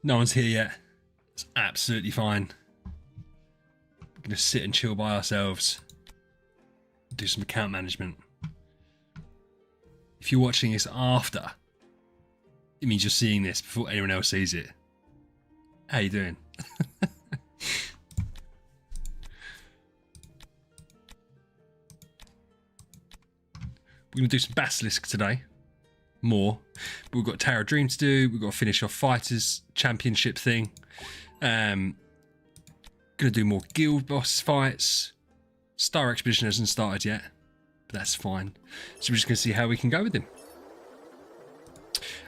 No one's here yet. It's absolutely fine. We're going to sit and chill by ourselves. Do some account management. If you're watching this after, it means you're seeing this before anyone else sees it. How you doing? We're going to do some Basilisk today. More. But we've got Tower of Dream to do. We've got to finish off Fighters Championship thing. Going to do more guild boss fights. Star Expedition hasn't started yet, but that's fine. So we're just going to see how we can go with him.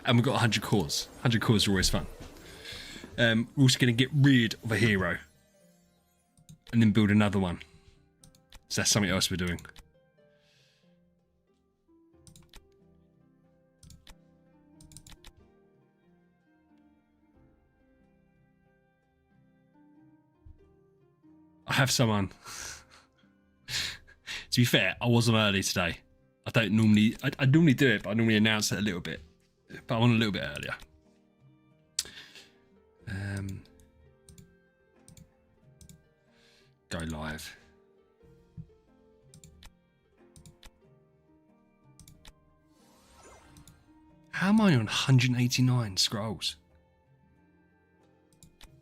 And we've got 100 cores. 100 cores are always fun. We're also going to get rid of a hero and then build another one. So that's something else we're doing. I have someone. To be fair, I wasn't early today. I don't normally. I normally do it, but I normally announce it a little bit. But I'm on a little bit earlier. Go live. How am I on 189 scrolls?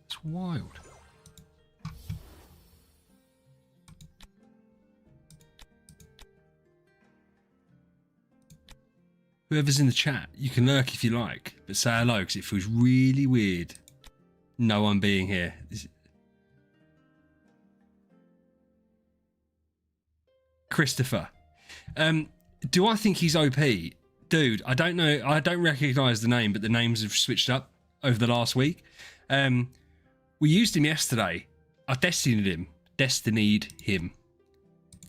It's wild. Whoever's in the chat, you can lurk if you like, but say hello because it feels really weird no one being here. Christopher. Do I think he's OP? Dude, I don't know. I don't recognise the name, but the names have switched up over the last week. We used him yesterday. I destinied him.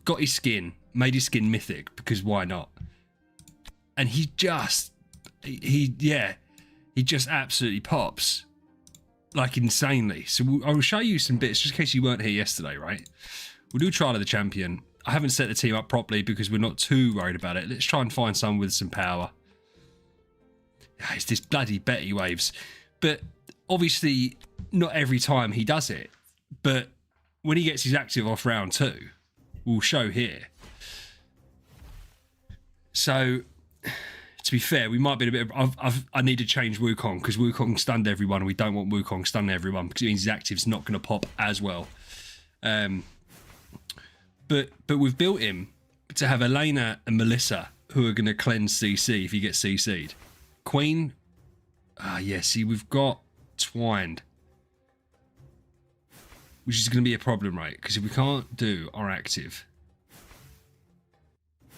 Got his skin, made his skin mythic, because why not? And he just absolutely pops, like insanely. So I will show you some bits, just in case you weren't here yesterday, right? We'll do Trial of the Champion. I haven't set the team up properly because we're not too worried about it. Let's try and find someone with some power. It's this bloody Betty waves. But obviously, not every time he does it. But when he gets his active off round 2, we'll show here. So, to be fair, we might be a bit. I need to change Wukong because Wukong stunned everyone, and we don't want Wukong stunning everyone because it means his active's not going to pop as well. But we've built him to have Elena and Melissa who are going to cleanse CC if he gets CC'd. Queen, yeah. See, we've got Twined, which is going to be a problem, right? Because if we can't do our active,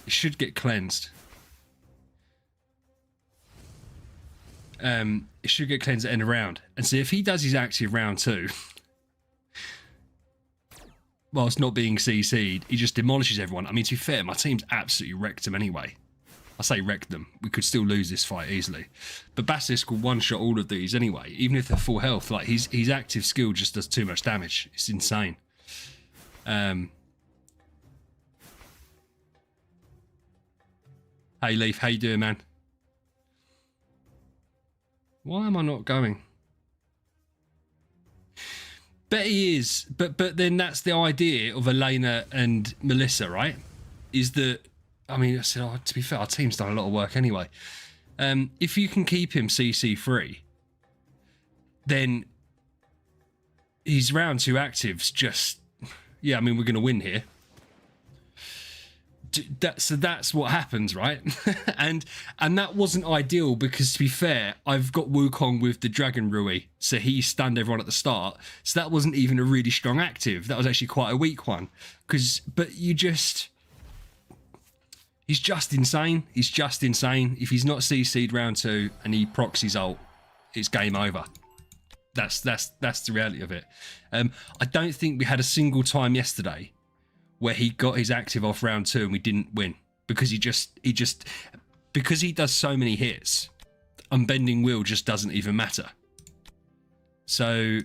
it should get cleansed. It should get cleansed at end of round. And so if he does his active round 2, whilst not being CC'd, he just demolishes everyone. I mean, to be fair, my team's absolutely wrecked them anyway. I say wrecked them. We could still lose this fight easily. But Basilisk will one-shot all of these anyway, even if they're full health. Like, his active skill just does too much damage. It's insane. Hey, Leaf, how you doing, man? Why am I not going? Betty is, but then that's the idea of Elena and Melissa, right? Is that, I mean, I said, to be fair, our team's done a lot of work anyway. If you can keep him CC free, then his round 2 actives just, yeah, I mean, we're going to win here. So that's what happens, right? and that wasn't ideal because, to be fair, I've got Wukong with the Dragon Rui, so he stunned everyone at the start. So that wasn't even a really strong active. That was actually quite a weak one. But he's just insane. He's just insane. If he's not CC'd round 2 and he procs his ult, it's game over. That's the reality of it. I don't think we had a single time yesterday where he got his active off round 2 and we didn't win because because he does so many hits, unbending will just doesn't even matter. So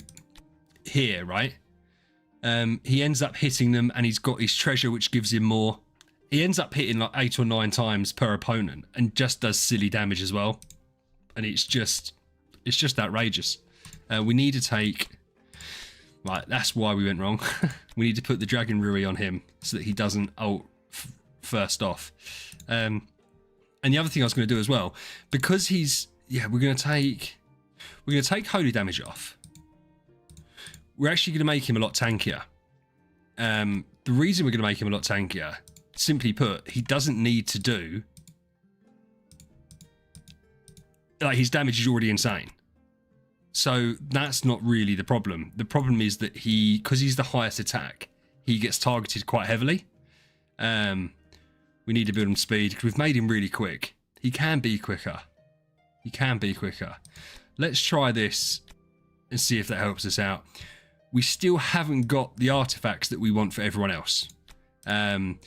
here, right, he ends up hitting them and he's got his treasure which gives him more. He ends up hitting like 8 or 9 times per opponent and just does silly damage as well, and it's just outrageous. We need to take... Right, that's why we went wrong. We need to put the Dragon Rui on him so that he doesn't ult first off. And the other thing I was going to do as well, because he's... Yeah, we're going to take holy damage off. We're actually going to make him a lot tankier. The reason we're going to make him a lot tankier, simply put, he doesn't need to do... Like, his damage is already insane. So that's not really the problem. The problem is that because he's the highest attack, he gets targeted quite heavily. We need to build him speed because we've made him really quick. He can be quicker. He can be quicker. Let's try this and see if that helps us out. We still haven't got the artifacts that we want for everyone else. I've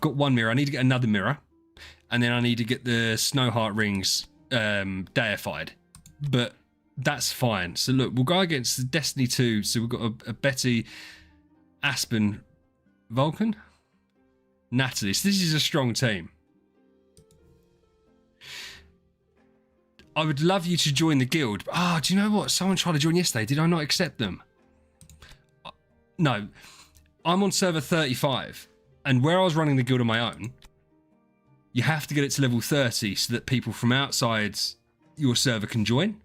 got one mirror. I need to get another mirror. And then I need to get the Snowheart rings deified. But that's fine. So look, we'll go against the Destiny 2. So we've got a Betty, Aspen, Vulcan, Natalie. So this is a strong team. I would love you to join the guild. Ah, do you know what? Someone tried to join yesterday. Did I not accept them? No. I'm on server 35. And where I was running the guild on my own, you have to get it to level 30 so that people from outside your server can join.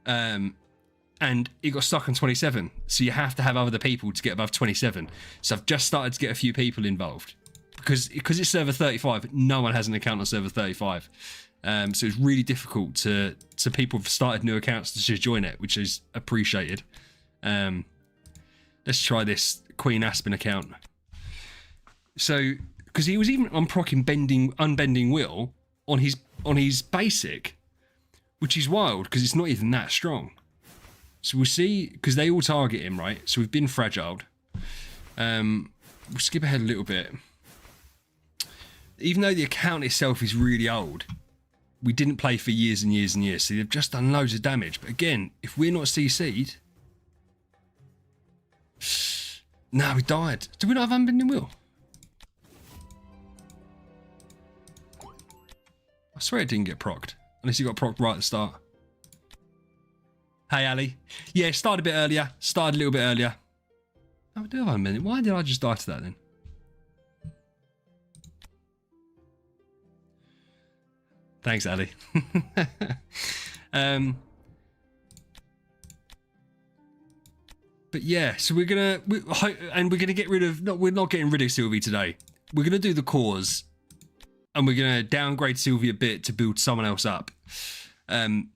And it got stuck on 27. So you have to have other people to get above 27. So I've just started to get a few people involved. Because it's server 35, no one has an account on server 35. So it's really difficult to people who've started new accounts to just join it, which is appreciated. Let's try this Queen Aspen account. So, because he was even on proccing Unbending Will on his basic, which is wild because it's not even that strong. So we'll see, because they all target him, right? So we've been fragiled. We'll skip ahead a little bit. Even though the account itself is really old, we didn't play for years and years and years, so they've just done loads of damage. But again, if we're not CC'd... No, we died. Do we not have Unbending Will? I swear it didn't get procced. Unless you got procced right at the start. Hey, Ali. Yeah, started a bit earlier. Started a little bit earlier. Oh, we do have Unbending. Why did I just die to that then? Thanks, Ali. But yeah, so we're gonna get rid of. We're not getting rid of Sylvie today. We're gonna do the cause, and we're gonna downgrade Sylvie a bit to build someone else up. The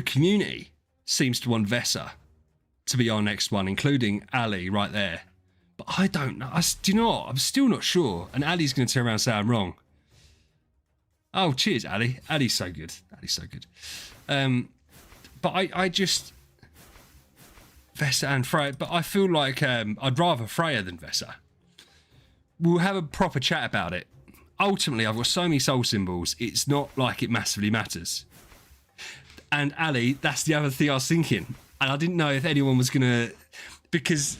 community seems to want Vesa to be our next one, including Ali right there. But I don't know. Do you know what? I'm still not sure. And Ali's gonna turn around and say I'm wrong. Oh, cheers, Ali. Ali's so good. Ali's so good. But I just... Vesa and Freya. But I feel like I'd rather Freya than Vesa. We'll have a proper chat about it. Ultimately, I've got so many soul symbols, it's not like it massively matters. And Ali, that's the other thing I was thinking. And I didn't know if anyone was going to... Because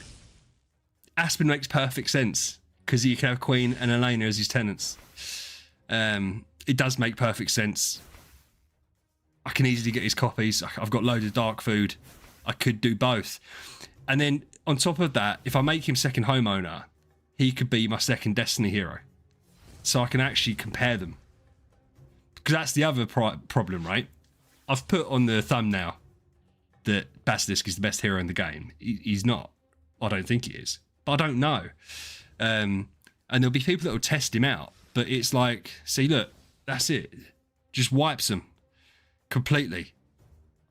Aspen makes perfect sense. Because you can have Queen and Elena as his tenants. It does make perfect sense. I can easily get his copies. I've got loads of dark food. I could do both. And then on top of that, if I make him second homeowner, he could be my second Destiny hero. So I can actually compare them. Because that's the other problem, right? I've put on the thumbnail that Basilisk is the best hero in the game. He's not. I don't think he is. But I don't know. And there'll be people that will test him out. But it's like, see, look, that's it. Just wipes them completely.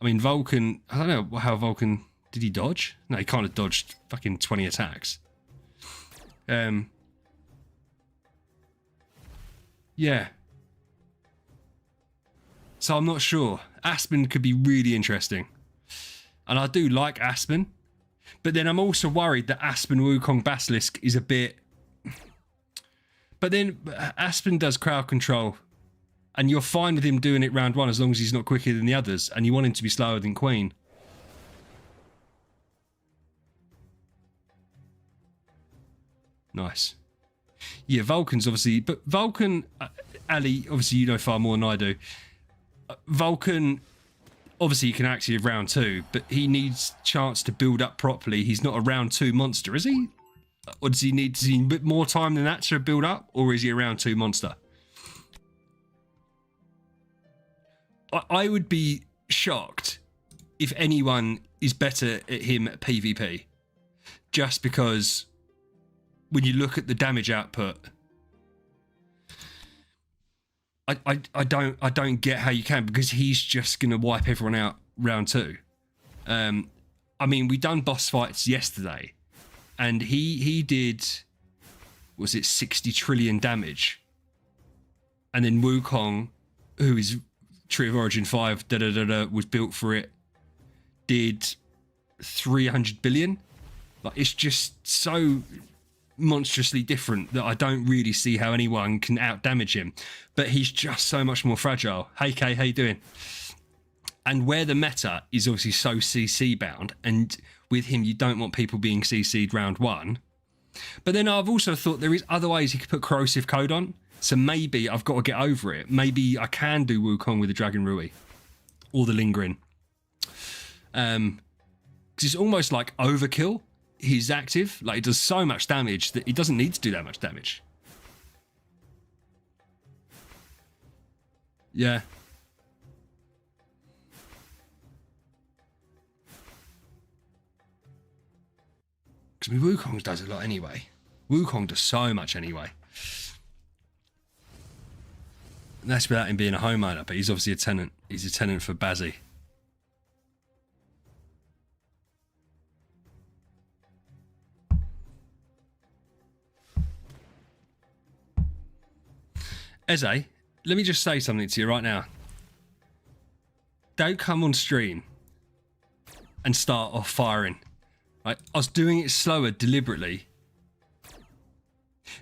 I mean, Vulcan, I don't know how Vulcan, did he dodge? No, he kind of dodged fucking 20 attacks. Yeah. So I'm not sure. Aspen could be really interesting. And I do like Aspen. But then I'm also worried that Aspen Wukong Basilisk is a bit... But then Aspen does crowd control. And you're fine with him doing it round one as long as he's not quicker than the others. And you want him to be slower than Queen. Nice. Yeah, Vulcan's obviously... But Vulcan... Ali, obviously you know far more than I do. Vulcan obviously he can active round 2, but he needs chance to build up properly. He's not a round 2 monster, is he? Or does he need a bit more time than that to build up, or is he a round 2 monster? I would be shocked if anyone is better at him at PvP, just because when you look at the damage output, I don't get how you can, because he's just gonna wipe everyone out round 2. I mean, we done boss fights yesterday, and he did, was it 60 trillion damage, and then Wukong, who is Tree of Origin 5 was built for it, did 300 billion. Like, it's just so monstrously different that I don't really see how anyone can out damage him, but he's just so much more fragile. Hey Kay, how you doing? And where the meta is obviously so CC bound, and with him you don't want people being CC'd round 1, but then I've also thought there is other ways he could put corrosive code on, so maybe I've got to get over it. Maybe I can do Wukong with the Dragon Rui or the Lingering, because it's almost like overkill. He's active, like, he does so much damage that he doesn't need to do that much damage. Yeah. Because I mean, Wukong does a lot anyway. Wukong does so much anyway. And that's without him being a homeowner, but he's obviously a tenant. He's a tenant for Bazzy. Eze, let me just say something to you right now. Don't come on stream and start off firing. Right? I was doing it slower deliberately.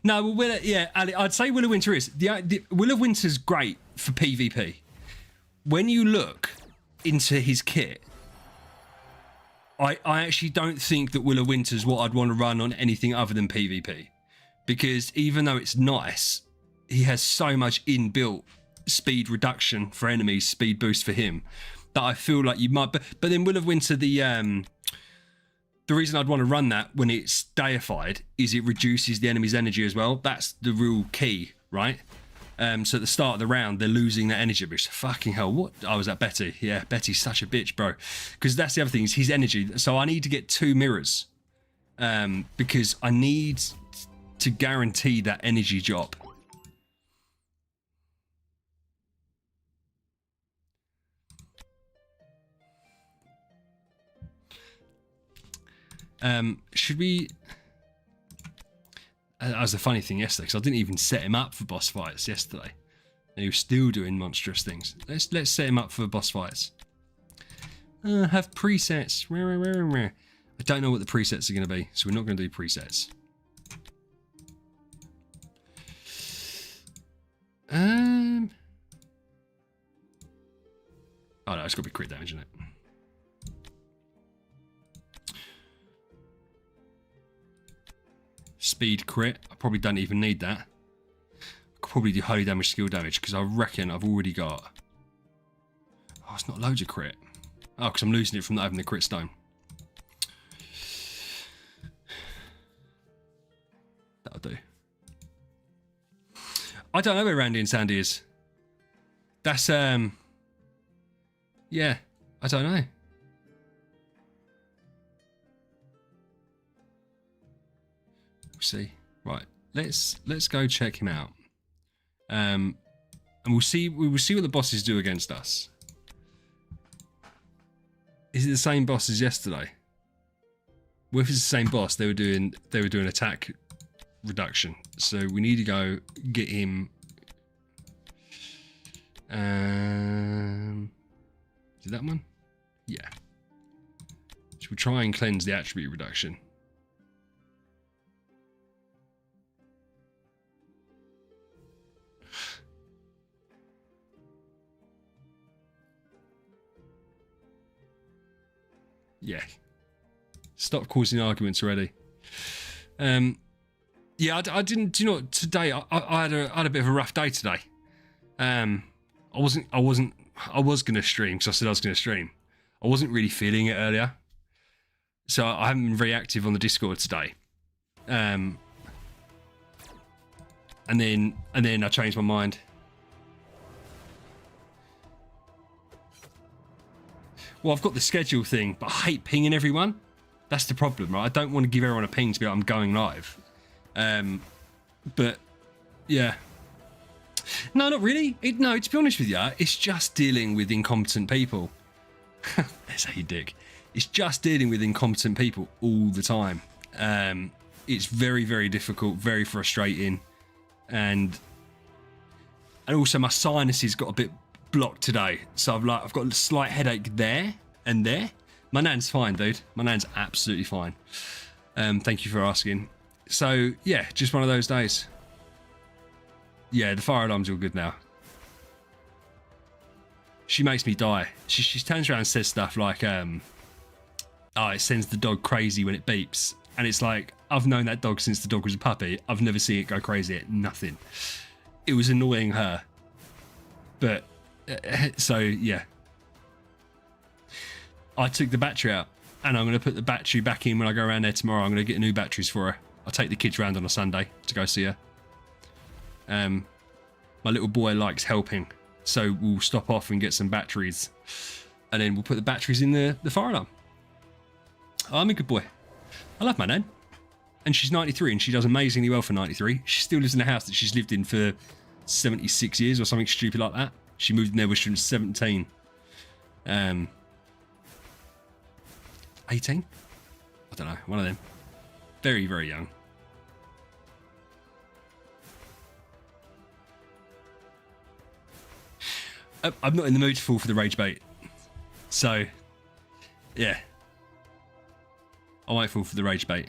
No, well, yeah, Ali, I'd say Will of Winter is. The Will of Winter's great for PvP. When you look into his kit, I actually don't think that Will of Winter's what I'd want to run on anything other than PvP. Because even though it's nice, he has so much inbuilt speed reduction for enemies, speed boost for him, that I feel like you might. But then Will of Winter, the reason I'd want to run that when it's deified is it reduces the enemy's energy as well. That's the real key, right? So at the start of the round, they're losing that energy boost. Fucking hell, what? I was at Betty. Yeah, Betty's such a bitch, bro. Because that's the other thing, is his energy. So I need to get 2 mirrors, because I need to guarantee that energy drop. Should we... That was the funny thing yesterday, because I didn't even set him up for boss fights yesterday. And he was still doing monstrous things. Let's set him up for boss fights. Have presets. I don't know what the presets are going to be, so we're not going to do presets. Oh no, it's got to be crit damage, isn't it? Speed crit. I probably don't even need that. I could probably do holy damage, skill damage, because I reckon I've already got... Oh, it's not loads of crit. Oh, because I'm losing it from not having the crit stone. That'll do. I don't know where Randy and Sandy is. That's, yeah, I don't know. We'll see. Right, let's go check him out. And we will see what the bosses do against us. Is it the same boss as yesterday? Well, if it's the same boss, they were doing attack reduction. So we need to go get him. Is it that one? Yeah. Should we try and cleanse the attribute reduction? Yeah. Stop causing arguments already. Yeah, I didn't. Do you know what, today I had a bit of a rough day today. I wasn't I was going to stream because I said I was going to stream. I wasn't really feeling it earlier. So I haven't been very active on the Discord today. And then I changed my mind. Well, I've got the schedule thing, but I hate pinging everyone. That's the problem, right? I don't want to give everyone a ping to be like, I'm going live. But yeah. No, not really. No, to be honest with you, it's just dealing with incompetent people. That's a dick. It's just dealing with incompetent people all the time. It's very, very difficult, very frustrating. And also my sinuses got a bit blocked today. So I've got a slight headache there and there. My nan's fine, dude. My nan's absolutely fine. Thank you for asking. So yeah, just one of those days. Yeah, the fire alarm's all good now. She makes me die. She turns around and says stuff like, oh, it sends the dog crazy when it beeps. And it's like, I've known that dog since the dog was a puppy. I've never seen it go crazy at nothing. It was annoying her. But, so, yeah. I took the battery out. And I'm going to put the battery back in when I go around there tomorrow. I'm going to get new batteries for her. I'll take the kids round on a Sunday to go see her. My little boy likes helping. So we'll stop off and get some batteries. And then we'll put the batteries in the fire alarm. Oh, I'm a good boy. I love my nan. And she's 93 and she does amazingly well for 93. She still lives in a house that she's lived in for 76 years or something stupid like that. She moved in there when she was 17. 18? I don't know. One of them. Very, very young. I'm not in the mood to fall for the rage bait. So, yeah. I won't fall for the rage bait.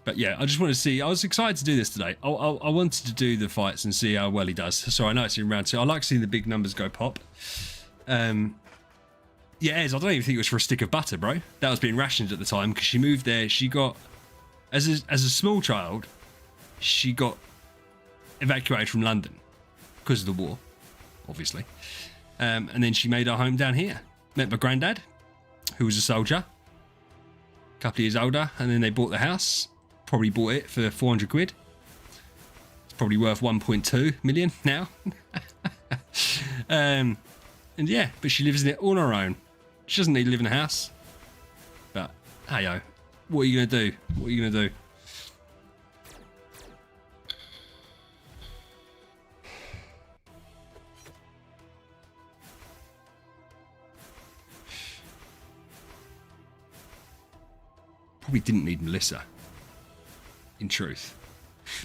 But yeah, I just want to see. I was excited to do this today. I wanted to do the fights and see how well he does. So I know it's in round 2. I like seeing the big numbers go pop. Yeah, Ez, I don't even think it was for a stick of butter, bro. That was being rationed at the time because she moved there. She got, as a small child, she got evacuated from London because of the war, obviously. And then she made her home down here. Met my granddad, who was a soldier. A couple of years older, and then they bought the house. Probably bought it for 400 quid. It's probably worth 1.2 million now. And yeah, but she lives in it all on her own. She doesn't need to live in a house. But hey-o, what are you gonna do? What are you gonna do? Probably didn't need Melissa, in truth.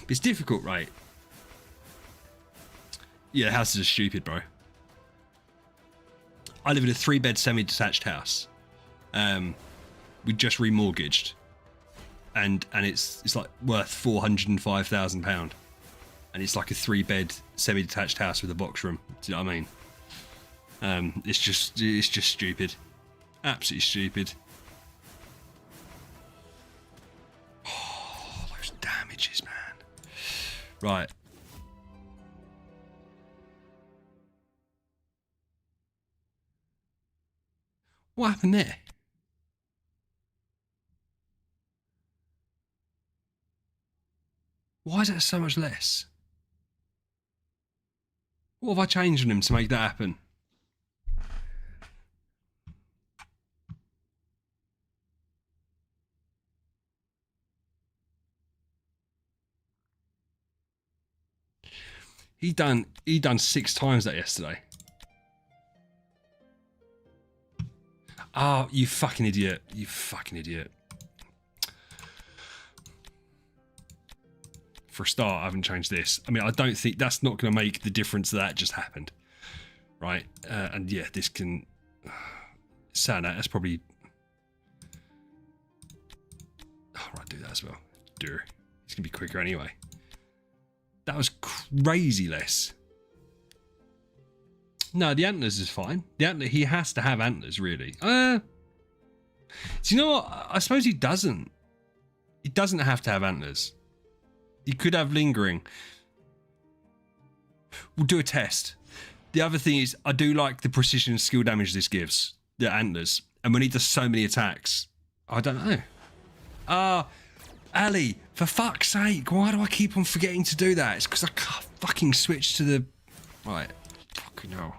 But it's difficult, right? Yeah, houses are stupid, bro. I live in a 3-bed semi-detached house. We just remortgaged, and it's like worth £405,000, and it's like a 3-bed semi-detached house with a box room. Do you know what I mean? It's just stupid, absolutely stupid. Oh, those damages, man. Right. What happened there? Why is that so much less? What have I changed on him to make that happen? He done 6 times that yesterday. Oh, you fucking idiot. You fucking idiot. For a start, I haven't changed this. I mean, I don't think that's not going to make the difference that just happened. Right? And yeah, this can... Saying that's probably... Oh, right, do that as well. It's going to be quicker anyway. That was crazy less. No, the antlers is fine. The antler, he has to have antlers, really. Do you know what? I suppose he doesn't. He doesn't have to have antlers. He could have lingering. We'll do a test. The other thing is, I do like the precision and skill damage this gives the antlers, and when he does so many attacks, I don't know. Ali, for fuck's sake, why do I keep on forgetting to do that? It's because I can't fucking switch to the... Right. Fucking hell.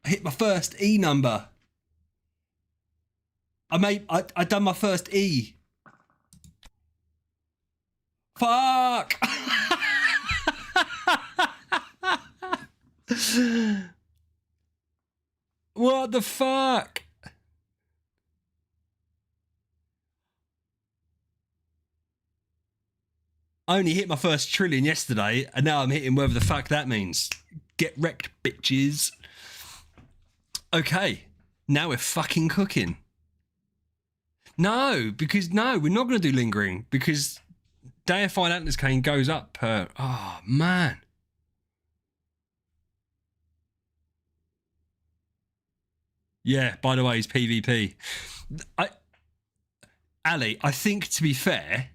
I hit my first E number. I done my first E. Fuck! What the fuck? I only hit my first trillion yesterday, and now I'm hitting whatever the fuck that means. Get wrecked, bitches. Okay, now we're fucking cooking. No, because no, we're not going to do lingering, because deified antlers cane goes up per... Oh, man. Yeah, by the way, it's PvP. Ali, I think, to be fair,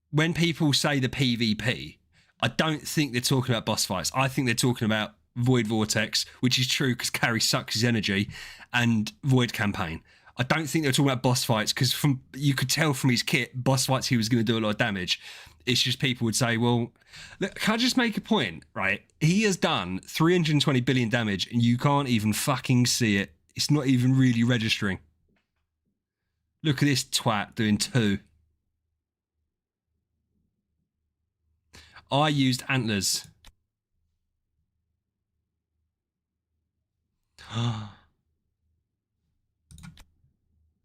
when people say the PvP, I don't think they're talking about boss fights. I think they're talking about Void Vortex, which is true because Carrie sucks his energy, and Void Campaign. I don't think they're talking about boss fights because you could tell from his kit, boss fights, he was going to do a lot of damage. It's just people would say, well, look, can I just make a point, right? He has done 320 billion damage and you can't even fucking see it. It's not even really registering. Look at this twat doing 2. I used antlers. Oh,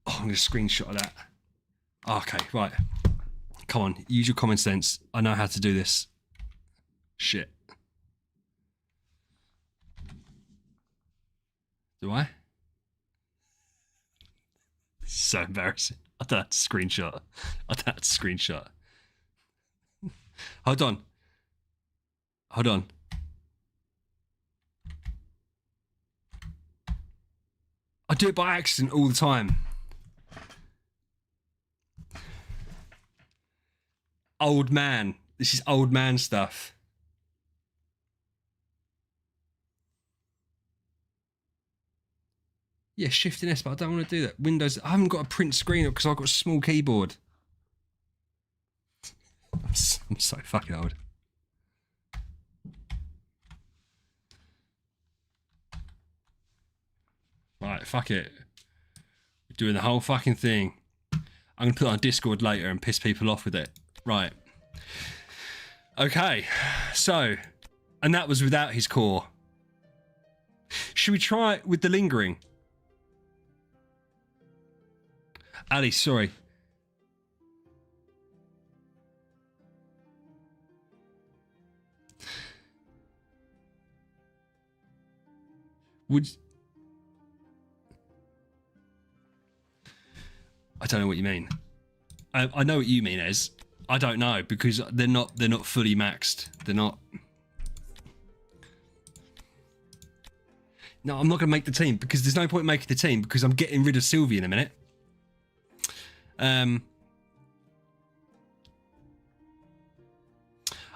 I'm going to screenshot of that. Okay, right. Come on, use your common sense. I know how to do this. Shit. Do I? So embarrassing. I don't have to screenshot. I don't have to screenshot. Hold on. Hold on. I do it by accident all the time. Old man. This is old man stuff. Yeah, Shift and S, but I don't want to do that. Windows. I haven't got a print screen because I've got a small keyboard. I'm so fucking old. Right, fuck it. We're doing the whole fucking thing. I'm going to put it on Discord later and piss people off with it. Right. Okay. So, and that was without his core. Should we try it with the lingering? Ali, sorry. Would... I don't know what you mean. I know what you mean, Ez. I don't know because they're not fully maxed. They're not. No, I'm not going to make the team because there's no point in making the team because I'm getting rid of Sylvie in a minute. I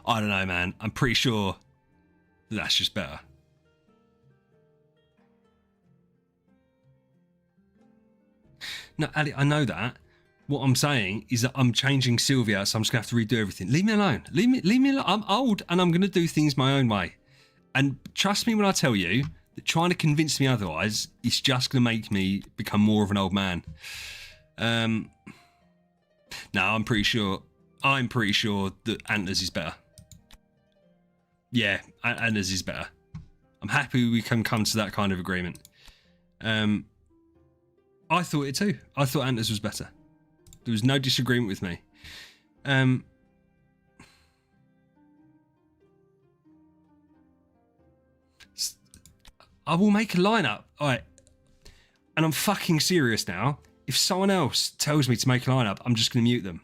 don't know, man. I'm pretty sure that's just better. No, Ali, I know that. What I'm saying is that I'm changing Sylvia, so I'm just gonna have to redo everything. Leave me alone. Leave me alone. I'm old and I'm gonna do things my own way. And trust me when I tell you that trying to convince me otherwise is just gonna make me become more of an old man. No, I'm pretty sure that Antlers is better. Yeah, Antlers is better. I'm happy we can come to that kind of agreement. I thought it too. I thought Antlers was better. There was no disagreement with me. I will make a lineup. All right. And I'm fucking serious now. If someone else tells me to make a lineup, I'm just going to mute them.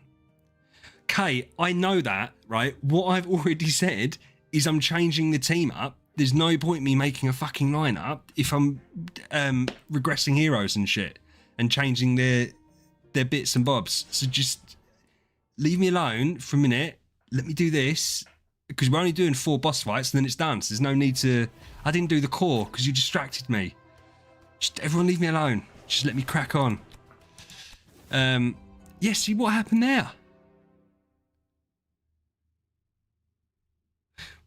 Okay, I know that, right? What I've already said is I'm changing the team up. There's no point me making a fucking lineup if I'm regressing heroes and shit and changing their they're bits and bobs. So just leave me alone for a minute. Let me do this, because we're only doing 4 boss fights and then it's done. So there's no need to... I didn't do the core because you distracted me. Just everyone leave me alone. Just let me crack on. Yeah, see what happened there?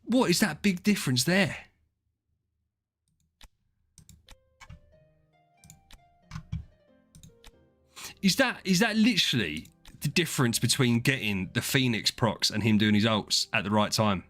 What is that big difference there? Is that literally the difference between getting the Phoenix procs and him doing his ults at the right time?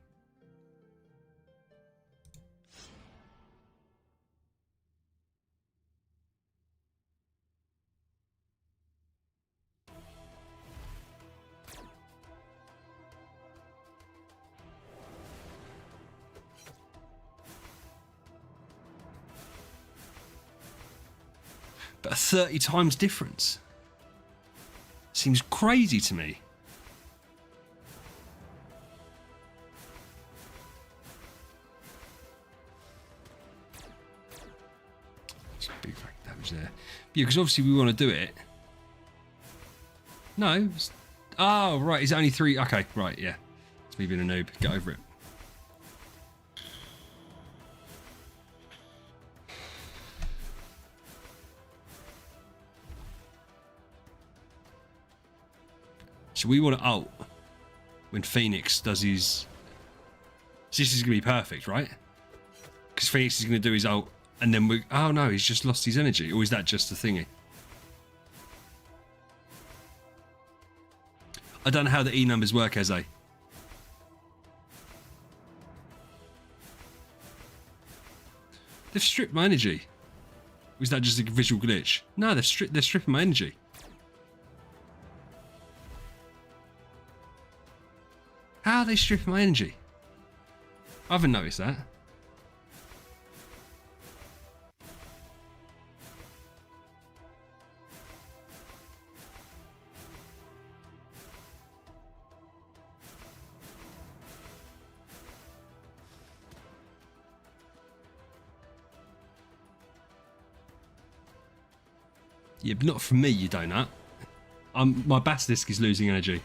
But a 30 times difference seems crazy to me. It's a big damage there. Yeah, because obviously we want to do it. No. Oh, right. It's only 3. Okay, right, yeah. It's me being a noob. Get over it. So we want to ult when Phoenix does his... So this is going to be perfect, right? Because Phoenix is going to do his ult and then we... Oh no, he's just lost his energy. Or is that just a thingy? I don't know how the E numbers work, Eze. They've stripped my energy. Or is that just a visual glitch? No, they're stripping my energy. How are they stripping my energy? I haven't noticed that. Yeah, but not from me, you donut. My Basilisk is losing energy.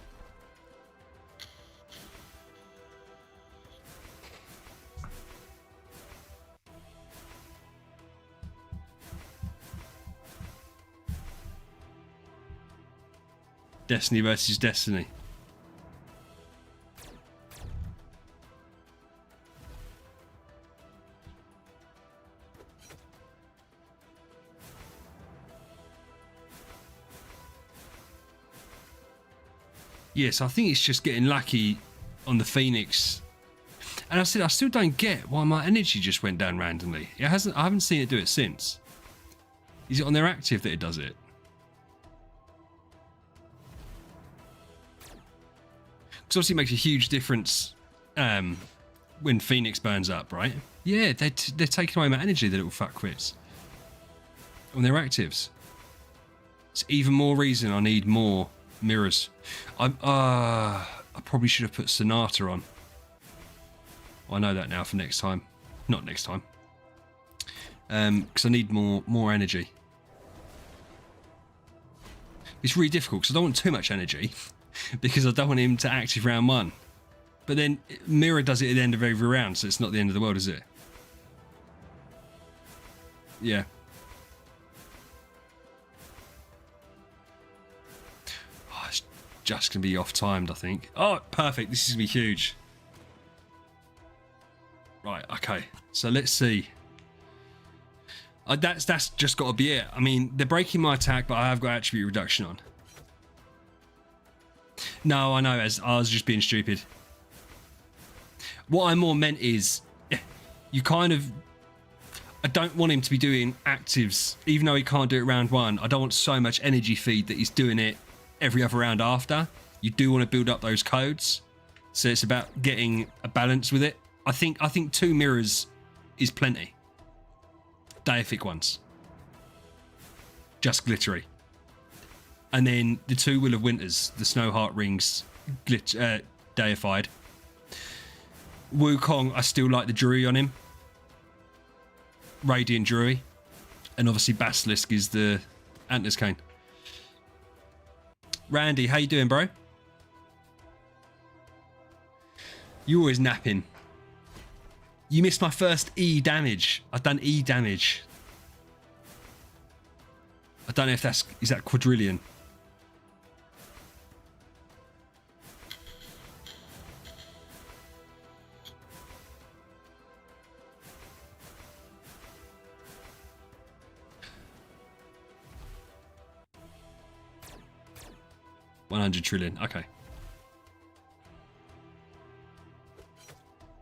Destiny versus Destiny. Yes, I think it's just getting lucky on the Phoenix. And I said I still don't get why my energy just went down randomly. I haven't seen it do it since. Is it on their active that it does it? Because obviously it makes a huge difference when Phoenix burns up, right? Yeah, they're taking away my energy, the little fuckwits. On their actives. It's even more reason I need more mirrors. I probably should have put Sonata on. I know that now for next time. Not next time. Because I need more energy. It's really difficult because I don't want too much energy. Because I don't want him to active round 1. But then Mirror does it at the end of every round, so it's not the end of the world, is it? Yeah. Oh, it's just going to be off-timed, I think. Oh, perfect. This is going to be huge. Right, okay. So let's see. That's just got to be it. I mean, they're breaking my attack, but I have got attribute reduction on. No, I know, as I was just being stupid. What I more meant is, you kind of... I don't want him to be doing actives, even though he can't do it round 1. I don't want so much energy feed that he's doing it every other round after. You do want to build up those codes. So it's about getting a balance with it. I think 2 mirrors is plenty. Deific ones. Just glittery. And then the 2 Will of Winters, the Snow Heart Rings, deified. Wukong, I still like the Drury on him. Radiant Drury. And obviously Basilisk is the Antlers Cane. Randy, how you doing, bro? You always napping. You missed my first E damage. I've done E damage. I don't know if is that quadrillion? $100 trillion. Okay.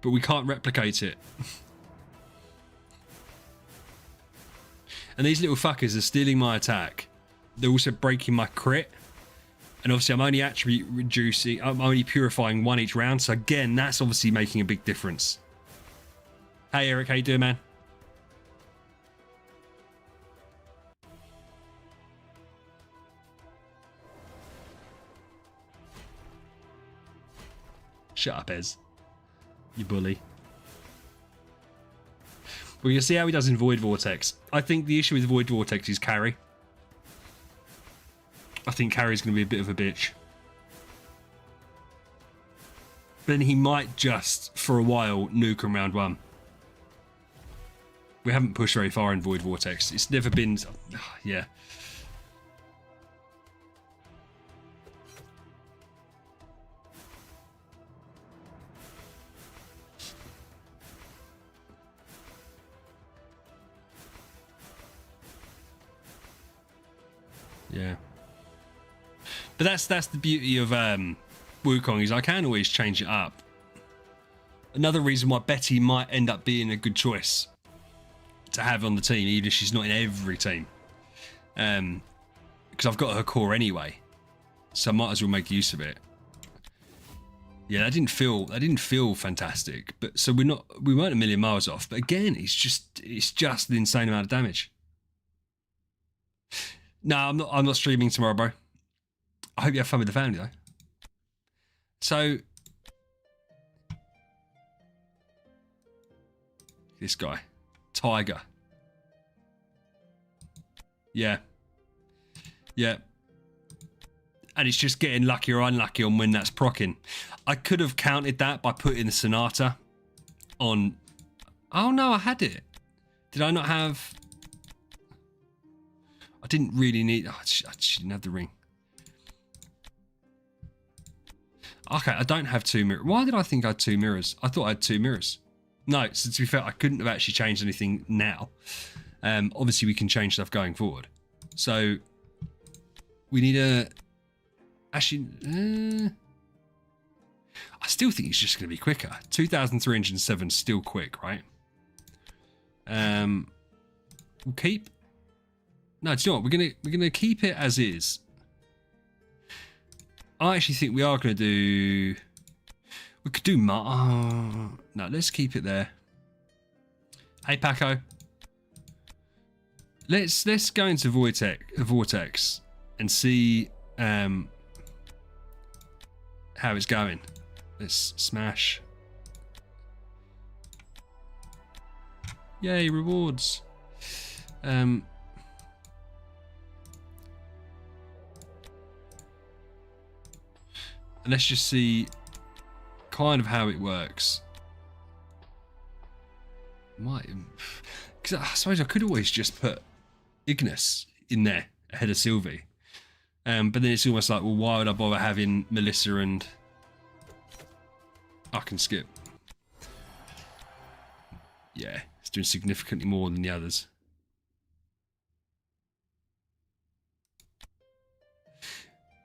But we can't replicate it. And these little fuckers are stealing my attack. They're also breaking my crit. And obviously I'm only attribute reducing, I'm only purifying one each round. So again, that's obviously making a big difference. Hey Eric, how you doing, man? Shut up, Ez. You bully. Well, you'll see how he does in Void Vortex. I think the issue with Void Vortex is carry. I think carry's going to be a bit of a bitch. Then he might just, for a while, nuke him round one. We haven't pushed very far in Void Vortex. It's never been... yeah. Yeah. But that's the beauty of Wukong, is I can always change it up. Another reason why Betty might end up being a good choice to have on the team, even if she's not in every team. Because I've got her core anyway. So I might as well make use of it. Yeah, that didn't feel fantastic. But so we weren't a million miles off. But again, it's just an insane amount of damage. No, I'm not streaming tomorrow, bro. I hope you have fun with the family, though. So, this guy, Tiger. Yeah. Yeah. And it's just getting lucky or unlucky on when that's proccing. I could have counted that by putting the Sonata on... Oh, no, I had it. Did I not have... I didn't really need... Oh, I just didn't have the ring. Okay, I don't have two mirrors. Why did I think I had two mirrors? I thought I had two mirrors. No, so to be fair, I couldn't have actually changed anything now. Obviously, we can change stuff going forward. So, we need a... Actually, I still think it's just going to be quicker. 2,307 still quick, right? We'll keep... No, do you know what? We're gonna keep it as is. I actually think we are gonna do... We could do... No, let's keep it there. Hey, Paco. Let's go into Vortex and see how it's going. Let's smash. Yay, rewards. Let's just see kind of how it works. Because I suppose I could always just put Ignis in there ahead of Sylvie. But then it's almost like, well, why would I bother having Melissa and... I can skip. Yeah, it's doing significantly more than the others.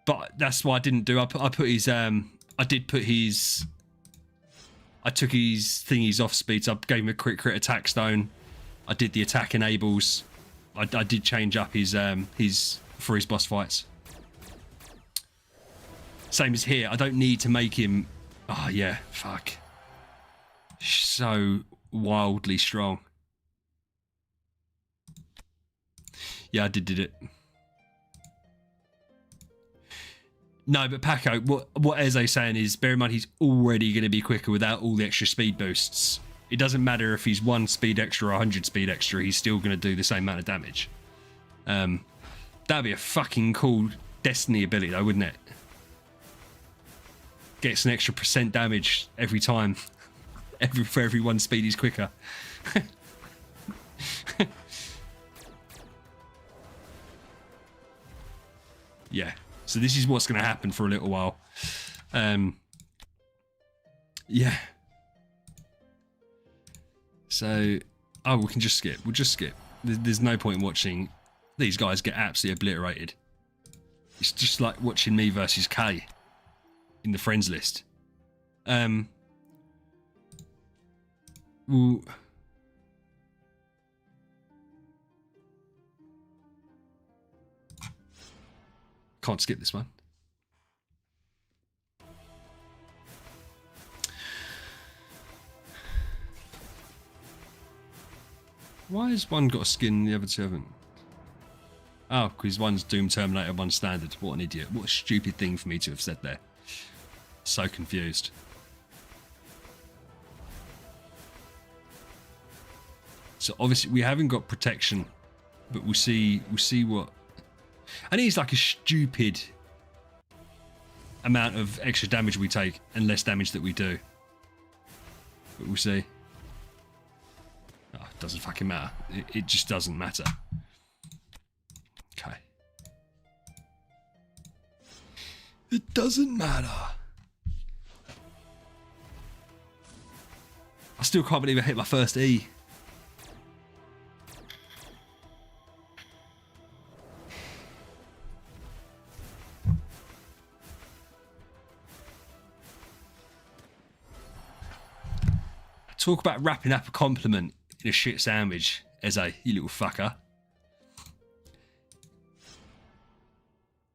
But that's what I didn't do. I put his I did put his... I took his thingies off speed, so I gave him a crit attack stone. I did the attack enables. I did change up his for his boss fights. Same as here. I don't need to make him... Oh, yeah. Fuck. So wildly strong. Yeah, I did it. No, but Paco, what Eze's saying is, bear in mind he's already going to be quicker without all the extra speed boosts. It doesn't matter if he's 1 speed extra or 100 speed extra, he's still going to do the same amount of damage. That'd be a fucking cool Destiny ability though, wouldn't it? Gets an extra % damage every time. For every one speed he's quicker. Yeah. So this is what's going to happen for a little while. Yeah. So, oh, we can just skip. We'll just skip. There's no point in watching these guys get absolutely obliterated. It's just like watching me versus Kay in the friends list. Well, can't skip this one. Why has one got a skin and the other two haven't? Oh, because one's Doom Terminator, one's Standard. What an idiot. What a stupid thing for me to have said there. So confused. So obviously we haven't got protection, but we'll see what. I think it's like a stupid amount of extra damage we take and less damage that we do. But we'll see. Oh, it doesn't fucking matter. It just doesn't matter. Okay. It doesn't matter. I still can't believe I hit my first E. Talk about wrapping up a compliment in a shit sandwich, Eze, you little fucker.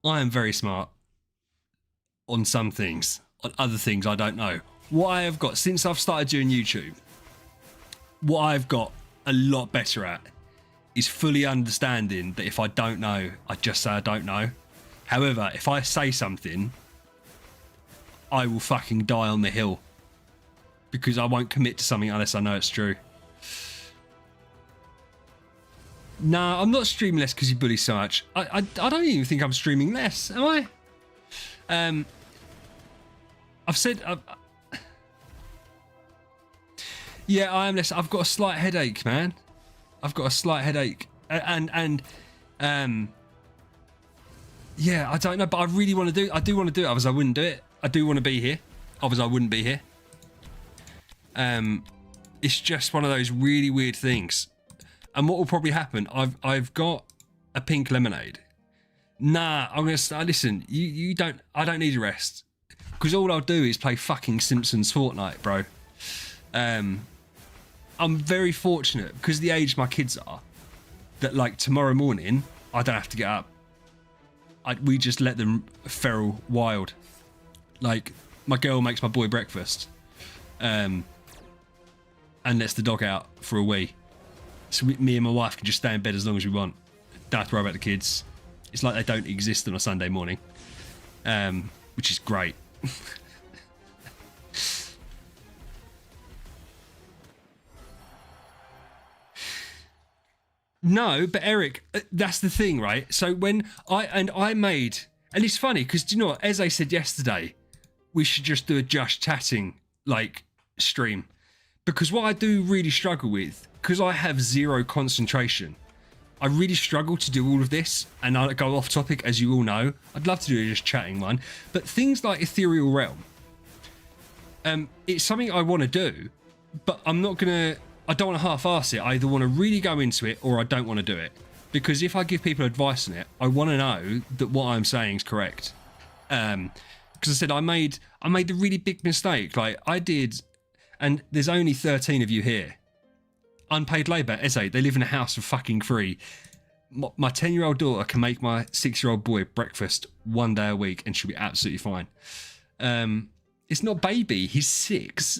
I am very smart on some things. On other things, I don't know. What I have got, since I've started doing YouTube, what I've got a lot better at is fully understanding that if I don't know, I just say I don't know. However, if I say something, I will fucking die on the hill. Because I won't commit to something unless I know it's true. Nah, I'm not streaming less because you bully so much. I don't even think I'm streaming less, am I? I've said... yeah, I am less. I've got a slight headache, man. I've got a slight headache. Yeah, I don't know, but I really want to do... I do want to do it, otherwise I wouldn't do it. I do want to be here, otherwise I wouldn't be here. It's just one of those really weird things. And what will probably happen, I've got a pink lemonade. Nah, I'm gonna listen, you don't, I don't need a rest. Because all I'll do is play fucking Simpsons Fortnite, bro. I'm very fortunate, because the age my kids are, that like tomorrow morning, I don't have to get up. We just let them feral wild. Like, my girl makes my boy breakfast. And lets the dog out for a wee. So me and my wife can just stay in bed as long as we want. Don't have to worry about the kids. It's like they don't exist on a Sunday morning. Which is great. No, but Eric, that's the thing, right? So when I made... And it's funny, because do you know what? As I said yesterday, we should just do a just chatting, like, stream. Because what I do really struggle with, because I have zero concentration, I really struggle to do all of this, and I go off topic, as you all know. I'd love to do a just chatting one, but things like Ethereal Realm, it's something I want to do, but I don't want to half-arse it. I either want to really go into it, or I don't want to do it. Because if I give people advice on it, I want to know that what I'm saying is correct. Because I said I made the really big mistake. Like I did. And there's only 13 of you here. Unpaid labour, Eze, they live in a house for fucking free. My 10-year-old daughter can make my 6-year-old boy breakfast one day a week and she'll be absolutely fine. It's not baby, he's 6.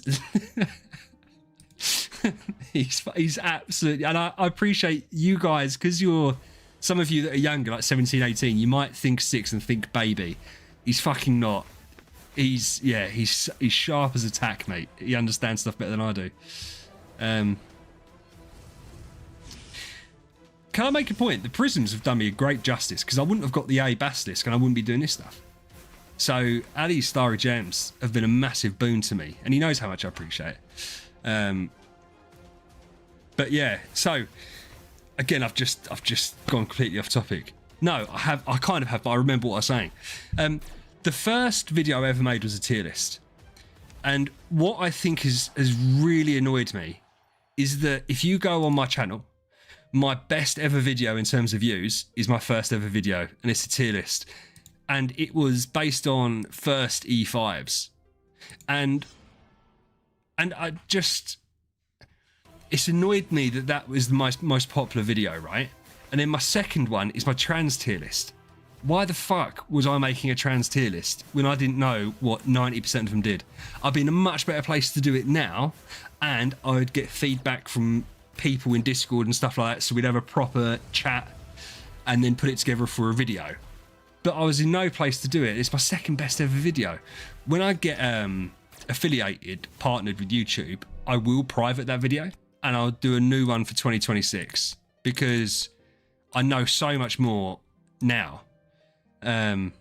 he's absolutely... And I appreciate you guys, because you're... Some of you that are younger, like 17, 18, you might think 6 and think baby. He's fucking not. He's sharp as a tack, mate. He understands stuff better than I do. can I make a point? The prisms have done me a great justice, because I wouldn't have got the A Basilisk and I wouldn't be doing this stuff. So Ali's Starry Gems have been a massive boon to me, and he knows how much I appreciate it. But yeah, so again, I've just gone completely off topic. No, I kind of have, but I remember what I was saying. The first video I ever made was a tier list, and what I think has really annoyed me is that if you go on my channel, my best ever video in terms of views is my first ever video, and it's a tier list. And it was based on first E5s. And I just... It's annoyed me that that was the most popular video, right? And then my second one is my trans tier list. Why the fuck was I making a trans tier list when I didn't know what 90% of them did? I'd be in a much better place to do it now, and I'd get feedback from people in Discord and stuff like that, so we'd have a proper chat and then put it together for a video. But I was in no place to do it. It's my second best ever video. When I get affiliated, partnered with YouTube, I will private that video, and I'll do a new one for 2026 because I know so much more now. I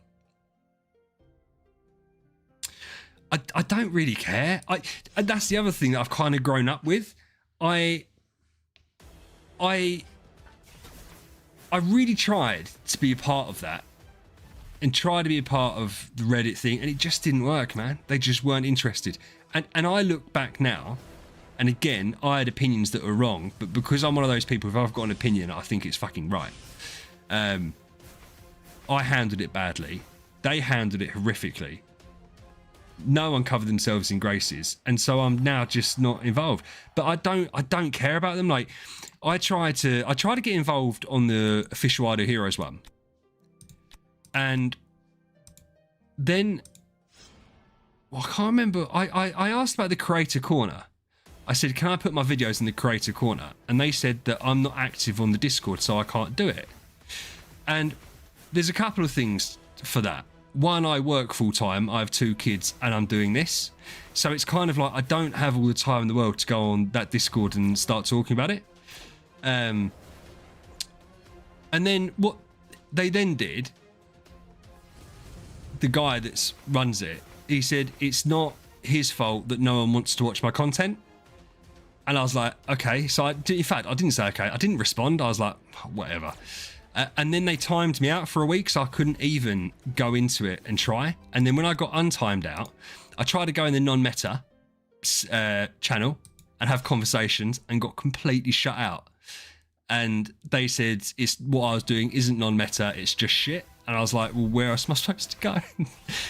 don't really care. And that's the other thing that I've kind of grown up with. I really tried to be a part of that and try to be a part of the Reddit thing, and it just didn't work, man. They just weren't interested. And I look back now, and again, I had opinions that were wrong, but because I'm one of those people, if I've got an opinion, I think it's fucking right. I handled it badly. They handled it horrifically. No one covered themselves in graces, and so I'm now just not involved. But I don't care about them. Like, I try to get involved on the official Idle Heroes one. And then, well, I can't remember. I asked about the creator corner. I said, can I put my videos in the creator corner? And they said that I'm not active on the Discord, so I can't do it. And there's a couple of things for that. One, I work full time. I have 2 kids and I'm doing this. So it's kind of like I don't have all the time in the world to go on that Discord and start talking about it. And then what they then did, the guy that runs it, he said it's not his fault that no one wants to watch my content. And I was like, okay. So in fact, I didn't say okay. I didn't respond. I was like, whatever. And then they timed me out for a week, so I couldn't even go into it and try. And then when I got untimed out, I tried to go in the non-meta channel and have conversations and got completely shut out. And they said it's what I was doing isn't non-meta, it's just shit. And I was like, well, where else am I supposed to go?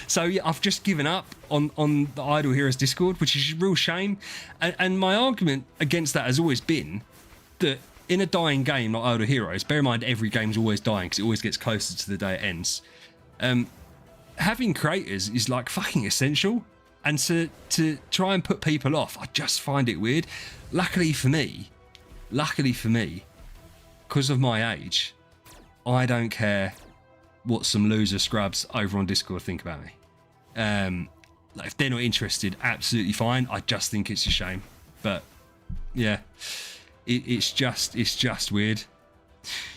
So yeah, I've just given up on the Idle Heroes Discord, which is a real shame. And my argument against that has always been that in a dying game like Idle Heroes, bear in mind every game's always dying because it always gets closer to the day it ends. Having creators is like fucking essential. And to try and put people off, I just find it weird. Luckily for me, because of my age, I don't care what some loser scrubs over on Discord think about me. Like if they're not interested, absolutely fine. I just think it's a shame. But yeah, it's just weird.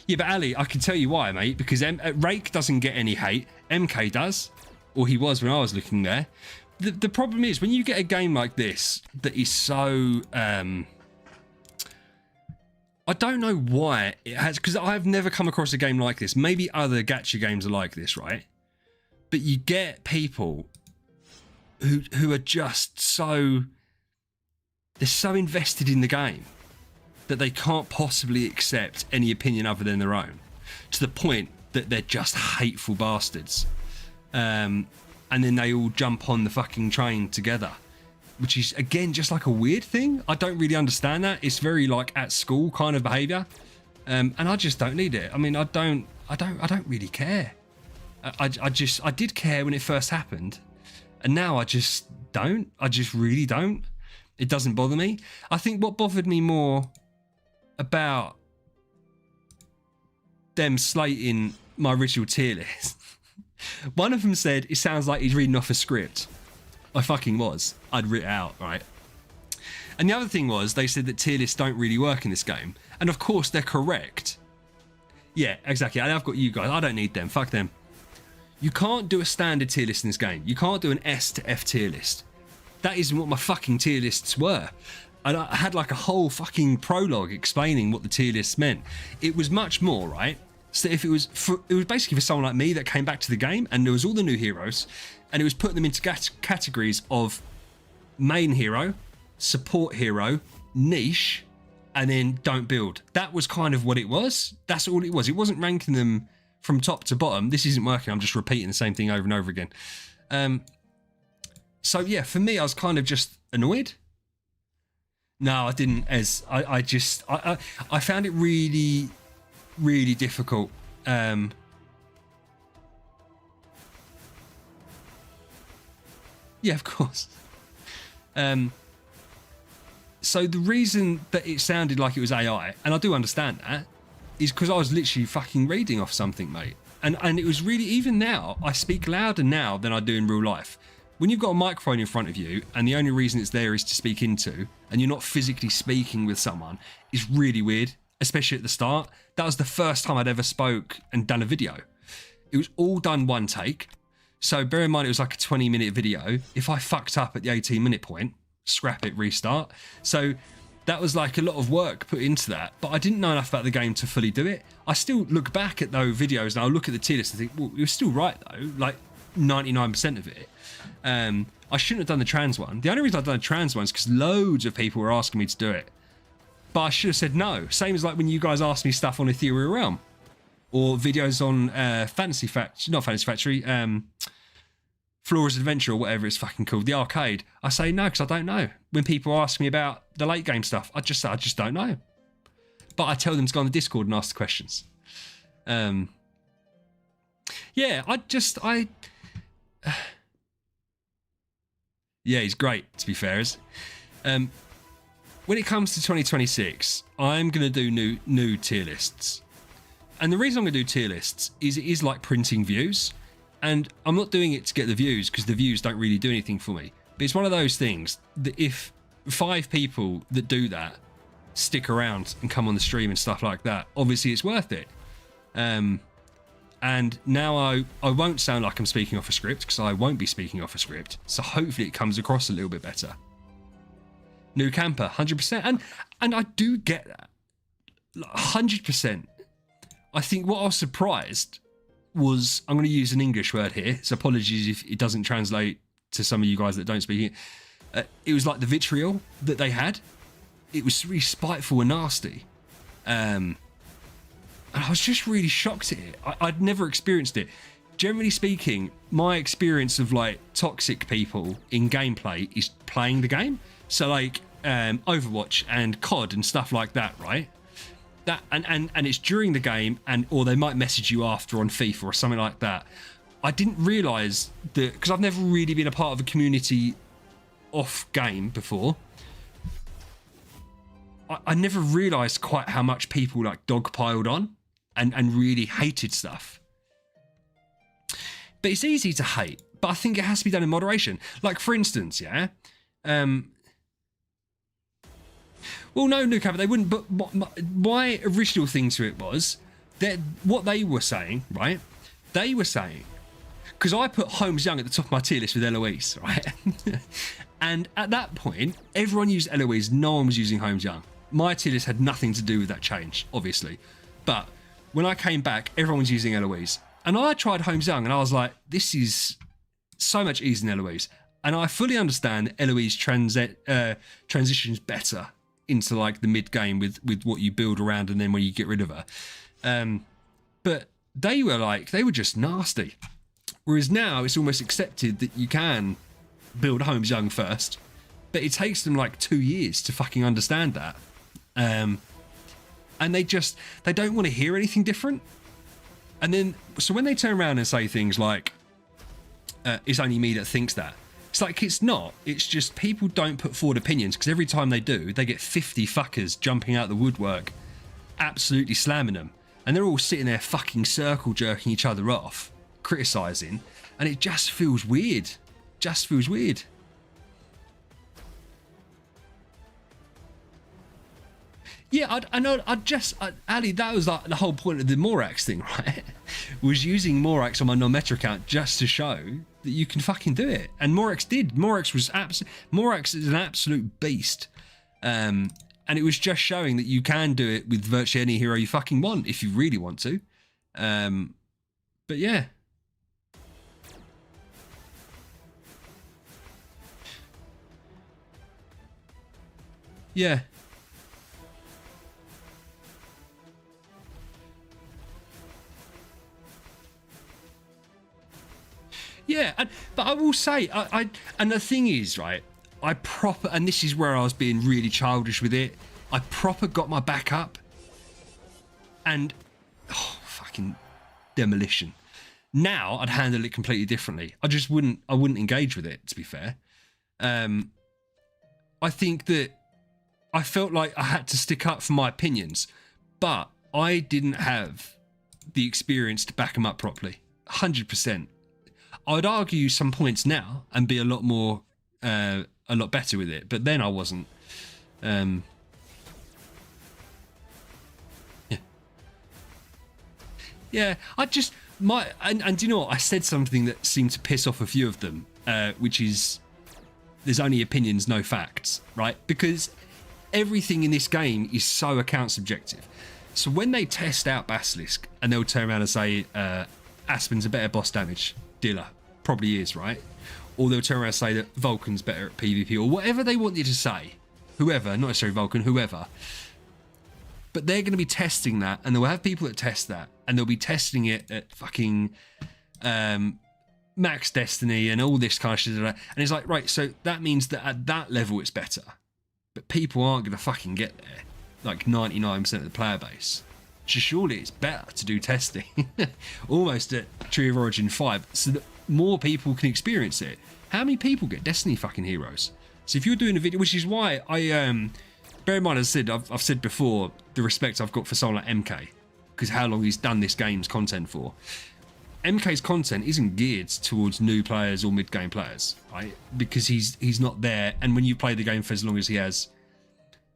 Yeah, but Ali, I can tell you why, mate. Because Rake doesn't get any hate. MK does, or he was when I was looking there. The problem is when you get a game like this that is so I don't know why it has, because I've never come across a game like this. Maybe other gacha games are like this, right? But you get people who are just so, they're so invested in the game that they can't possibly accept any opinion other than their own, to the point that they're just hateful bastards. And then they all jump on the fucking train together, which is again just like a weird thing. I don't really understand that. It's very like at school kind of behavior, and I just don't need it. I mean, I don't really care. I did care when it first happened, and now I just don't. I just really don't. It doesn't bother me. I think what bothered me more about them slating my original tier list. One of them said, it sounds like he's reading off a script. I fucking was. I'd written it out, right? And the other thing was, they said that tier lists don't really work in this game. And of course, they're correct. Yeah, exactly. And I've got you guys. I don't need them. Fuck them. You can't do a standard tier list in this game. You can't do an S to F tier list. That isn't what my fucking tier lists were. And I had like a whole fucking prologue explaining what the tier lists meant. It was much more, right? So if it was basically for someone like me that came back to the game and there was all the new heroes and it was putting them into categories of main hero, support hero, niche, and then don't build. That was kind of what it was. That's all it was. It wasn't ranking them from top to bottom. This isn't working. I'm just repeating the same thing over and over again. So yeah, for me, I was kind of just annoyed. No, I didn't. I found it really, really difficult. Yeah, of course. So the reason that it sounded like it was AI, and I do understand that, is because I was literally fucking reading off something, mate. And it was really, even now, I speak louder now than I do in real life. When you've got a microphone in front of you and the only reason it's there is to speak into, and you're not physically speaking with someone, is really weird, especially at the start. That was the first time I'd ever spoke and done a video. It was all done one take. So bear in mind, it was like a 20-minute video. If I fucked up at the 18-minute point, scrap it, restart. So that was like a lot of work put into that, but I didn't know enough about the game to fully do it. I still look back at those videos and I'll look at the tier list and think, well, it was still right though, like 99% of it. I shouldn't have done the trans one. The only reason I've done the trans one is because loads of people were asking me to do it, but I should have said no. Same as like when you guys asked me stuff on Ethereal Realm or videos on Flora's Adventure or whatever it's fucking called, the arcade. I say no because I don't know. When people ask me about the late game stuff, I just don't know. But I tell them to go on the Discord and ask the questions. Yeah, yeah, he's great, to be fair. When it comes to 2026, I'm going to do new tier lists. And the reason I'm going to do tier lists is it is like printing views. And I'm not doing it to get the views because the views don't really do anything for me. But it's one of those things that if 5 people that do that stick around and come on the stream and stuff like that, obviously it's worth it. And now I won't sound like I'm speaking off a script because I won't be speaking off a script. So hopefully it comes across a little bit better. New camper, 100%. And I do get that. 100%. I think what I was surprised was, I'm going to use an English word here, so apologies if it doesn't translate to some of you guys that don't speak it. It was like the vitriol that they had. It was really spiteful and nasty. And I was just really shocked at it. I'd never experienced it. Generally speaking, my experience of like toxic people in gameplay is playing the game. So like Overwatch and COD and stuff like that, right? That and it's during the game, or they might message you after on FIFA or something like that. I didn't realise that, because I've never really been a part of a community off game before. I never realised quite how much people like dogpiled on and really hated stuff. But it's easy to hate, but I think it has to be done in moderation. Like for instance, yeah. Well, no, Camper, they wouldn't. But my original thing to it was that what they were saying, right? They were saying, because I put Holmes Young at the top of my tier list with Eloise, right? And at that point, everyone used Eloise. No one was using Holmes Young. My tier list had nothing to do with that change, obviously. But when I came back, everyone was using Eloise. And I tried Holmes Young, and I was like, this is so much easier than Eloise. And I fully understand that Eloise transitions better into like the mid game with what you build around and then when you get rid of her. But they were just nasty. Whereas now it's almost accepted that you can build Holmes Young first, but it takes them like 2 years to fucking understand that. And they don't want to hear anything different. And then, so when they turn around and say things like, it's only me that thinks that, it's like, it's not. It's just people don't put forward opinions because every time they do, they get 50 fuckers jumping out the woodwork, absolutely slamming them. And they're all sitting there fucking circle jerking each other off, criticising. And it just feels weird. Just feels weird. Yeah, Ali, that was like the whole point of the Morax thing, right? Was using Morax on my non-meta account just to show that you can fucking do it. And Morax did. Morax is an absolute beast. And it was just showing that you can do it with virtually any hero you fucking want if you really want to. But yeah. Yeah. Yeah, but I will say, and the thing is, right, and this is where I was being really childish with it, I proper got my back up, and, fucking demolition. Now, I'd handle it completely differently. I wouldn't engage with it, to be fair. I think that I felt like I had to stick up for my opinions, but I didn't have the experience to back them up properly, 100%. I'd argue some points now and be a lot better with it, but then I wasn't. Yeah. Yeah, and do you know what? I said something that seemed to piss off a few of them, which is there's only opinions, no facts, right? Because everything in this game is so account subjective. So when they test out Basilisk and they'll turn around and say Aspen's a better boss damage dealer, probably is, right? Or they'll turn around and say that Vulcan's better at PvP, or whatever they want you to say. Whoever, not necessarily Vulcan, whoever. But they're going to be testing that, and they'll have people that test that, and they'll be testing it at fucking Max Destiny and all this kind of shit. And it's like, right, so that means that at that level it's better. But people aren't going to fucking get there, like 99% of the player base. So surely it's better to do testing, almost at Tree of Origin 5, so that more people can experience it. How many people get Destiny fucking heroes? So if you're doing a video, which is why I, bear in mind, as I said, I've said before, the respect I've got for someone like MK, because how long he's done this game's content for. MK's content isn't geared towards new players or mid-game players, right? Because he's not there, and when you play the game for as long as he has,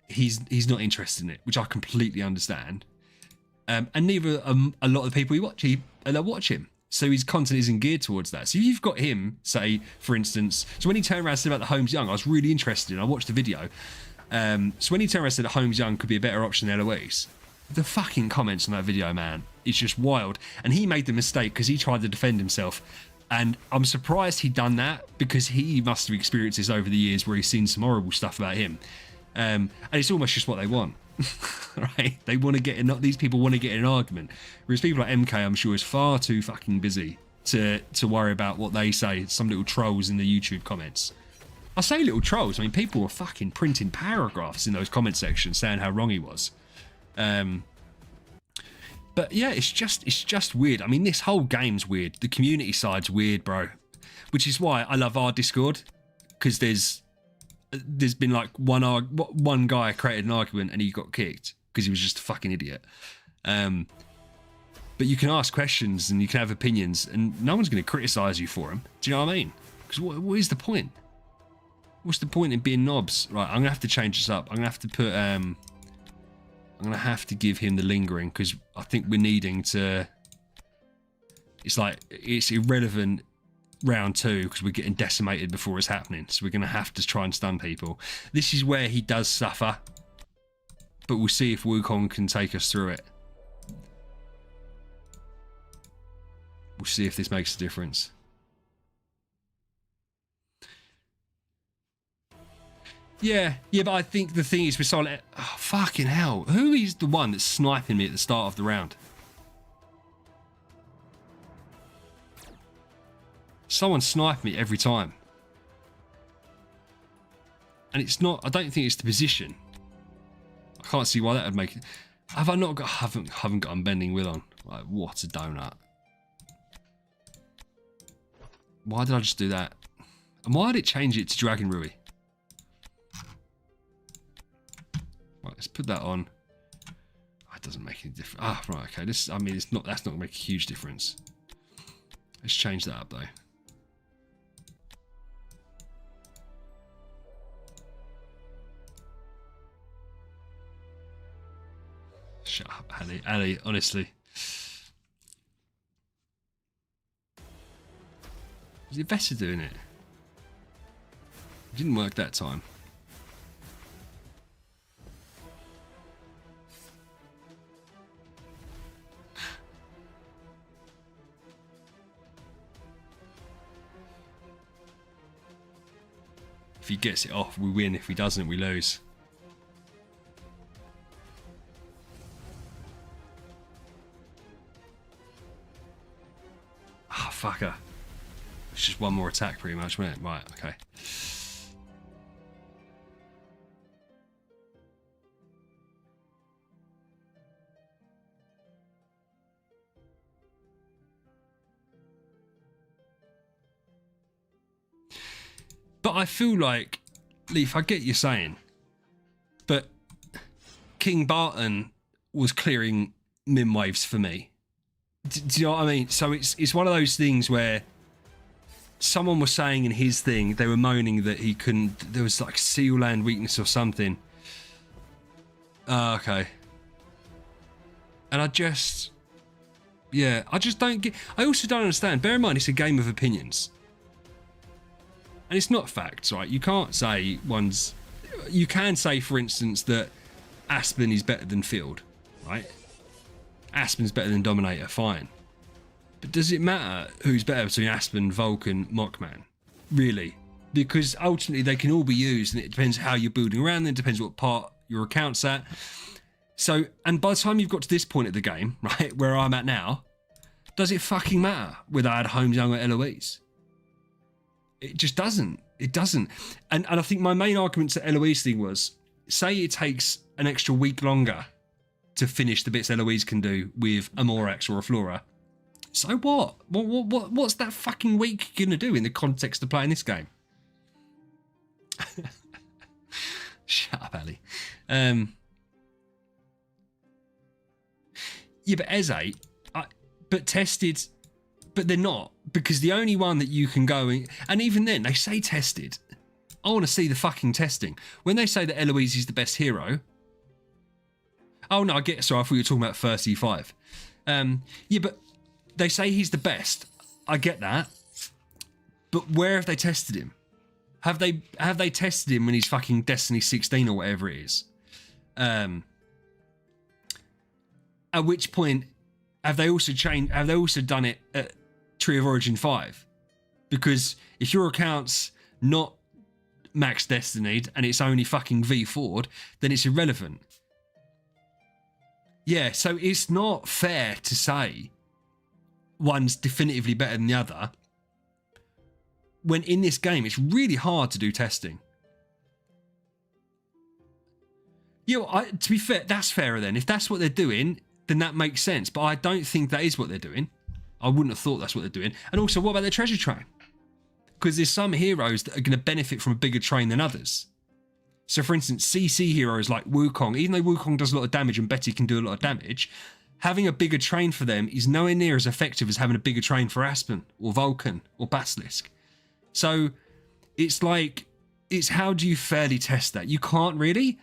he's not interested in it, which I completely understand. And neither a lot of the people that watch him. So his content isn't geared towards that. So if you've got him, say, for instance, so when he turned around and said about the Holmes Young, I was really interested in. I watched the video. So when he turned around and said that Holmes Young could be a better option than Eloise, the fucking comments on that video, man, it's just wild. And he made the mistake because he tried to defend himself. And I'm surprised he'd done that, because he must have experienced this over the years where he's seen some horrible stuff about him. And it's almost just what they want. Right? They want to get in, these people want to get in an argument. Whereas people like MK, I'm sure, is far too fucking busy to worry about what they say, some little trolls in the YouTube comments. I say little trolls, I mean, people were fucking printing paragraphs in those comment sections saying how wrong he was. But yeah, it's just weird. I mean, this whole game's weird. The community side's weird, bro. Which is why I love our Discord, because there's been like one guy created an argument and he got kicked because he was just a fucking idiot. But you can ask questions and you can have opinions, and no one's going to criticize you for them. Do you know what I mean? Because what is the point? What's the point in being knobs? Right, I'm gonna have to change this up. I'm gonna have to put I'm gonna have to give him the lingering, because I think we're needing to. It's like it's irrelevant round 2 because we're getting decimated before it's happening, so we're gonna have to try and stun people. This is where he does suffer, but we'll see if Wukong can take us through it. We'll see if this makes a difference. Yeah, but I think the thing is, we're solid. Oh, fucking hell. Who is the one that's sniping me at the start of the round? Someone sniped me every time. And it's not, I don't think it's the position. I can't see why that would make it. Have I not got, haven't got unbending will on? Like, what a donut. Why did I just do that? And why did it change it to Dragon Rui? Right, let's put that on. That doesn't make any difference. Ah, right, okay. This, I mean, it's not. That's not gonna make a huge difference. Let's change that up though. Shut up, Ali. Ali, honestly. Was it better doing it? It didn't work that time. If he gets it off, we win. If he doesn't, we lose. Ah, fucker. It's just one more attack pretty much, wasn't it? Right, okay. But I feel like, Leaf, I get you saying, but King Barton was clearing min waves for me. Do you know what I mean? So it's one of those things where someone was saying in his thing, they were moaning that he couldn't, there was like seal land weakness or something. Okay. And I just don't get, I also don't understand. Bear in mind, it's a game of opinions. And it's not facts, right? You can't say you can say, for instance, that Aspen is better than Field, right? Aspen's better than Dominator, fine. But does it matter who's better between Aspen, Vulcan, Mockman? Really? Because ultimately they can all be used, and it depends how you're building around them, it depends what part your account's at. So, and by the time you've got to this point of the game, right, where I'm at now, does it fucking matter whether I had Holmes Young or Eloise? It just doesn't. It doesn't. And I think my main argument to Eloise thing was, say it takes an extra week longer to finish the bits Eloise can do with a Morax or a Flora. So what? What's that fucking week gonna do in the context of playing this game? Shut up, Ali. Yeah, but Eze, but tested, but they're not, because the only one that you can go in, and even then they say tested. I want to see the fucking testing. When they say that Eloise is the best hero. Oh no, I get. Sorry, I thought you were talking about first E5. Yeah, but they say he's the best. I get that. But where have they tested him? Have they tested him when he's fucking Destiny 16 or whatever it is? At which point have they also changed? Have they also done it at Tree of Origin 5? Because if your account's not max Destinied and it's only fucking V4'd, then it's irrelevant. Yeah, so it's not fair to say one's definitively better than the other when in this game it's really hard to do testing. You know, to be fair, that's fairer then. If that's what they're doing, then that makes sense. But I don't think that is what they're doing. I wouldn't have thought that's what they're doing. And also, what about their treasure train? Because there's some heroes that are going to benefit from a bigger train than others. So, for instance, CC heroes like Wukong, even though Wukong does a lot of damage and Betty can do a lot of damage, having a bigger train for them is nowhere near as effective as having a bigger train for Aspen or Vulcan or Basilisk. So, it's like, it's how do you fairly test that? You can't really.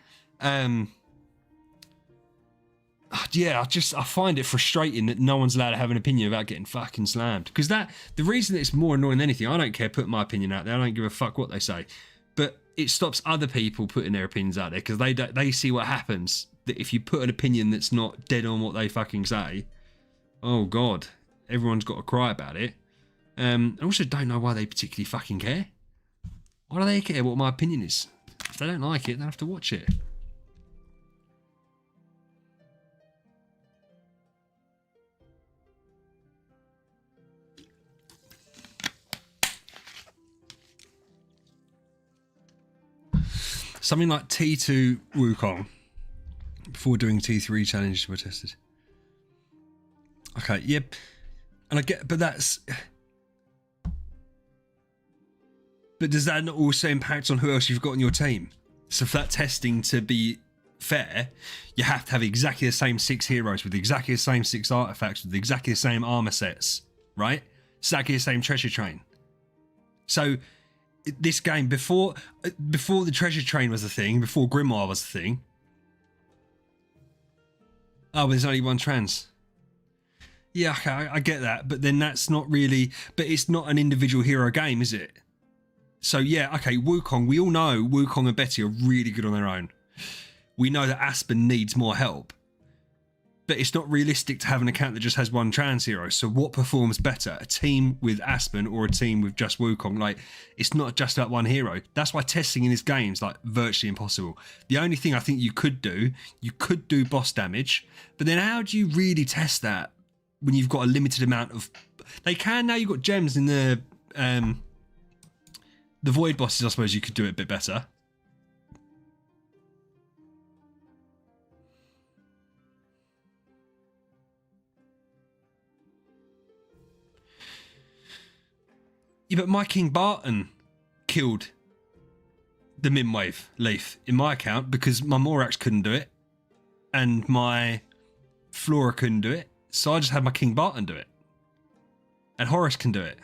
Yeah, I find it frustrating that no one's allowed to have an opinion about getting fucking slammed. Because the reason that it's more annoying than anything, I don't care putting my opinion out there. I don't give a fuck what they say. But it stops other people putting their opinions out there because they see what happens. That if you put an opinion that's not dead on what they fucking say, oh God, everyone's got to cry about it. I also don't know why they particularly fucking care. Why do they care what my opinion is? If they don't like it, they have to watch it. Something like T2 Wukong before doing T3 challenges were tested. Okay, yep. And I get, but does that not also impact on who else you've got on your team? So for that testing to be fair, you have to have exactly the same 6 heroes with exactly the same 6 artifacts with exactly the same armor sets, right? Exactly the same treasure train. So this game, before the treasure train was a thing, before Grimoire was a thing, Oh, there's only one trans. Yeah, okay, I get that, but then that's not really. But it's not an individual hero game, is it? So yeah, okay, Wukong. We all know Wukong and Betty are really good on their own. We know that Aspen needs more help, but it's not realistic to have an account that just has one trans hero. So what performs better, a team with Aspen or a team with just Wukong? Like, it's not just about one hero. That's why testing in this game is like virtually impossible. The only thing I think you could do boss damage, but then how do you really test that when you've got a limited amount of? They can now. You've got gems in the void bosses. I suppose you could do it a bit better. Yeah, but my King Barton killed the Mim Wave Leaf in my account because my Morax couldn't do it and my Flora couldn't do it. So I just had my King Barton do it. And Horace can do it.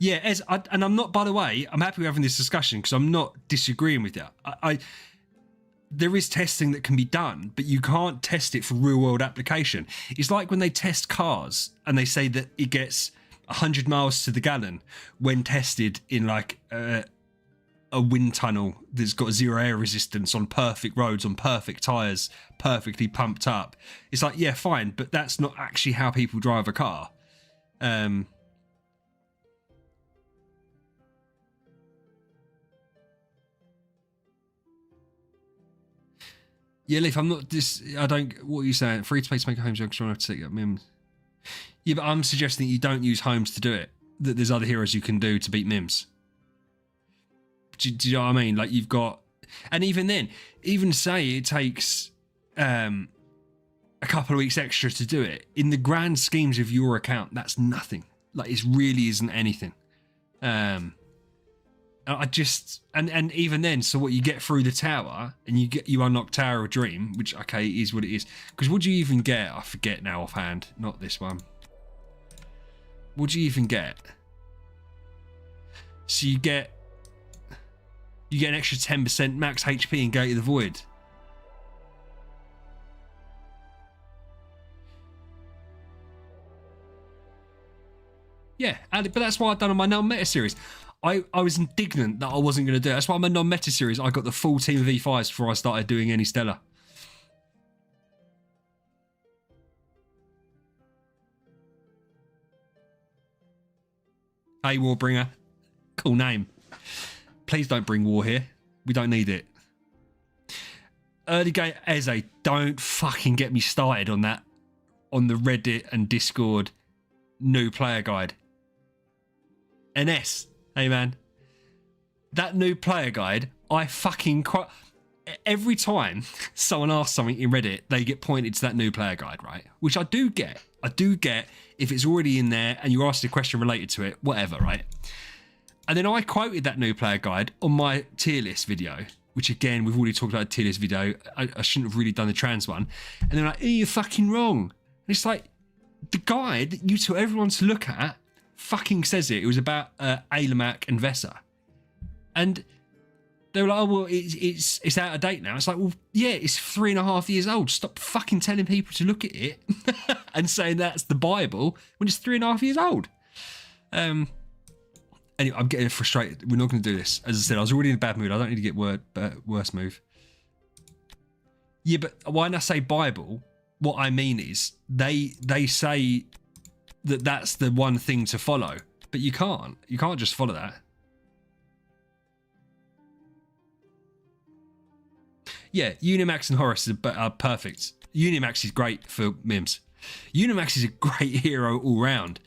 Yeah, and I'm not, by the way, I'm happy we're having this discussion because I'm not disagreeing with you. There is testing that can be done, but you can't test it for real world application. It's like when they test cars and they say that it gets 100 miles to the gallon when tested in like a wind tunnel that's got zero air resistance on perfect roads, on perfect tyres, perfectly pumped up. It's like, yeah, fine, but that's not actually how people drive a car. Yeah, Leaf, I'm not I don't. What are you saying? Free to play to make a home joke, trying to take up Mims. Yeah, but I'm suggesting you don't use homes to do it. That there's other heroes you can do to beat Mims. Do you know what I mean? Like you've got, and even then, even say it takes a couple of weeks extra to do it. In the grand schemes of your account, that's nothing. Like it really isn't anything. I just and even then, so what you get through the tower and you unlock Tower of Dream, which okay is what it is. Because what do you even get? I forget now offhand. Not this one. What do you even get? So you get an extra 10% max HP in Gate of the Void. Yeah, but that's what I've done on my non-meta series. I was indignant that I wasn't going to do it. That's why my non-meta series, I got the full team of E5s before I started doing any Stellar. Hey, Warbringer. Cool name. Please don't bring war here. We don't need it. Early game Eze, don't fucking get me started on that. On the Reddit and Discord new player guide. NS. Hey man, that new player guide, I fucking every time someone asks something in Reddit, they get pointed to that new player guide, right? Which I do get. I do get if it's already in there and you're asked a question related to it, whatever, right? And then I quoted that new player guide on my tier list video, which again, we've already talked about a tier list video. I shouldn't have really done the trans one. And they're like, oh, you're fucking wrong. And it's like, the guide that you tell everyone to look at fucking says it. It was about Ailemak and Vesa. And they were like, oh, well, it's out of date now. It's like, well, yeah, it's 3.5 years old. Stop fucking telling people to look at it and saying that's the Bible when it's 3.5 years old. Anyway, I'm getting frustrated. We're not going to do this. As I said, I was already in a bad mood. I don't need to get worse move. Yeah, but when I say Bible, what I mean is they say that that's the one thing to follow, but you can't just follow that. Yeah, Unimax and Horus are perfect. Unimax is great for Mims. Unimax is a great hero all round.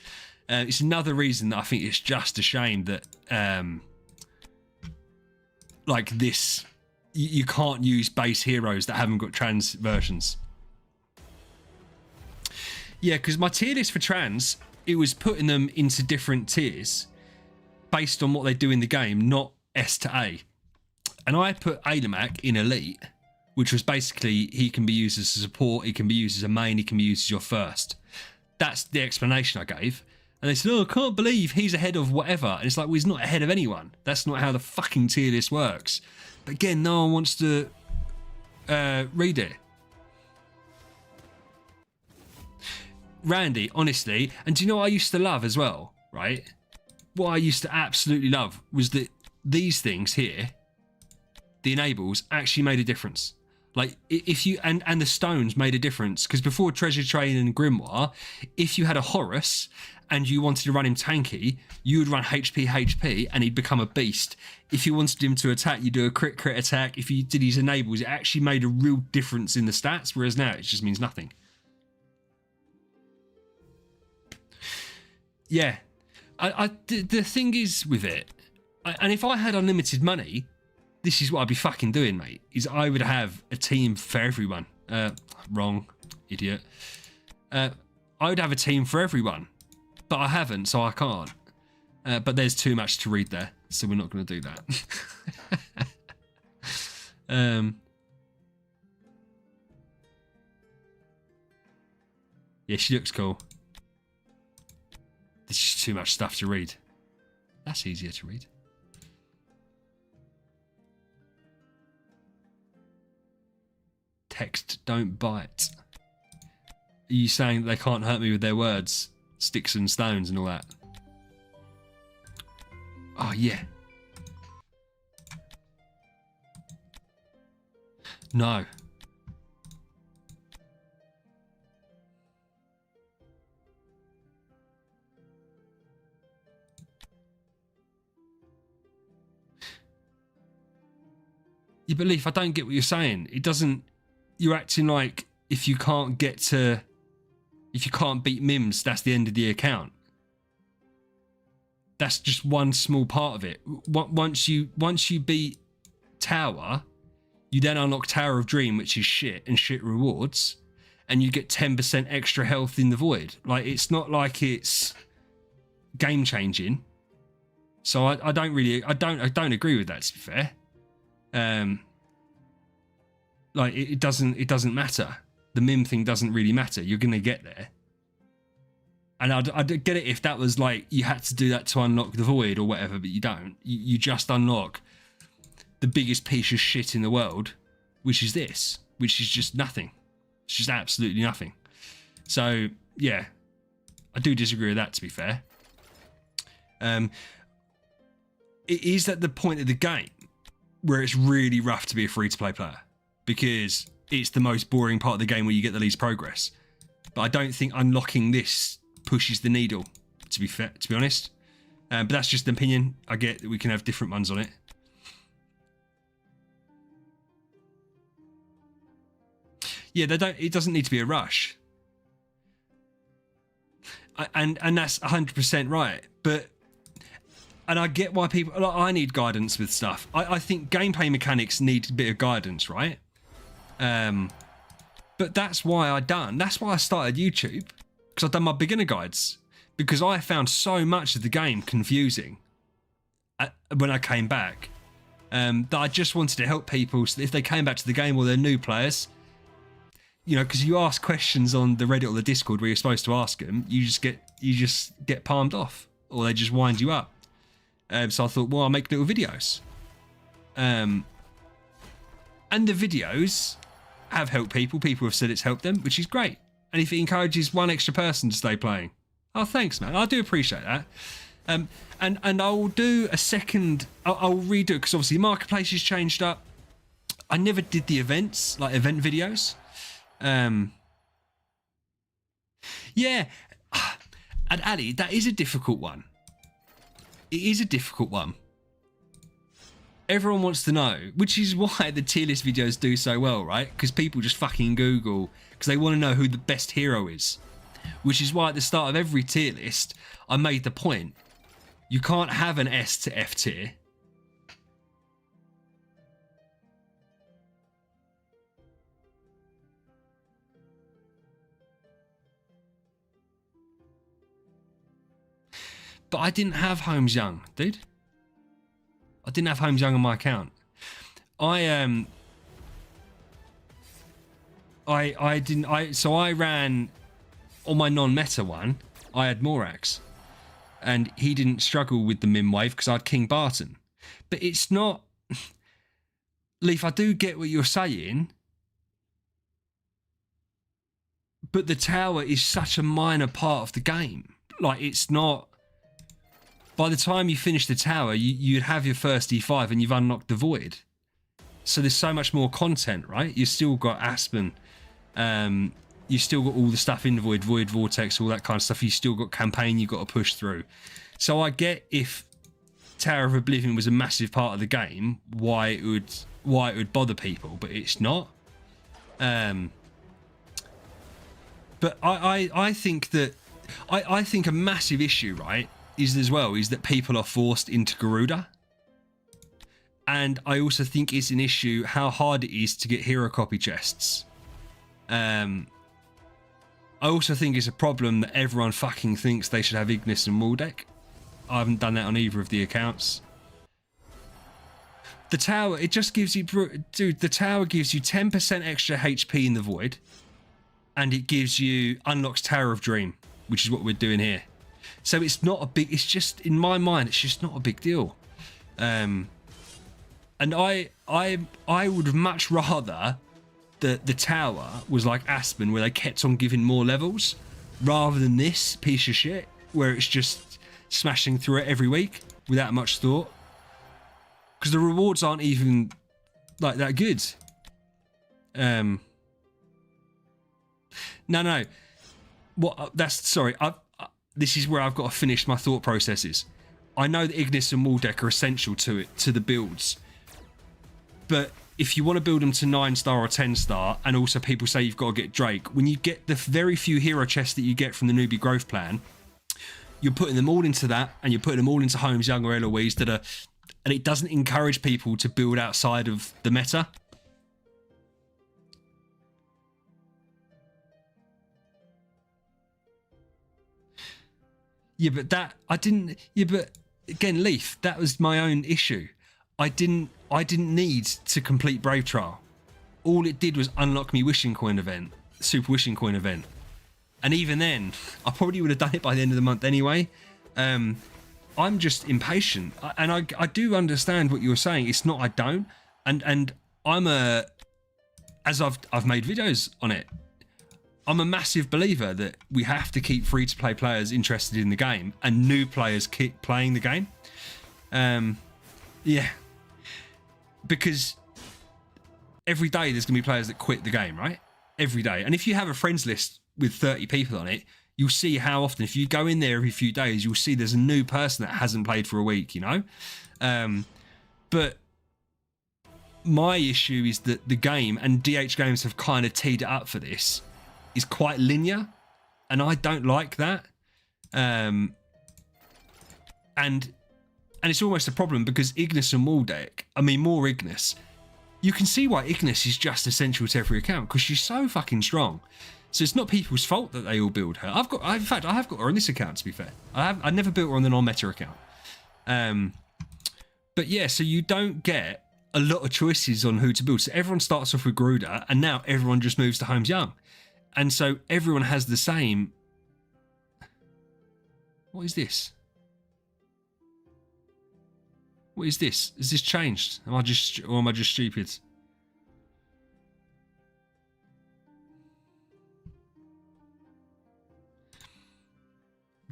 It's another reason that I think it's just a shame that like this you can't use base heroes that haven't got trans versions. Yeah, because my tier list for trans, it was putting them into different tiers based on what they do in the game, not S to A. And I put Ailemak in Elite, which was basically he can be used as a support, he can be used as a main, he can be used as your first. That's the explanation I gave. And they said, oh, I can't believe he's ahead of whatever. And it's like, well, he's not ahead of anyone. That's not how the fucking tier list works. But again, no one wants to Read it. Randy, honestly, and do you know what I used to love as well, right? What I used to absolutely love was that these things here, the enables, actually made a difference. Like, if you, and the stones made a difference, because before Treasure Train and Grimoire, if you had a Horus and you wanted to run him tanky, you would run HP, and he'd become a beast. If you wanted him to attack, you do a crit attack. If you did his enables, it actually made a real difference in the stats, whereas now it just means nothing. Yeah. The thing is with it, and if I had unlimited money, this is what I'd be fucking doing, mate, is I would have a team for everyone. Wrong, idiot. I would have a team for everyone, but I haven't, so I can't. But there's too much to read there, so we're not going to do that. Yeah, she looks cool. There's just too much stuff to read. That's easier to read. Text don't bite. Are you saying they can't hurt me with their words? Sticks and stones and all that. Oh, yeah. No. Yeah, but Leaf, I don't get what you're saying. It doesn't... You're acting like if you can't get to... If you can't beat Mims, that's the end of the account. That's just one small part of it. Once you beat Tower, you then unlock Tower of Dream, which is shit and shit rewards, and you get 10% extra health in the Void. Like, it's not like it's game changing. So I don't agree with that, to be fair. Like, it doesn't matter. The Mim thing doesn't really matter. You're gonna get there. And I'd get it if that was like you had to do that to unlock the Void or whatever, but you don't. You just unlock the biggest piece of shit in the world, which is this, which is just nothing. It's just absolutely nothing. So yeah, I do disagree with that, to be fair. It is at the point of the game where it's really rough to be a free-to-play player, because it's the most boring part of the game where you get the least progress. But I don't think unlocking this pushes the needle, to be fair, to be honest. But that's just an opinion. I get that we can have different ones on it. Yeah, it doesn't need to be a rush. And that's 100% right. And I get why people... Like, I need guidance with stuff. I think gameplay mechanics need a bit of guidance, right? But that's why that's why I started YouTube, because I've done my beginner guides, because I found so much of the game confusing when I came back, that I just wanted to help people so that if they came back to the game or they're new players, you know, because you ask questions on the Reddit or the Discord where you're supposed to ask them, you just get palmed off, or they just wind you up. So I thought, well, I'll make little videos. And the videos have helped people. People have said it's helped them, which is great. And if it encourages one extra person to stay playing, oh, thanks, man. I do appreciate that. And I'll do a second. I'll redo it, because obviously Marketplace has changed up. I never did the events, like event videos. Yeah. And Ali, that is a difficult one. It is a difficult one. Everyone wants to know, which is why the tier list videos do so well, right? Because people just fucking Google, because they want to know who the best hero is. Which is why at the start of every tier list, I made the point, you can't have an S to F tier. But I didn't have Holmes Young, dude. I didn't have Holmes Young on my account. So I ran on my non-meta one, I had Morax, and he didn't struggle with the Mim wave because I had King Barton. But it's not... Leaf, I do get what you're saying, But the tower is such a minor part of the game. Like, it's not... By the time you finish the tower, you'd have your first E5 and you've unlocked the void. So there's so much more content, right? You've still got Aspen. You've still got all the stuff in the void, vortex, all that kind of stuff. You've still got campaign you've got to push through. So I get if Tower of Oblivion was a massive part of the game, why it would bother people, but it's not. But I think that I think a massive issue, right, is that people are forced into Garuda. And I also think it's an issue how hard it is to get hero copy chests. I also think it's a problem that everyone fucking thinks they should have Ignis and Waldeck. I haven't done that on either of the accounts. The tower, it just gives you... Dude, the tower gives you 10% extra HP in the void. And it gives you... Unlocks Tower of Dream, which is what we're doing here. So it's not a big... It's just, in my mind, it's just not a big deal. And I would have much rather that the tower was like Aspen, where they kept on giving more levels, rather than this piece of shit, where it's just smashing through it every week without much thought. Because the rewards aren't even like that good. No. What? That's sorry. This is where I've got to finish my thought processes. I know that Ignis and Waldeck are essential to the builds, but if you want to build them to 9-star or 10-star, and also people say you've got to get Drake, when you get the very few hero chests that you get from the newbie growth plan, you're putting them all into that, and you're putting them all into Holmes, Young, or Eloise that are, and it doesn't encourage people to build outside of the meta. Yeah, but that I didn't. Yeah, but again, Leaf, that was my own issue. I didn't need to complete Brave Trial. All it did was unlock me Wishing Coin event, Super Wishing Coin event, and even then, I probably would have done it by the end of the month anyway. I'm just impatient, and I do understand what you're saying. It's not I don't, and I'm as I've made videos on it. I'm a massive believer that we have to keep free-to-play players interested in the game and new players keep playing the game. Yeah. Because every day there's going to be players that quit the game, right? Every day. And if you have a friends list with 30 people on it, you'll see how often, if you go in there every few days, you'll see there's a new person that hasn't played for a week, you know? But my issue is that the game, and DH Games have kind of teed it up for this, is quite linear, and I don't like that. And it's almost a problem because Ignis and Waldeck, I mean more Ignis, you can see why Ignis is just essential to every account because she's so fucking strong. So it's not people's fault that they all build her. In fact, I have got her on this account, to be fair. I never built her on the non-meta account. But yeah, so you don't get a lot of choices on who to build. So everyone starts off with Garuda, and now everyone just moves to Holmes Young. And so everyone has the same... What is this? What is this? Has this changed? Am I just stupid?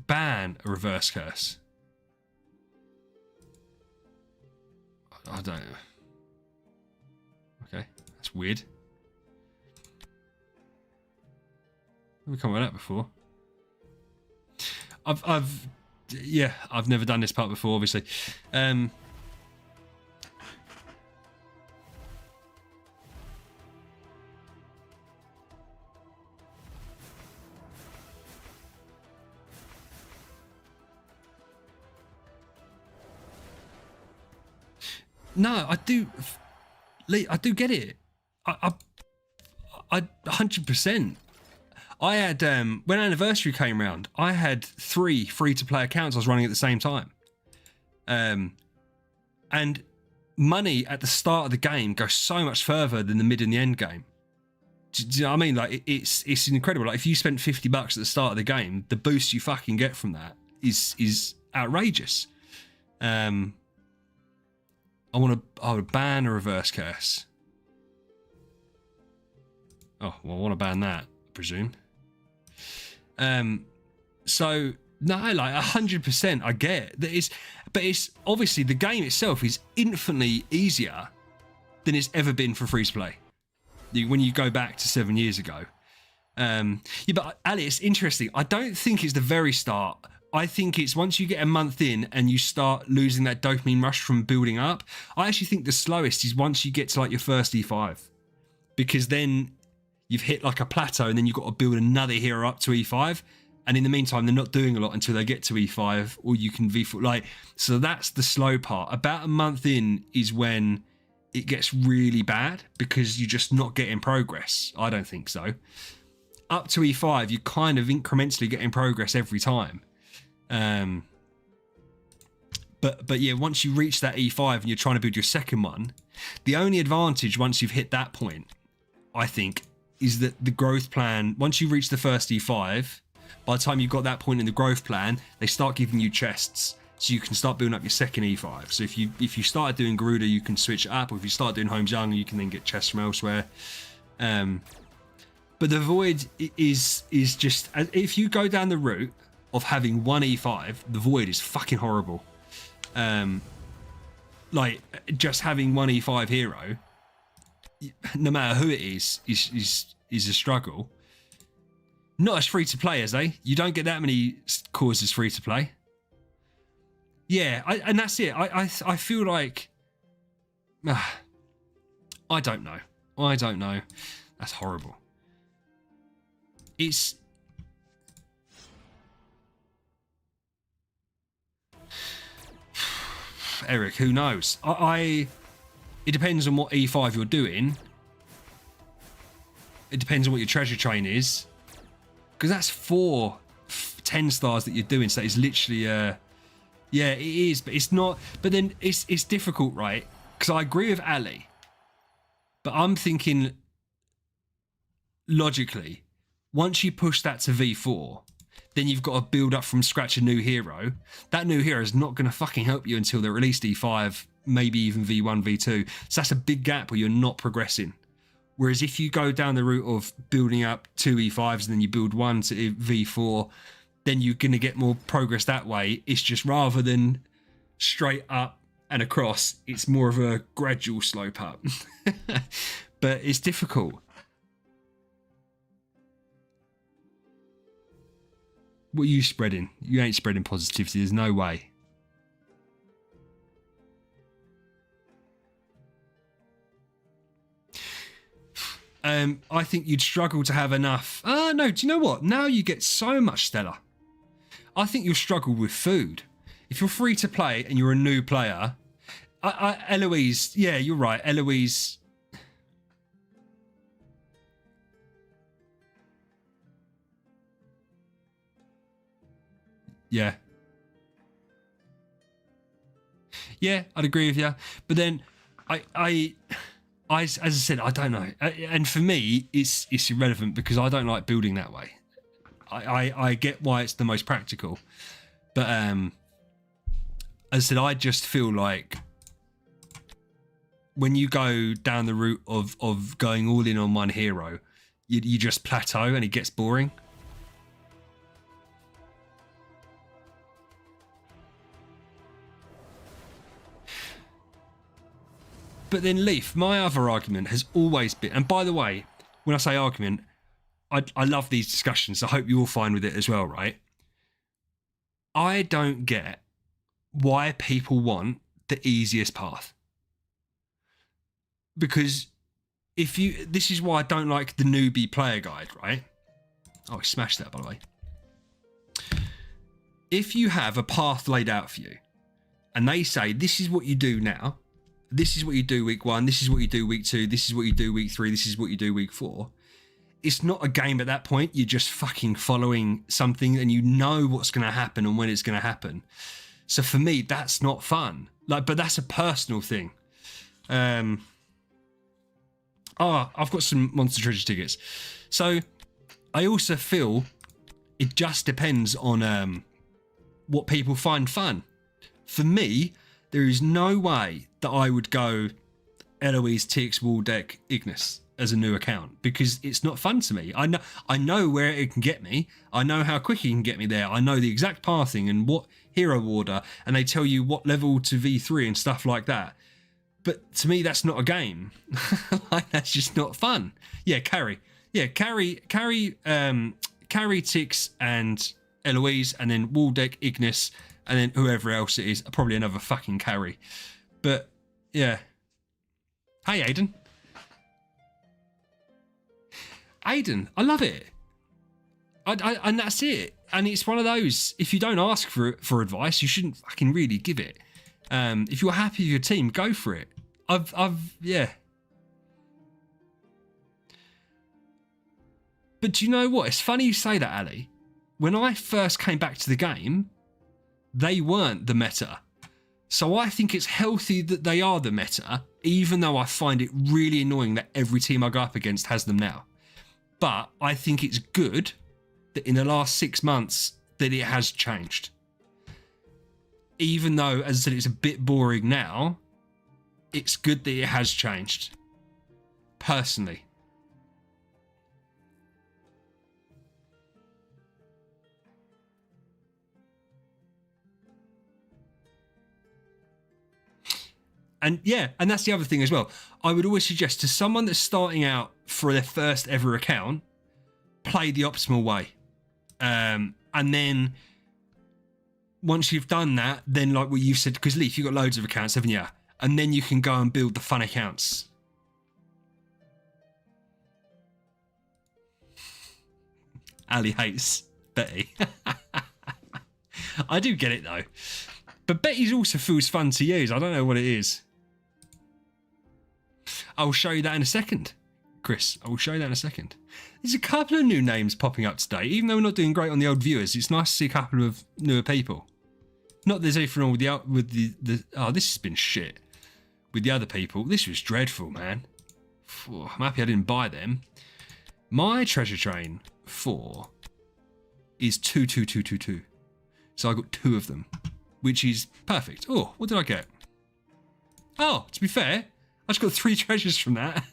Ban a reverse curse. I don't... Okay, that's weird. We've come with that before. I've never done this part before, obviously. No, I do get it. I 100%. I had, when Anniversary came around, I had 3 free-to-play accounts I was running at the same time. And money at the start of the game goes so much further than the mid and the end game. Do you know what I mean? Like, it's incredible. Like, if you spent $50 at the start of the game, the boost you fucking get from that is outrageous. I would ban a reverse curse. Oh, well, I want to ban that, I presume. So no, like 100%, I get that but it's obviously the game itself is infinitely easier than it's ever been for free to play. When you go back to 7 years ago, yeah, but Ali, it's interesting. I don't think it's the very start. I think it's once you get a month in and you start losing that dopamine rush from building up. I actually think the slowest is once you get to like your first E5, because then you've hit like a plateau and then you've got to build another hero up to E5. And in the meantime, they're not doing a lot until they get to E5, or you can V4. Like, so that's the slow part. About a month in is when it gets really bad because you're just not getting progress. I don't think so. Up to E5, you kind of incrementally getting progress every time. But yeah, once you reach that E5 and you're trying to build your second one, the only advantage once you've hit that point, I think, is that the growth plan, once you reach the first E5, by the time you've got that point in the growth plan, they start giving you chests, so you can start building up your second E5. So if you started doing Garuda, you can switch it up, or if you start doing Home Jungle, you can then get chests from elsewhere. But the Void is just, if you go down the route of having one E5, the Void is fucking horrible. Like just having one E5 hero, no matter who it is a struggle. Not as free to play as You don't get that many causes free to play. Yeah, and that's it. I feel like I don't know. That's horrible. It's Eric, who knows? It depends on what E5 you're doing. It depends on what your treasure train is. Because that's 10 stars that you're doing, so it's literally yeah, it is, but it's not. But then it's difficult, right? Because I agree with Ali, but I'm thinking logically, once you push that to V4, then you've got to build up from scratch a new hero. That new hero is not going to fucking help you until they're released E5, maybe even V1, V2. So that's a big gap where you're not progressing. Whereas if you go down the route of building up 2 E5s and then you build one to V4, then you're going to get more progress that way. It's just rather than straight up and across, it's more of a gradual slope up. But it's difficult. What are you spreading? You ain't spreading positivity. There's no way. I think you'd struggle to have enough. No, do you know what? Now you get so much Stellar. I think you'll struggle with food. If you're free to play and you're a new player, Eloise, yeah, you're right. Eloise. Yeah. Yeah, I'd agree with you. But then as I said, I don't know. And for me, it's irrelevant because I don't like building that way. I get why it's the most practical. But as I said, I just feel like when you go down the route of going all in on one hero, you just plateau and it gets boring. But then Leaf, my other argument has always been, and by the way, when I say argument, I love these discussions. I hope you're all fine with it as well, right? I don't get why people want the easiest path. Because this is why I don't like the newbie player guide, right? Oh, I smashed that, by the way. If you have a path laid out for you, and they say, this is what you do now, this is what you do week 1, this is what you do week 2, this is what you do week 3, this is what you do week 4. It's not a game at that point. You're just fucking following something and you know what's going to happen and when it's going to happen. So for me, that's not fun. But that's a personal thing. I've got some Monster Treasure tickets. So I also feel it just depends on what people find fun. For me, there is no way that I would go Eloise, TX, Wall Deck, Ignis. as a new account because it's not fun to me. I know where it can get me. I know how quick it can get me there. I know the exact pathing and what hero order, and they tell you what level to V3 and stuff like that. But to me, that's not a game. Like, that's just not fun. Yeah, carry. Yeah, carry, Tix and Eloise, and then Waldeck, Ignis, and then whoever else it is. Probably another fucking carry. But yeah. Hey, Aiden. Aiden, I love it. And that's it. And it's one of those, if you don't ask for advice, you shouldn't fucking really give it. If you're happy with your team, go for it. Yeah. But do you know what? It's funny you say that, Ali. When I first came back to the game, they weren't the meta. So I think it's healthy that they are the meta, even though I find it really annoying that every team I go up against has them now. But I think it's good that in the last 6 months that it has changed. Even though, as I said, it's a bit boring now, it's good that it has changed. Personally. And yeah, and that's the other thing as well. I would always suggest to someone that's starting out for their first ever account, play the optimal way. And then once you've done that, then like what you've said, because Leaf, you've got loads of accounts, haven't you? And then you can go and build the fun accounts. Ali hates Betty. I do get it though. But Betty's also feels fun to use. I don't know what it is. I'll show you that in a second, Chris. I will show you that in a second. There's a couple of new names popping up today. Even though we're not doing great on the old viewers, it's nice to see a couple of newer people. Not that there's anything wrong with the oh, this has been shit. With the other people, this was dreadful, man. I'm happy I didn't buy them. My treasure train 4 is 22222. So I got 2 of them, which is perfect. Oh, what did I get? Oh, to be fair, I just got 3 treasures from that.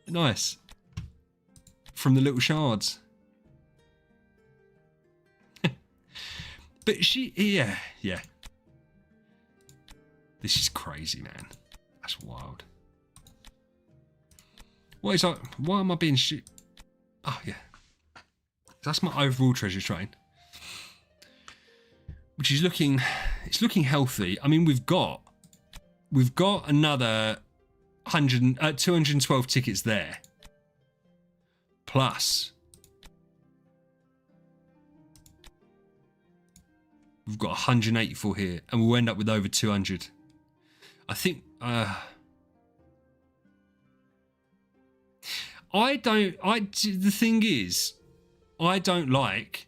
Nice. From the little shards. But yeah. This is crazy, man. That's wild. What is that? Why am I being shit? Oh, yeah. That's my overall treasure train. Which is looking healthy. I mean, we've got another 212 tickets there. Plus, we've got 184 here, and we'll end up with over 200. I think. The thing is, I don't like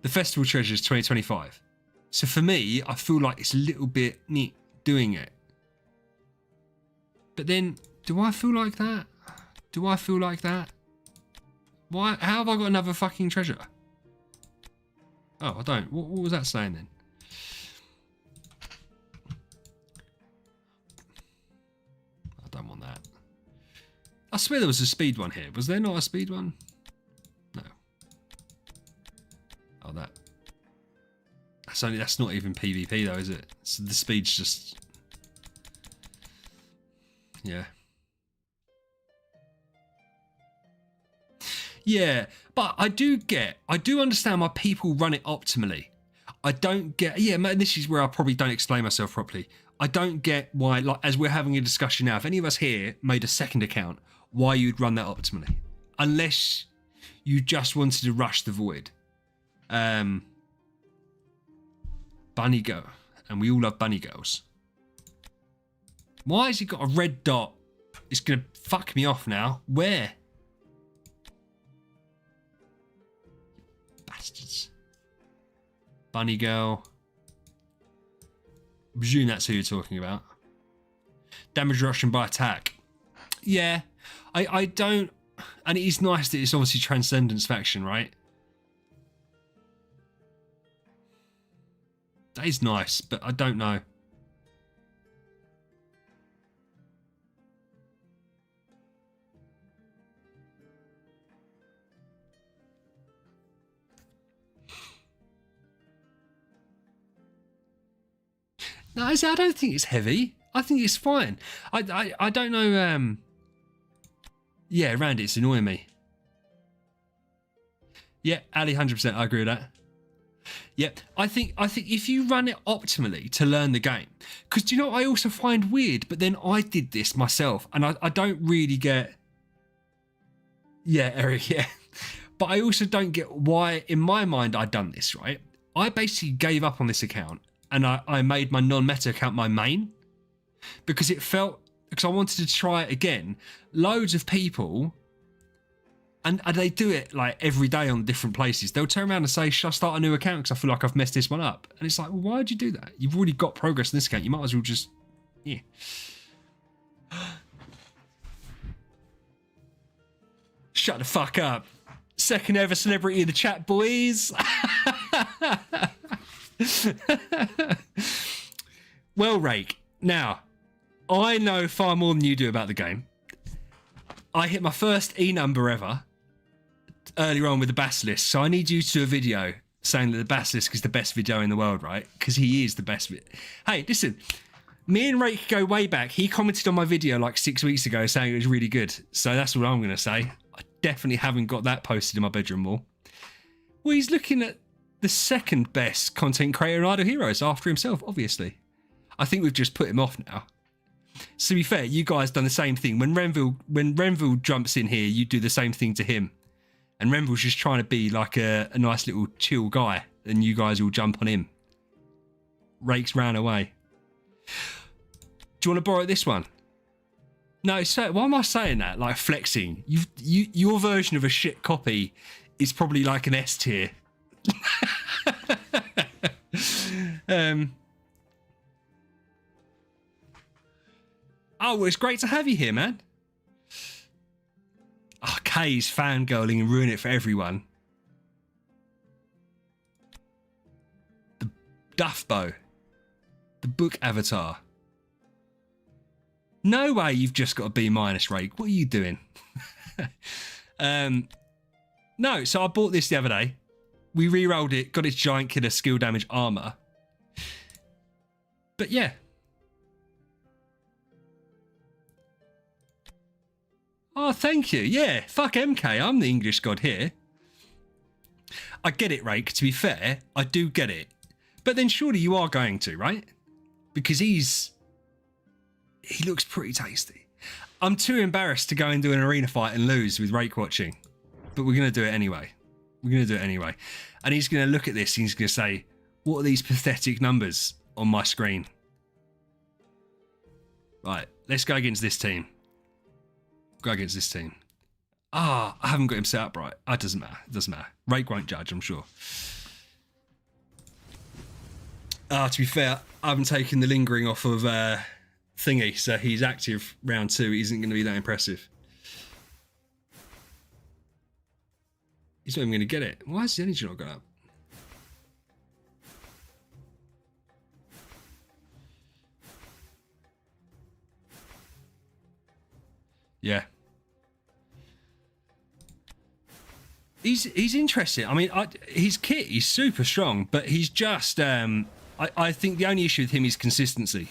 the Festival Treasures 2025. So for me, I feel like it's a little bit neat doing it. But then, do I feel like that? Do I feel like that? Why? How have I got another fucking treasure? Oh, I don't. What was that saying then? I don't want that. I swear there was a speed one here. Was there not a speed one? No. Oh, that's not even PvP though, is it? So the speed's just... Yeah. Yeah, but I do understand why people run it optimally. I don't get, yeah, man, this is where I probably don't explain myself properly. I don't get why, like, as we're having a discussion now, if any of us here made a second account, why you'd run that optimally. Unless you just wanted to rush the void. Bunny girl. And we all love bunny girls. Why has he got a red dot? It's going to fuck me off now. Where? Bastards. Bunny girl. I presume that's who you're talking about. Damage reduction by attack. Yeah. I don't... And it is nice that it's obviously Transcendence faction, right? That is nice, but I don't know. No, I don't think it's heavy. I think it's fine. I don't know. Yeah, Randy, it's annoying me. Yeah, Ali, 100%. I agree with that. Yeah, I think if you run it optimally to learn the game, because do you know what I also find weird? But then I did this myself, and I don't really get. Yeah, Eric. Yeah, but I also don't get why. In my mind, I'd done this right. I basically gave up on this account, and I made my non-meta account my main because it felt because I wanted to try it again. Loads of people. And they do it like every day on different places. They'll turn around and say, should I start a new account because I feel like I've messed this one up? And it's like, well, why'd you do that? You've already got progress in this account. You might as well just, yeah. Shut the fuck up. Second ever celebrity in the chat, boys. Well, Rake, now, I know far more than you do about the game. I hit my first E number ever earlier on with the Basilisk, so I need you to do a video saying that the Basilisk is the best video in the world, right? Because he is the best. Hey, listen, me and Rake go way back. He commented on my video like 6 weeks ago saying it was really good, so that's what I'm going to say. I definitely haven't got that posted in my bedroom wall. Well, he's looking at the second best content creator in Idle Heroes after himself, obviously. I think we've just put him off now. So to be fair, you guys done the same thing. When Renville jumps in here, you do the same thing to him. And Renville's just trying to be like a nice little chill guy, and you guys all jump on him. Rakes ran away. Do you want to borrow this one? No, so why am I saying that? Like flexing. Your version of a shit copy is probably like an S tier. Oh, well, it's great to have you here, man. Oh, Kay's fangirling and ruin it for everyone. The Duffbo. The book avatar. No way you've just got a B-, Rake. What are you doing? No, so I bought this the other day. We re-rolled it, got its giant killer skill damage armor. But yeah. Oh, thank you. Yeah, fuck MK. I'm the English god here. I get it, Rake. To be fair, I do get it. But then surely you are going to, right? Because he looks pretty tasty. I'm too embarrassed to go and do an arena fight and lose with Rake watching. But we're going to do it anyway. We're going to do it anyway. And he's going to look at this and he's going to say, what are these pathetic numbers on my screen? Right, let's go against this team. Go against this team. I haven't got him set up right. It doesn't matter. It doesn't matter. Rake won't judge, I'm sure. To be fair, I haven't taken the lingering off of Thingy, so he's active round 2. He isn't going to be that impressive. He's not even going to get it. Why is the energy not going up? Yeah. He's interesting. I mean, his kit, he's super strong, but he's just... I think the only issue with him is consistency.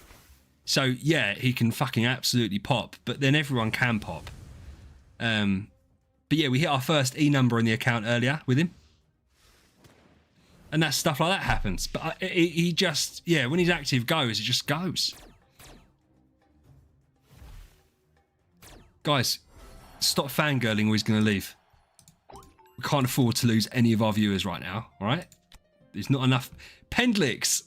So, yeah, he can fucking absolutely pop, but then everyone can pop. But yeah, we hit our first E number on the account earlier with him. And that stuff like that happens. But he just, yeah, when he's active goes, it just goes. Guys, stop fangirling or he's going to leave. We can't afford to lose any of our viewers right now, all right? There's not enough. Pendlix.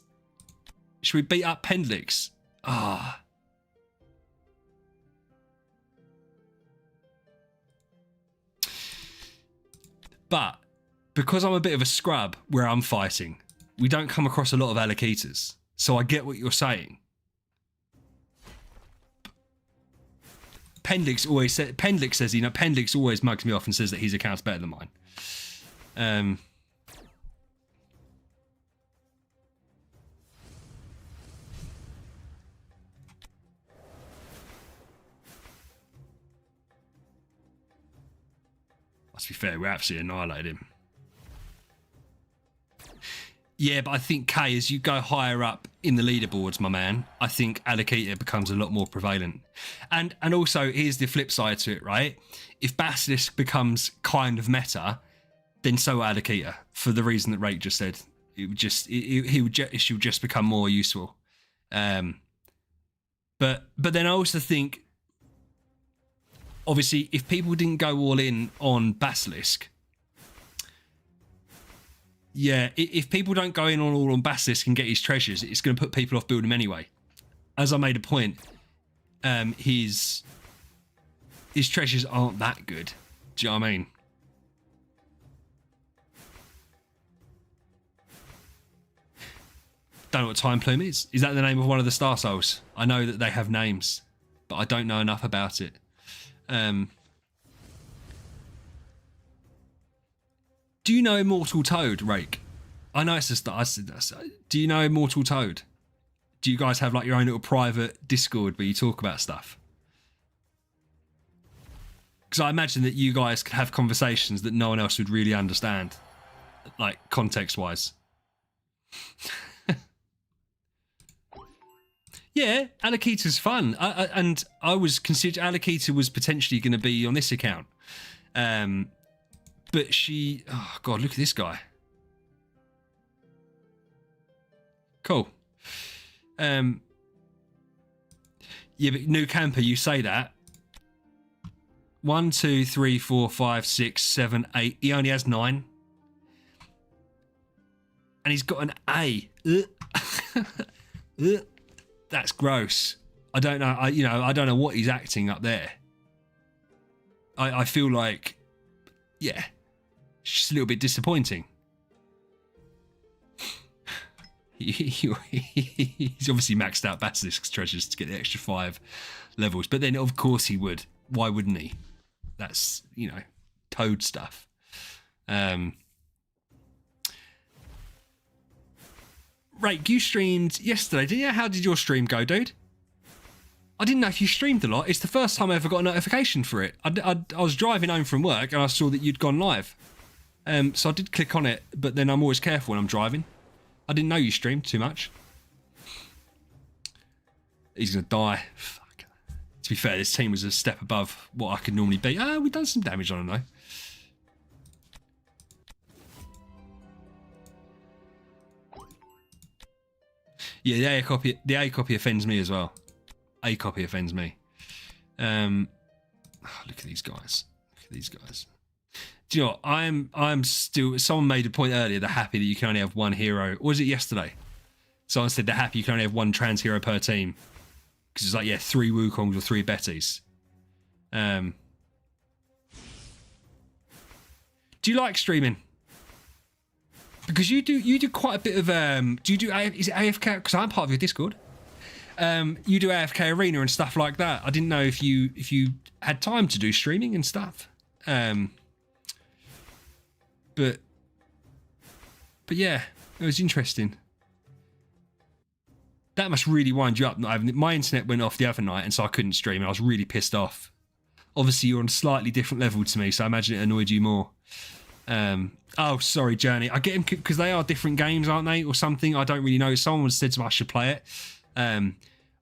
Should we beat up Pendlix? Ah. But because I'm a bit of a scrub where I'm fighting, we don't come across a lot of Alakitas. So I get what you're saying. Pendlix always says, Pendlix always mugs me off and says that his account's better than mine. Let's be fair, we absolutely annihilated him. Yeah, but I think Kay, as you go higher up in the leaderboards, my man, I think Alakita becomes a lot more prevalent. And also, here's the flip side to it, right? If Basilisk becomes kind of meta, then so will Alakita, for the reason that Rake just said. It would just she would just become more useful. But then I also think, obviously, if people didn't go all in on Basilisk, yeah, if people don't go in all on Basilisk and get his treasures, it's going to put people off building him anyway. As I made a point, his treasures aren't that good. Do you know what I mean? Don't know what Time Plume is. Is that the name of one of the Star Souls? I know that they have names, but I don't know enough about it. Do you know Immortal Toad, Rake? I know it's a star. Do you know Immortal Toad? Do you guys have like your own little private Discord where you talk about stuff? Because I imagine that you guys could have conversations that no one else would really understand, like context-wise. Yeah, Alakita's fun, and I was considered Alakita was potentially going to be on this account, but she. Oh God, look at this guy. Cool. Yeah, but new camper, you say that. 1, 2, 3, 4, 5, 6, 7, 8. He only has 9, and he's got an A. That's gross. I don't know. I don't know what he's acting up there. I feel like, yeah, it's just a little bit disappointing. He's obviously maxed out Basilisk's treasures to get the extra 5 levels, but then of course he would. Why wouldn't he? That's, Toad stuff. Right, you streamed yesterday, didn't you? How did your stream go, dude? I didn't know if you streamed a lot. It's the first time I ever got a notification for it. I was driving home from work and I saw that you'd gone live. So I did click on it, but then I'm always careful when I'm driving. I didn't know you streamed too much. He's going to die. Fuck. To be fair, this team was a step above what I could normally be. We've done some damage on him, though. Yeah, the A copy offends me as well. A copy offends me. Look at these guys. Look at these guys. Do you know what? I'm still. Someone made a point earlier. They're happy that you can only have one hero. Or was it yesterday? Someone said they're happy you can only have one trans hero per team because it's like 3 Wukongs or 3 Bettys. Do you like streaming? Because you do quite a bit of do you do is it AFK? Because I'm part of your Discord. You do AFK Arena and stuff like that. I didn't know if you had time to do streaming and stuff. But yeah, it was interesting. That must really wind you up. My internet went off the other night, and so I couldn't stream. And I was really pissed off. Obviously, you're on a slightly different level to me, so I imagine it annoyed you more. Oh, sorry, Journey. I get them because they are different games, aren't they, or something? I don't really know. Someone said to me I should play it. I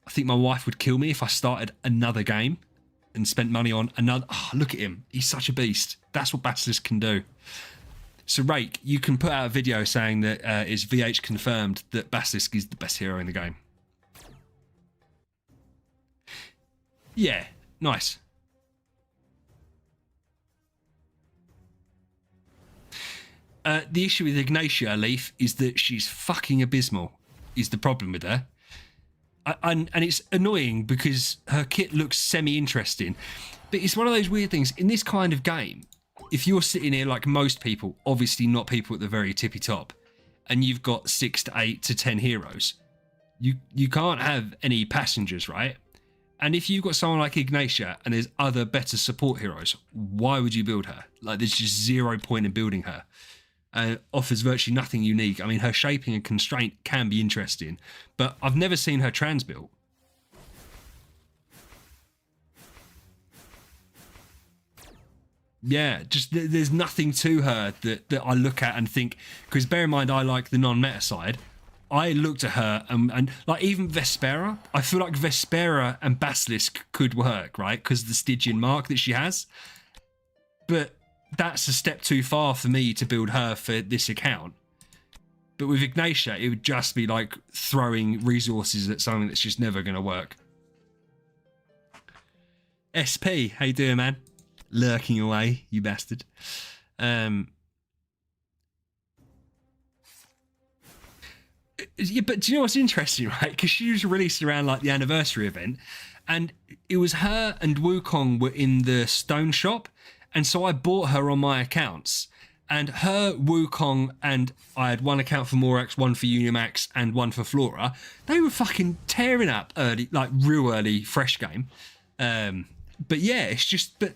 think my wife would kill me if I started another game and spent money on another. Oh, look at him. He's such a beast. That's what Basilisk can do. So, Rake, you can put out a video saying that it's VH confirmed that Basilisk is the best hero in the game. Yeah, nice. The issue with Ignatia, Leaf, is that she's fucking abysmal, is the problem with her. And it's annoying because her kit looks semi-interesting. But it's one of those weird things. In this kind of game, if you're sitting here like most people, obviously not people at the very tippy top, and you've got 6 to 8 to 10 heroes, you can't have any passengers, right? And if you've got someone like Ignatia and there's other better support heroes, why would you build her? Like, there's just zero point in building her. Offers virtually nothing unique. I mean, her shaping and constraint can be interesting, but I've never seen her trans built. Yeah, just there's nothing to her that I look at and think, because bear in mind I like the non-meta side. I looked at her and like even Vespera, I feel like Vespera and Basilisk could work, right? Because of the Stygian mark that she has. But that's a step too far for me to build her for this account. But with Ignatia, it would just be like throwing resources at something that's just never going to work. SP, how you doing, man? Lurking away, you bastard. Yeah, but do you know what's interesting, right? Because she was released around like the anniversary event, and it was her and Wukong were in the stone shop, and so I bought her on my accounts. And her, Wukong, and I had one account for Morax, one for Unimax, and one for Flora. They were fucking tearing up early, like real early, fresh game. But yeah, it's just, but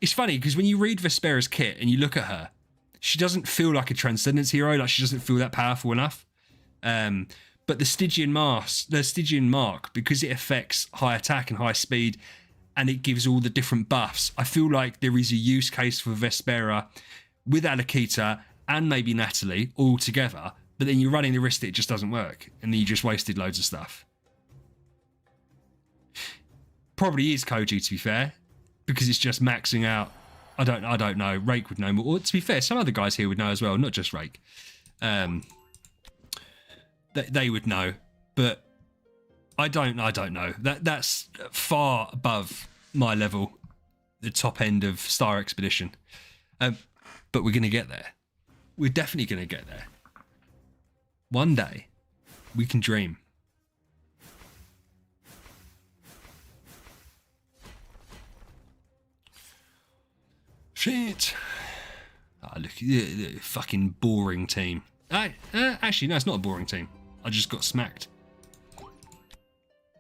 it's funny because when you read Vespera's kit and you look at her, she doesn't feel like a Transcendence hero, like she doesn't feel that powerful enough. But the Stygian mark, because it affects high attack and high speed, and it gives all the different buffs, I feel like there is a use case for Vespera with Alakita and maybe Natalie all together, but then you're running the risk that it just doesn't work, and then you just wasted loads of stuff. Probably is Koji, to be fair, because it's just maxing out. I don't know. Rake would know more. Or, to be fair, some other guys here would know as well, not just Rake. They would know, but I don't know. That's far above my level, the top end of Star Expedition. But we're going to get there. We're definitely going to get there. One day, we can dream. Shit. Oh, look, the fucking boring team. Actually, no, it's not a boring team. I just got smacked.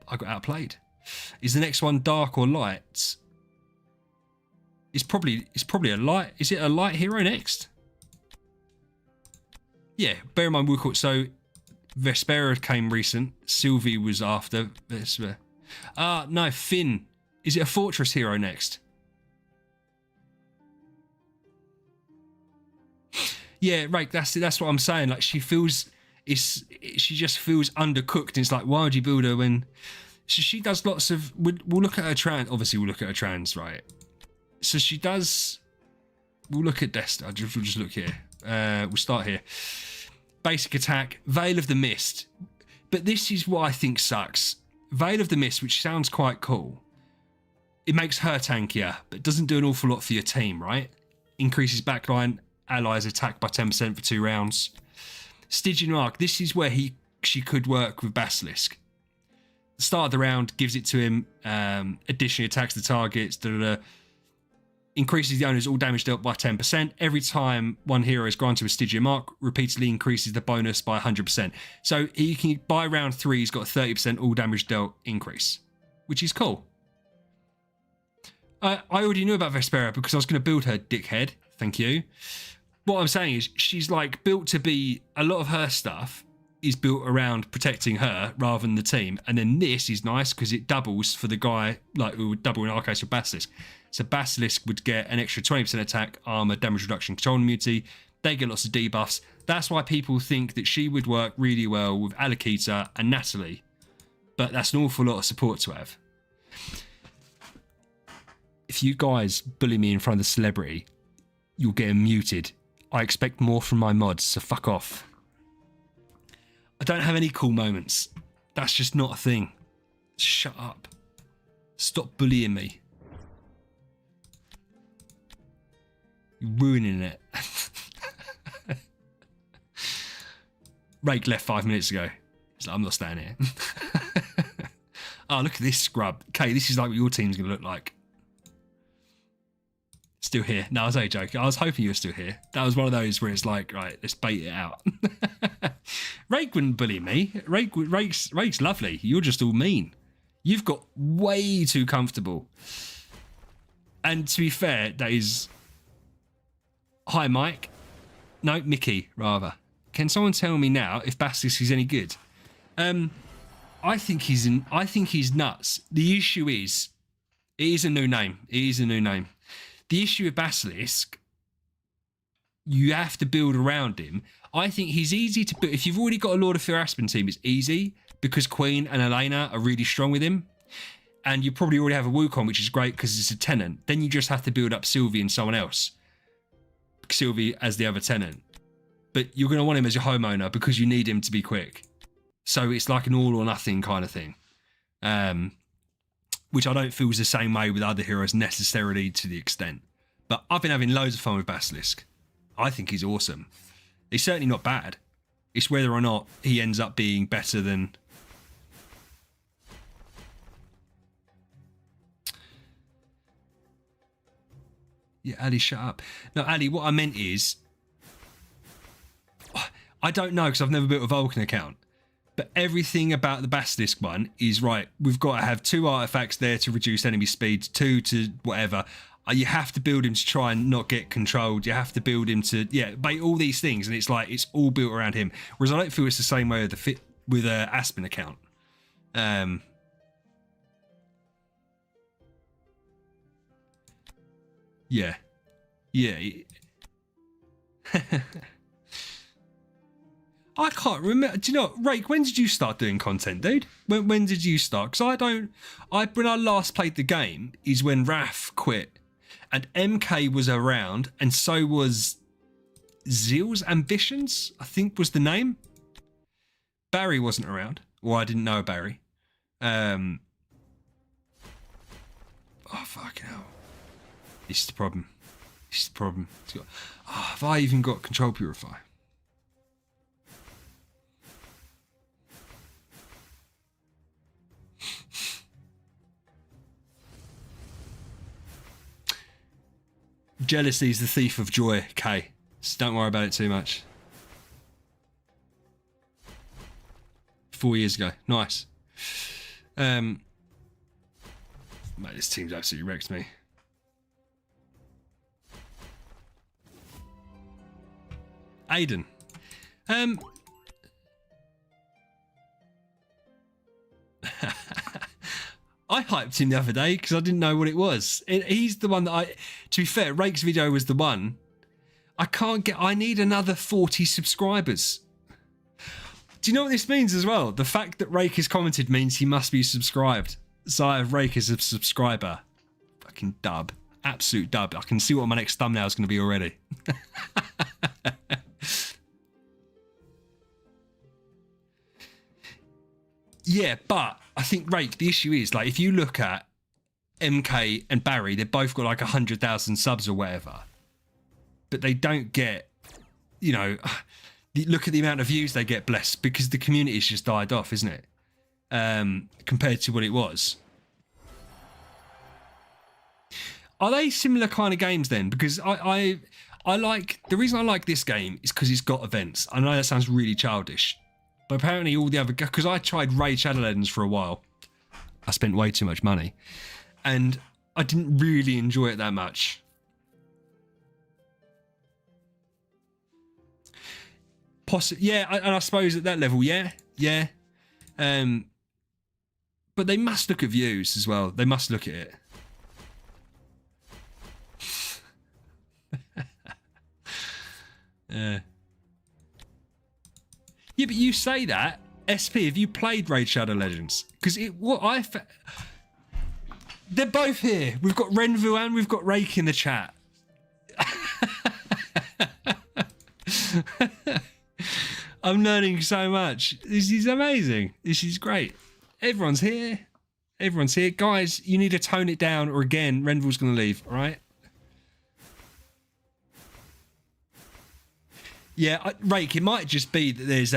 I got outplayed. Is the next one dark or light? It's probably a light. Is it a light hero next? Yeah, bear in mind Wukong. So Vespera came recent. Sylvie was after Vespera. No, Finn. Is it a fortress hero next? Yeah, right. That's what I'm saying. Like she just feels undercooked. And it's like, why would you build her when? So she does lots of. We'll look at her trans. Obviously, we'll look at her trans, right? So she does. We'll look at Destiny. We'll just look here. We'll start here. Basic attack, Veil of the Mist. But this is what I think sucks. Veil of the Mist, which sounds quite cool. It makes her tankier, but doesn't do an awful lot for your team, right? Increases backline allies attack by 10% for 2 rounds. Stygian Mark, this is where she could work with Basilisk. The start of the round gives it to him, additionally attacks the targets, increases the owner's all damage dealt by 10%. Every time one hero is granted a Stygian Mark, repeatedly increases the bonus by 100%. So he can, by round 3, he's got a 30% all damage dealt increase, which is cool. I already knew about Vespera because I was going to build her, dickhead. Thank you. What I'm saying is she's like built to be, a lot of her stuff is built around protecting her rather than the team. And then this is nice because it doubles for the guy, like who would double in our case for Basilisk. So Basilisk would get an extra 20% attack, armor, damage reduction, control immunity. They get lots of debuffs. That's why people think that she would work really well with Alakita and Natalie. But that's an awful lot of support to have. If you guys bully me in front of the celebrity, you'll get muted. I expect more from my mods, so fuck off. I don't have any cool moments. That's just not a thing. Shut up. Stop bullying me. You're ruining it. Rake left 5 minutes ago. He's like, I'm not staying here. Oh, look at this scrub. Okay, this is like what your team's going to look like. Still here. No, I was only joking. I was hoping you were still here. That was one of those where it's like, right, let's bait it out. Rake wouldn't bully me. Rake's lovely. You're just all mean. You've got way too comfortable. And to be fair, that is... Hi, Mike. No, Mickey, rather. Can someone tell me now if Basilisk is any good? I think he's nuts. The issue is, it is a new name. It is a new name. The issue with Basilisk, you have to build around him. I think he's easy to build. If you've already got a Lord of Fear Aspen team, it's easy because Queen and Elena are really strong with him. And you probably already have a Wukong, which is great because it's a tenant. Then you just have to build up Sylvie and someone else. Sylvie as the other tenant. But you're going to want him as your homeowner because you need him to be quick. So it's like an all or nothing kind of thing. Which I don't feel is the same way with other heroes necessarily to the extent. But I've been having loads of fun with Basilisk. I think he's awesome. He's certainly not bad. It's whether or not he ends up being better than... Yeah, Ali, shut up. No, Ali, what I meant is... I don't know because I've never built a Vulcan account. But everything about the Basilisk one is right. We've got to have 2 artifacts there to reduce enemy speed, 2 to whatever. You have to build him to try and not get controlled. You have to build him to, make all these things. And it's like, it's all built around him. Whereas I don't feel it's the same way with a Aspen account. Yeah. I can't remember. Do you know, Rake, when did you start doing content, dude? When did you start? Because when I last played the game is when Raf quit. And MK was around, and so was Zeal's Ambitions, I think was the name. Barry wasn't around. Well, I didn't know Barry. Oh, fucking hell. This is the problem. Have I even got Control Purify? Jealousy is the thief of joy, Kay. So don't worry about it too much. 4 years ago. Nice. Mate, this team's absolutely wrecked me. Aiden. I hyped him the other day because I didn't know what it was. He's the one that to be fair, Rake's video was the one. I need another 40 subscribers. Do you know what this means as well? The fact that Rake has commented means he must be subscribed. So I have Rake as a subscriber. Fucking dub. Absolute dub. I can see what my next thumbnail is going to be already. Yeah, but I think, Rake, the issue is, like, if you look at MK and Barry, they've both got like 100,000 subs or whatever. But they don't get, look at the amount of views they get, blessed, because the community's just died off, isn't it? Compared to what it was. Are they similar kind of games then? Because I like, the reason I like this game is because it's got events. I know that sounds really childish. But apparently all the other... Because I tried Raid Shadow Legends for a while. I spent way too much money. And I didn't really enjoy it that much. Yeah, and I suppose at that level, yeah. But they must look at views as well. They must look at it. Yeah, but you say that, SP, have you played Raid Shadow Legends? Because they're both here. We've got Renvu and we've got Rake in the chat. I'm learning so much. This is amazing. This is great. Everyone's here. Guys, you need to tone it down or again, Renvu's going to leave, all right? Yeah, Rake, it might just be that there's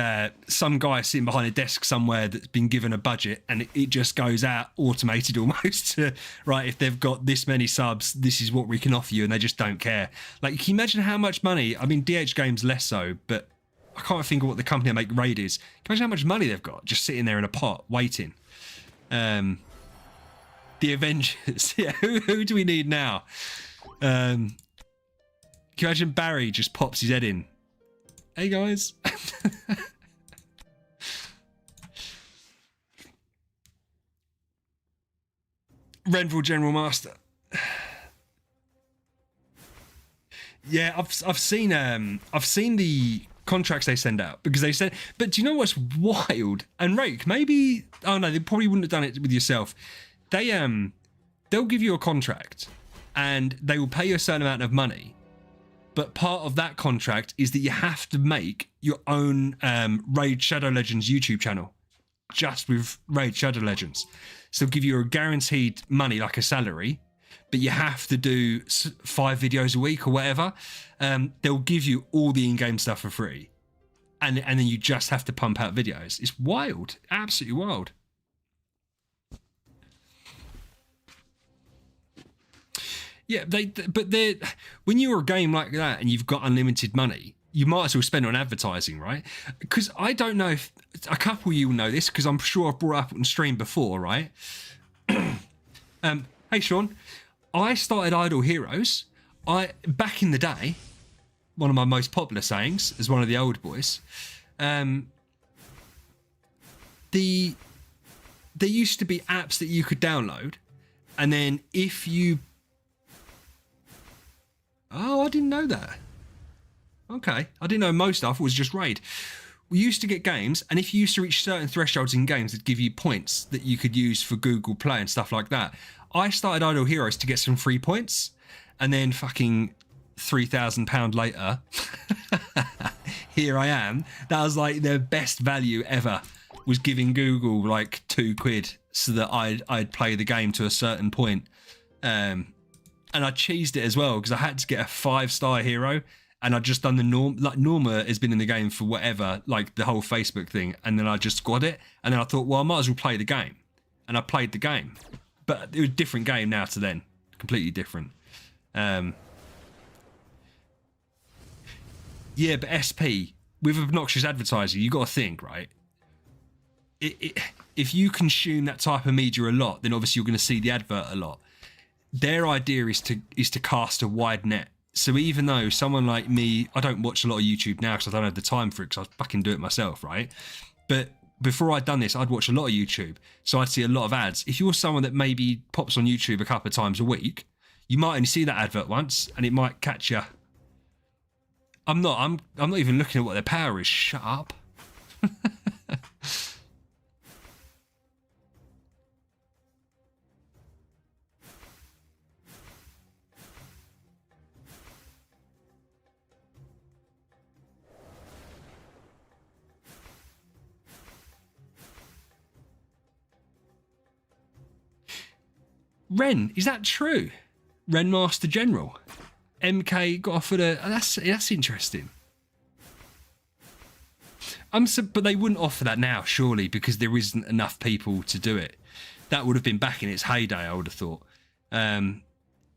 some guy sitting behind a desk somewhere that's been given a budget and it just goes out automated almost to, right, if they've got this many subs, this is what we can offer you, and they just don't care. Like, can you imagine how much money, I mean, DH Games less so, but I can't think of what the company that make Raid is. Can you imagine how much money they've got just sitting there in a pot waiting? The Avengers, yeah, who do we need now? Can you imagine Barry just pops his head in? Hey guys. Renville General Master. Yeah, I've seen the contracts they send out because they said. But do you know what's wild? And Rake, maybe. Oh no, they probably wouldn't have done it with yourself. They'll give you a contract, and they will pay you a certain amount of money. But part of that contract is that you have to make your own Raid Shadow Legends YouTube channel, just with Raid Shadow Legends. So they'll give you a guaranteed money, like a salary, but you have to do 5 videos a week or whatever. They'll give you all the in-game stuff for free, and then you just have to pump out videos. It's wild, absolutely wild. Yeah, but when you're a game like that and you've got unlimited money, you might as well spend it on advertising, right? Because I don't know if a couple of you will know this, because I'm sure I've brought up on stream before, right? Hey Sean, I started Idle Heroes. Back in the day, one of my most popular sayings as one of the old boys. There used to be apps that you could download, and then if you... Oh, I didn't know that. Okay, I didn't know most stuff was just Raid. We used to get games, and if you used to reach certain thresholds in games, it'd give you points that you could use for Google Play and stuff like that. I started Idle Heroes to get some free points, and then fucking £3,000 later, here I am. That was like the best value ever, was giving Google like £2 so that I'd play the game to a certain point. And I cheesed it as well because I had to get a 5-star hero, and I'd just done the norm. Like Norma has been in the game for whatever, like the whole Facebook thing, and then I just squad it, and then I thought, well, I might as well play the game, and I played the game, but it was a different game now to then, completely different. Yeah, but SP with obnoxious advertising, you got to think, right? If you consume that type of media a lot, then obviously you're going to see the advert a lot. Their idea is to cast a wide net. So even though someone like me, I don't watch a lot of YouTube now because I don't have the time for it, because I fucking do it myself, right? But before I'd done this, I'd watch a lot of YouTube, so I'd see a lot of ads. If you're someone that maybe pops on YouTube a couple of times a week, you might only see that advert once, and it might catch you. I'm not even looking at what their power is. Shut up. Ren, is that true? Ren Master General. MK got offered a... That's interesting. But they wouldn't offer that now, surely, because there isn't enough people to do it. That would have been back in its heyday, I would have thought.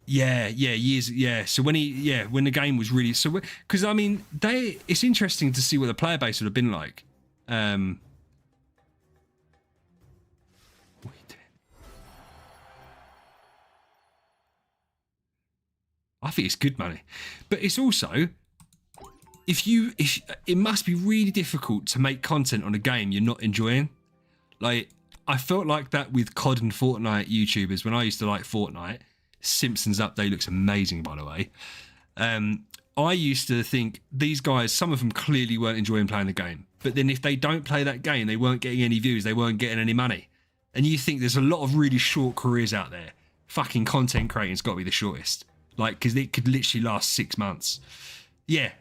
Years. So when the game was really... Because, I mean, it's interesting to see what the player base would have been like. I think it's good money, but it's also if it must be really difficult to make content on a game you're not enjoying. Like I felt like that with COD and Fortnite YouTubers when I used to like Fortnite. Simpsons Update looks amazing, by the way. I used to think these guys, some of them clearly weren't enjoying playing the game, but then if they don't play that game, they weren't getting any views, they weren't getting any money. And you think there's a lot of really short careers out there. Fucking content creating's got to be the shortest. Like, because it could literally last 6 months. Yeah,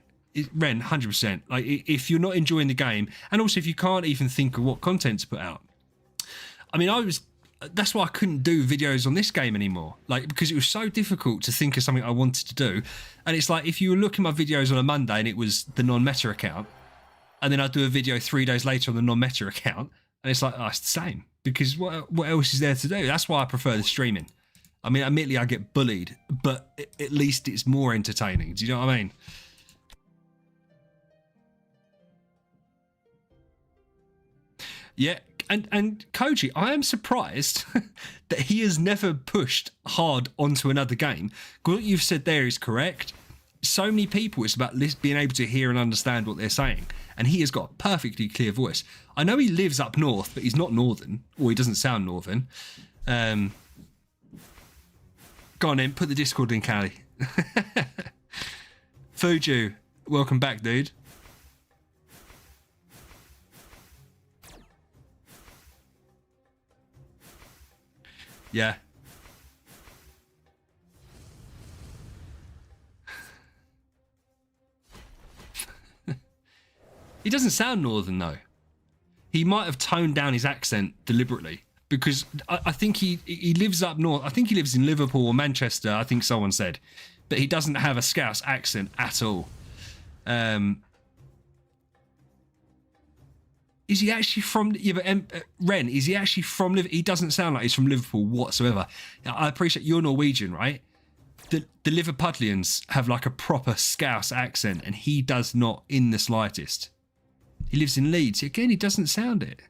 Ren, 100%. Like, if you're not enjoying the game, and also if you can't even think of what content to put out. I mean, that's why I couldn't do videos on this game anymore. Like, because it was so difficult to think of something I wanted to do. And it's like, if you were looking at my videos on a Monday and it was the non-meta account, and then I'd do a video 3 days later on the non-meta account, and it's like, oh, it's the same. Because what else is there to do? That's why I prefer the streaming. I mean, admittedly, I get bullied, but at least it's more entertaining. Do you know what I mean? Yeah, and Koji, I am surprised that he has never pushed hard onto another game. What you've said there is correct. So many people, it's about being able to hear and understand what they're saying. And he has got a perfectly clear voice. I know he lives up north, but he's not northern, or he doesn't sound northern. Go on then, put the Discord link, Ali. Fuju, welcome back, dude. Yeah. He doesn't sound northern though. He might have toned down his accent deliberately because I think he lives up north. I think he lives in Liverpool or Manchester, I think someone said. But he doesn't have a Scouse accent at all. Is he actually from... Yeah, but Ren, is he actually from Liverpool? He doesn't sound like he's from Liverpool whatsoever. Now, I appreciate you're Norwegian, right? The Liverpudlians have like a proper Scouse accent and he does not in the slightest. He lives in Leeds. Again, he doesn't sound it.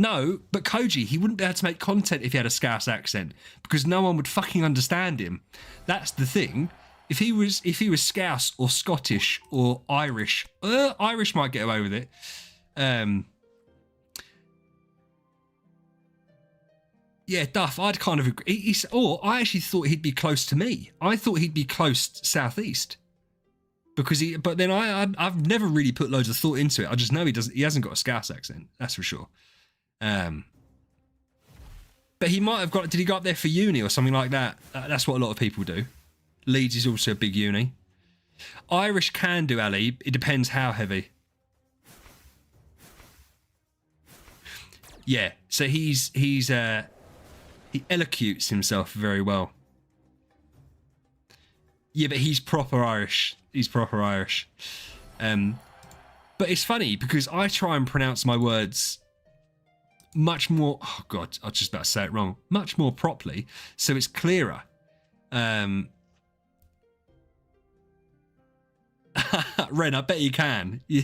No, but Koji, he wouldn't be able to make content if he had a Scouse accent because no one would fucking understand him. That's the thing. If he was Scouse or Scottish or Irish, Irish might get away with it. Yeah, Duff, I'd kind of agree. I actually thought he'd be close to me. I thought he'd be close southeast. Because but then I've never really put loads of thought into it. I just know he hasn't got a Scouse accent, that's for sure. But he might have did he go up there for uni or something like that? That's what a lot of people do. Leeds is also a big uni. Irish can do, Ali. It depends how heavy. Yeah, so he elocutes himself very well. Yeah, but he's proper Irish. He's proper Irish. But it's funny because I try and pronounce my words much more... Oh, God, I was just about to say it wrong. Much more properly, so it's clearer. Ren, I bet you can. Yeah.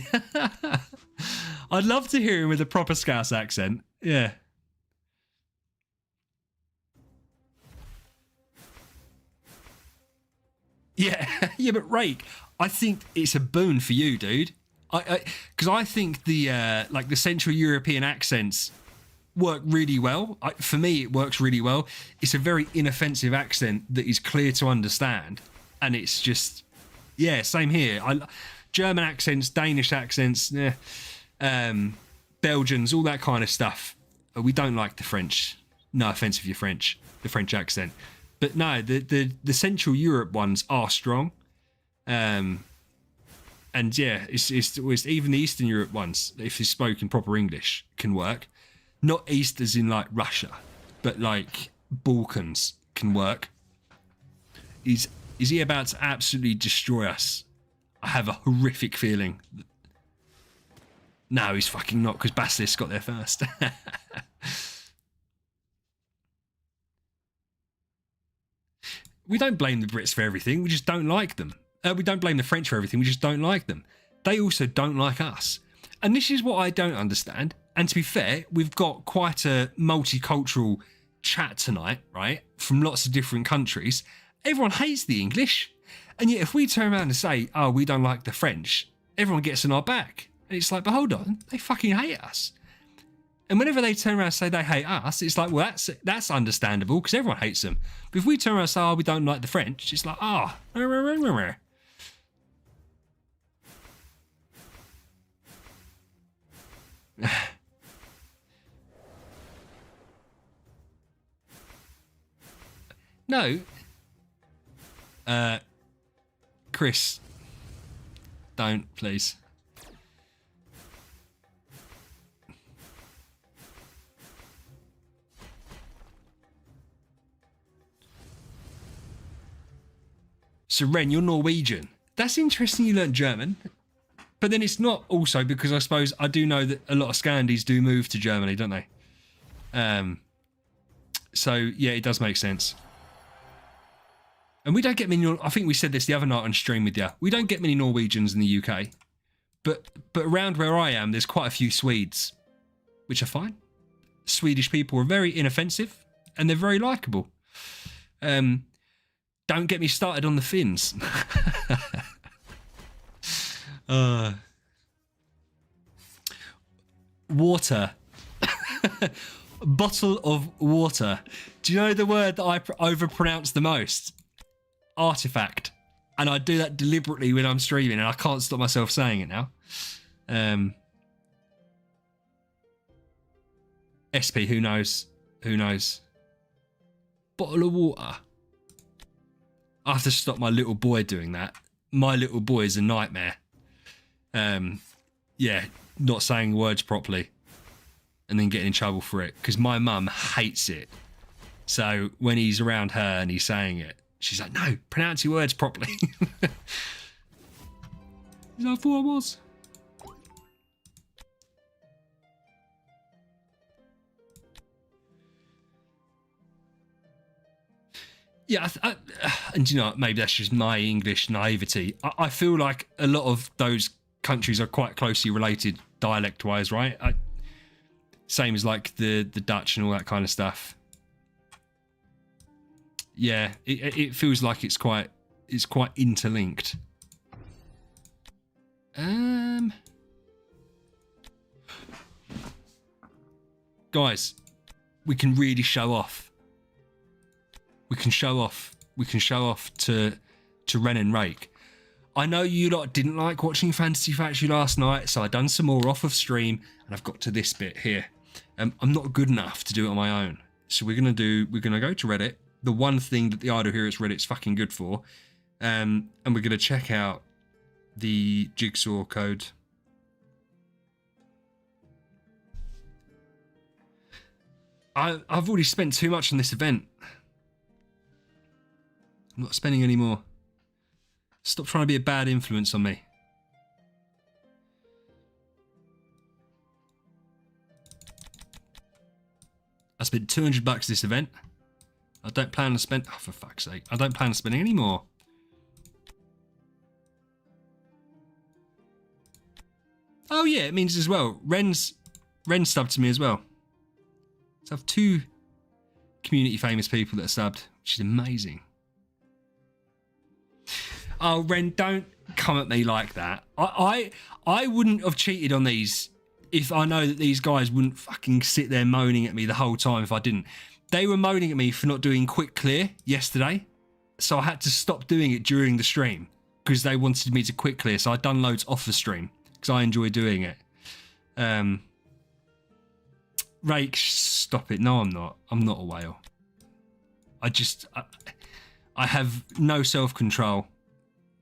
I'd love to hear him with a proper Scouse accent. Yeah. Yeah, yeah, but Rake, I think it's a boon for you, dude. Because I think the like the Central European accents work really well. For me, it works really well. It's a very inoffensive accent that is clear to understand, and it's just, yeah, same here. German accents, Danish accents, Belgians, all that kind of stuff. We don't like the French. No offense if you're French, the French accent. But no, the Central Europe ones are strong, and yeah, it's even the Eastern Europe ones, if it's spoken proper English, can work. Not East as in like Russia, but like Balkans can work. Is he about to absolutely destroy us? I have a horrific feeling. No, he's fucking not, because Basilisk got there first. We don't blame the Brits for everything. We just don't like them. We don't blame the French for everything. We just don't like them. They also don't like us. And this is what I don't understand. And to be fair, we've got quite a multicultural chat tonight, right? From lots of different countries. Everyone hates the English. And yet if we turn around and say, oh, we don't like the French, everyone gets on our back. And it's like, but hold on, they fucking hate us. And whenever they turn around and say they hate us, it's like, well, that's understandable because everyone hates them. But if we turn around and say, oh, we don't like the French, it's like, ah, oh. No. Chris, don't, please. So Ren, you're Norwegian. That's interesting you learnt German. But then it's not also because I suppose I do know that a lot of Scandies do move to Germany, don't they? So yeah, it does make sense. And we don't get many, I think we said this the other night on stream with you, we don't get many Norwegians in the UK. But around where I am, there's quite a few Swedes, which are fine. Swedish people are very inoffensive and they're very likeable. Don't get me started on the Finns. Water. Bottle of water. Do you know the word that I overpronounce the most? Artifact. And I do that deliberately when I'm streaming, and I can't stop myself saying it now. SP, who knows? Who knows? Bottle of water. I have to stop my little boy doing that. My little boy is a nightmare. Yeah, not saying words properly and then getting in trouble for it, because my mum hates it. So when he's around her and he's saying it, she's like, no, pronounce your words properly. He's like, I thought I was. Yeah, and you know, maybe that's just my English naivety. I feel like a lot of those countries are quite closely related dialect-wise, right? Same as like the Dutch and all that kind of stuff. Yeah, it feels like it's quite interlinked. Guys, we can really show off. We can show off to Ren and Rake. I know you lot didn't like watching Fantasy Factory last night, so I done some more off of stream, and I've got to this bit here. I'm not good enough to do it on my own, so we're gonna go to Reddit. The one thing that the Idle Heroes Reddit's fucking good for, and we're gonna check out the jigsaw code. I've already spent too much on this event. I'm not spending any more. Stop trying to be a bad influence on me. I spent $200 this event. I don't plan to spend... Oh, for fuck's sake. I don't plan on spending any more. Oh, yeah, it means as well. Ren subbed to me as well. So I have 2 community famous people that are subbed, which is amazing. Oh, Ren, don't come at me like that. I wouldn't have cheated on these if I know that these guys wouldn't fucking sit there moaning at me the whole time if I didn't. They were moaning at me for not doing quick clear yesterday, so I had to stop doing it during the stream because they wanted me to quick clear, so I'd done loads off the stream because I enjoy doing it. Rake, stop it. No, I'm not. I'm not a whale. I have no self-control.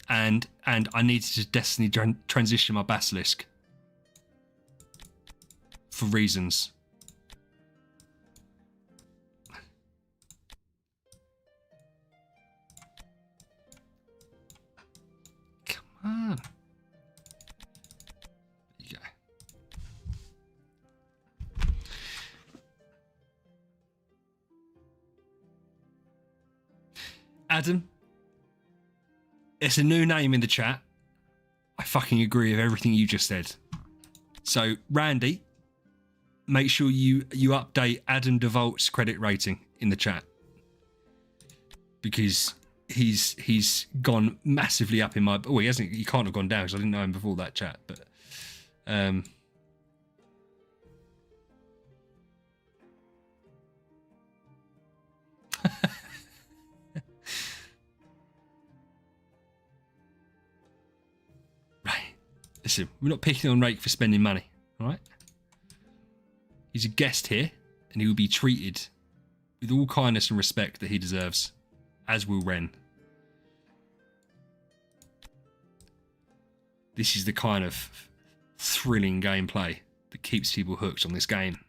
And I needed to Destiny transition my Basilisk for reasons. Come on. There you go. Adam. It's a new name in the chat. I fucking agree with everything you just said. So, Randy, make sure you update Adam DeVolt's credit rating in the chat. Because he's gone massively up in my... Oh, he hasn't. He can't have gone down because I didn't know him before that chat. But... Listen, we're not picking on Rake for spending money, all right? He's a guest here, and he will be treated with all kindness and respect that he deserves, as will Ren. This is the kind of thrilling gameplay that keeps people hooked on this game.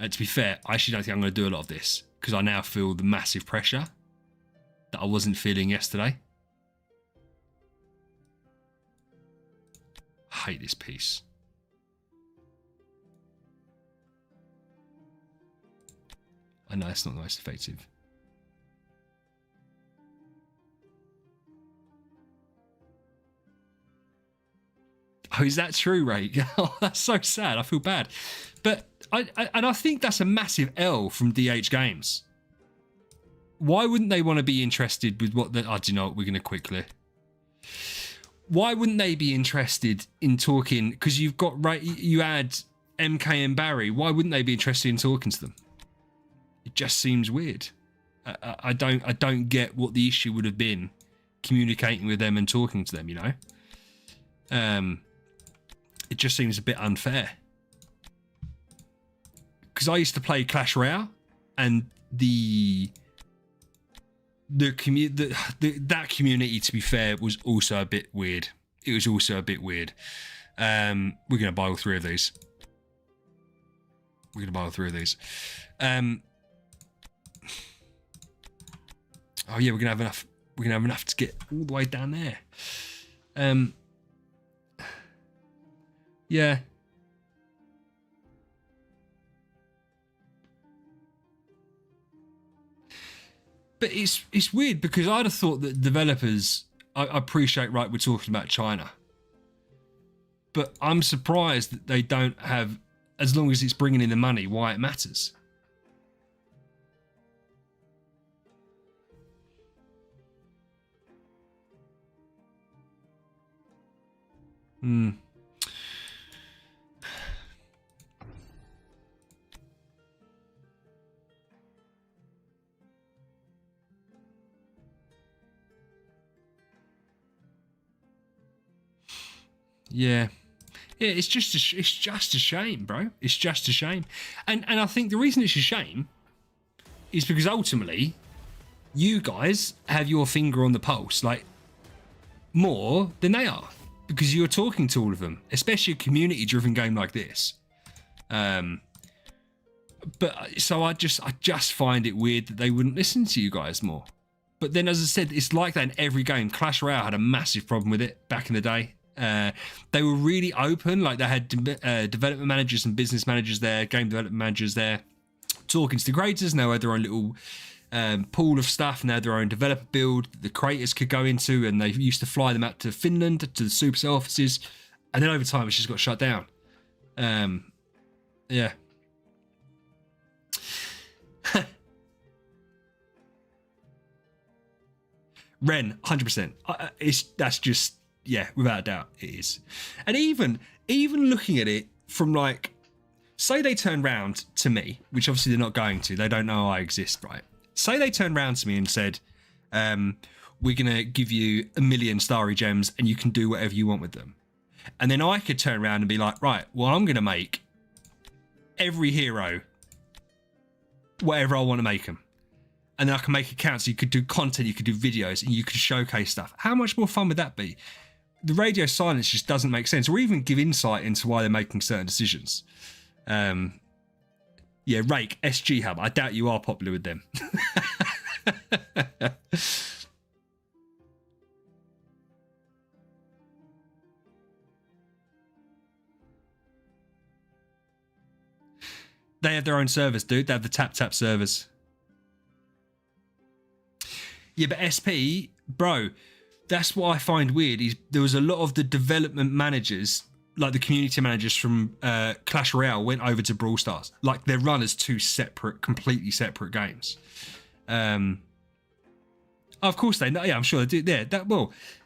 To be fair, I actually don't think I'm going to do a lot of this, because I now feel the massive pressure that I wasn't feeling yesterday. I hate this piece. I know it's not the most effective. Oh, is that true, Ray? Oh, that's so sad. I feel bad. But I think that's a massive L from DH Games. Why wouldn't they want to be interested with what the... I do know. We're going to quickly... Why wouldn't they be interested in talking? Because you've got you add MK and Barry. Why wouldn't they be interested in talking to them? It just seems weird. I don't get what the issue would have been communicating with them and talking to them, you know. It just seems a bit unfair. Because I used to play Clash Royale, and that community, to be fair, was also a bit weird. It was also a bit weird. We're gonna buy all three of these. Oh yeah, we're gonna have enough. We're gonna have enough to get all the way down there. Yeah. But it's weird because I'd have thought that developers, I appreciate, right, we're talking about China, but I'm surprised that they don't have, as long as it's bringing in the money, why it matters. Yeah, it's just a shame, bro. It's just a shame, and I think the reason it's a shame is because ultimately, you guys have your finger on the pulse, like more than they are, because you're talking to all of them, especially a community-driven game like this. But so I just find it weird that they wouldn't listen to you guys more. But then, as I said, it's like that in every game. Clash Royale had a massive problem with it back in the day. They were really open, like they had development managers and business managers there, game development managers there, talking to the creators. Now they had their own little pool of stuff, and they had their own developer build that the creators could go into, and they used to fly them out to Finland, to the Supercell offices, and then over time it's just got shut down. Yeah. Ren, 100%. That's just, yeah, without a doubt, it is. And even looking at it from, like, say they turn round to me, which obviously they're not going to. They don't know I exist, right? Say they turned round to me and said, we're going to give you 1 million starry gems and you can do whatever you want with them. And then I could turn around and be like, right, well, I'm going to make every hero whatever I want to make them. And then I can make accounts. So you could do content, you could do videos, and you could showcase stuff. How much more fun would that be? The radio silence just doesn't make sense, or even give insight into why they're making certain decisions. Yeah, Rake, SG Hub. I doubt you are popular with them. They have their own servers, dude. They have the tap servers. Yeah, but SP, bro, that's what I find weird. Is there was a lot of the development managers, like the community managers from Clash Royale, went over to Brawl Stars. Like they're run as two separate, completely separate games. Of course they know. Yeah, I'm sure they do. Yeah,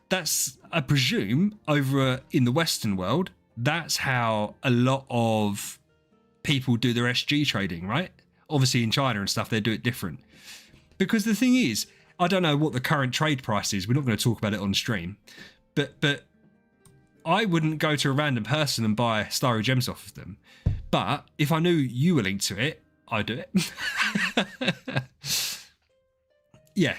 that's, I presume, over in the Western world, that's how a lot of people do their SG trading, right? Obviously in China and stuff, they do it different. Because the thing is, I don't know what the current trade price is. We're not going to talk about it on stream, but I wouldn't go to a random person and buy starry gems off of them. But if I knew you were linked to it, I'd do it. Yeah.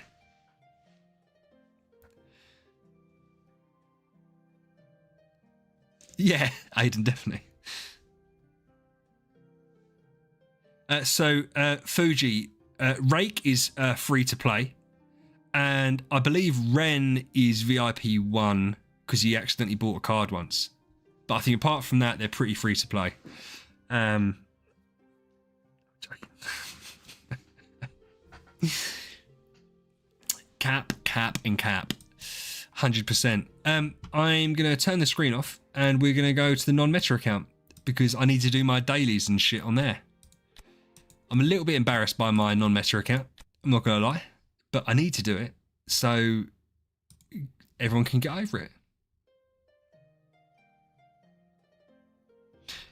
Yeah, Aiden, definitely. Fuji, Rake is free to play. And I believe Ren is VIP 1 because he accidentally bought a card once. But I think apart from that, they're pretty free to play. Cap. 100%. I'm going to turn the screen off and we're going to go to the non-meta account because I need to do my dailies and shit on there. I'm a little bit embarrassed by my non-meta account. I'm not going to lie. But I need to do it so everyone can get over it.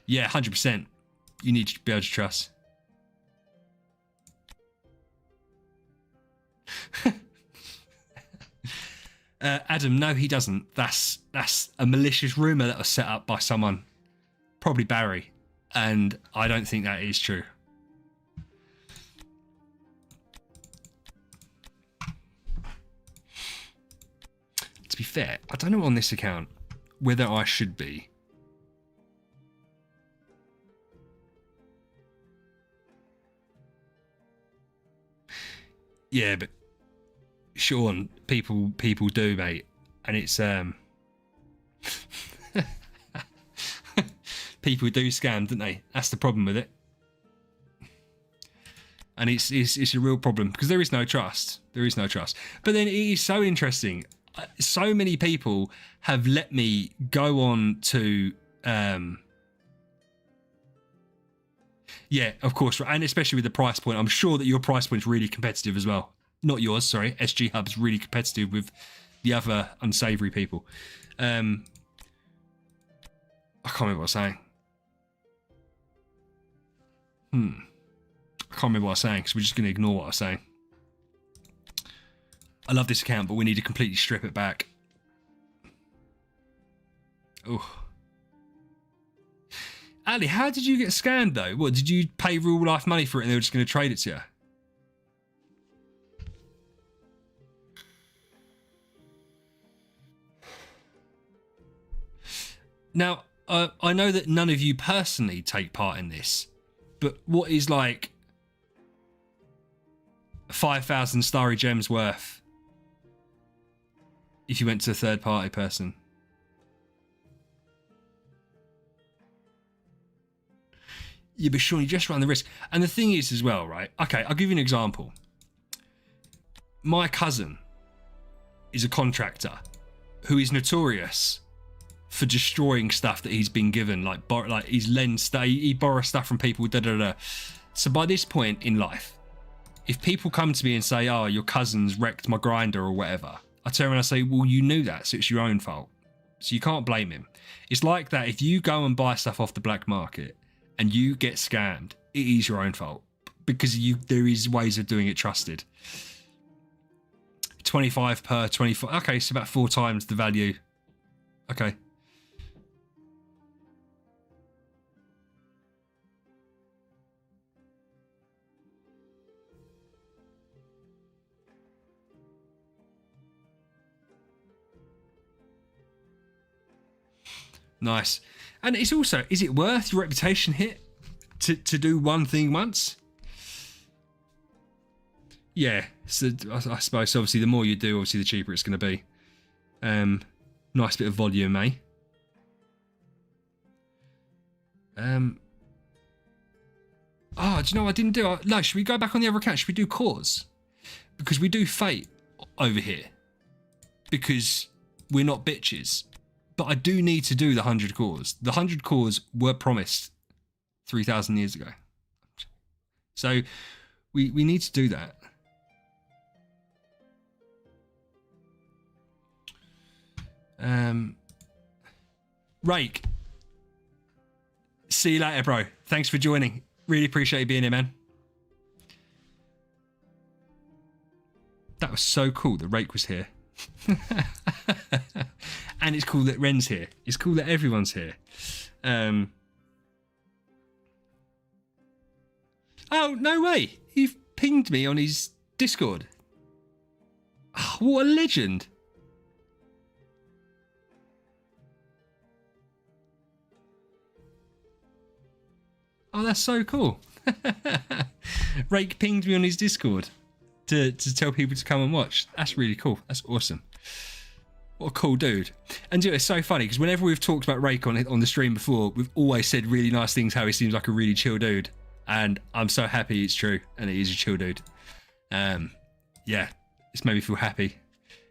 Yeah, 100%. You need to be able to trust. Adam, no, he doesn't. That's a malicious rumor that was set up by someone, probably Barry, and I don't think that is true. To be fair, I don't know on this account whether I should be. Yeah, but Sean, people do, mate, and it's people do scam, don't they? That's the problem with it, and it's a real problem because there is no trust. There is no trust. But then it is so interesting. So many people have let me go on to, yeah, of course, and especially with the price point. I'm sure that your price point is really competitive as well. Not yours, sorry. SG Hub's really competitive with the other unsavoury people. I can't remember what I was saying. I can't remember what I was saying because we're just going to ignore what I was saying. I love this account, but we need to completely strip it back. Oh. Ali, how did you get scammed though? What, did you pay real life money for it and they were just going to trade it to you? Now, I know that none of you personally take part in this, but what is like 5,000 starry gems worth if you went to a third party person? Yeah, but Sean, you just run the risk. And the thing is as well, right? Okay, I'll give you an example. My cousin is a contractor who is notorious for destroying stuff that he's been given, like he's lent stuff, he borrows stuff from people, da da da. So by this point in life, if people come to me and say, "Oh, your cousin's wrecked my grinder" or whatever, I turn around and say, "Well, you knew that, so it's your own fault. So you can't blame him." It's like that. If you go and buy stuff off the black market and you get scammed, it is your own fault because there is ways of doing it trusted. 25 per 24. Okay, so about 4 times the value. Okay. Nice. And it's also, is it worth your reputation hit to do one thing once? Yeah, so I suppose obviously the more you do, obviously the cheaper it's going to be. Nice bit of volume, eh? Oh, do you know what I didn't do? No, should we go back on the other account? Should we do cause? Because we do fate over here. Because we're not bitches. But I do need to do the 100 cores. The 100 cores were promised 3,000 years ago. So we need to do that. Rake. See you later, bro. Thanks for joining. Really appreciate you being here, man. That was so cool that Rake was here. And it's cool that Ren's here. It's cool that everyone's here. Oh, no way. You've pinged me on his Discord. Oh, what a legend. Oh, that's so cool. Rake pinged me on his Discord to tell people to come and watch. That's really cool. That's awesome. What a cool dude. And it's so funny because whenever we've talked about Rake on the stream before, we've always said really nice things, how he seems like a really chill dude. And I'm so happy it's true and he is a chill dude. Yeah, it's made me feel happy.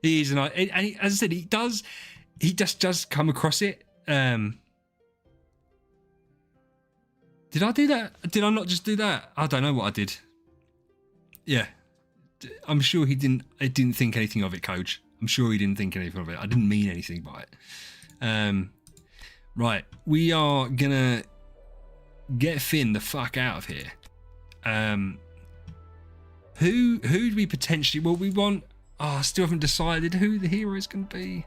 He is, and he, as I said, he just does come across it. Did I do that? Did I not just do that? I don't know what I did. Yeah, I'm sure he didn't think anything of it, Coach. I'm sure he didn't think anything of it. I didn't mean anything by it. Right, we are gonna get Finn the fuck out of here. Who do we potentially? Well, we want. Oh, I still haven't decided who the hero is going to be.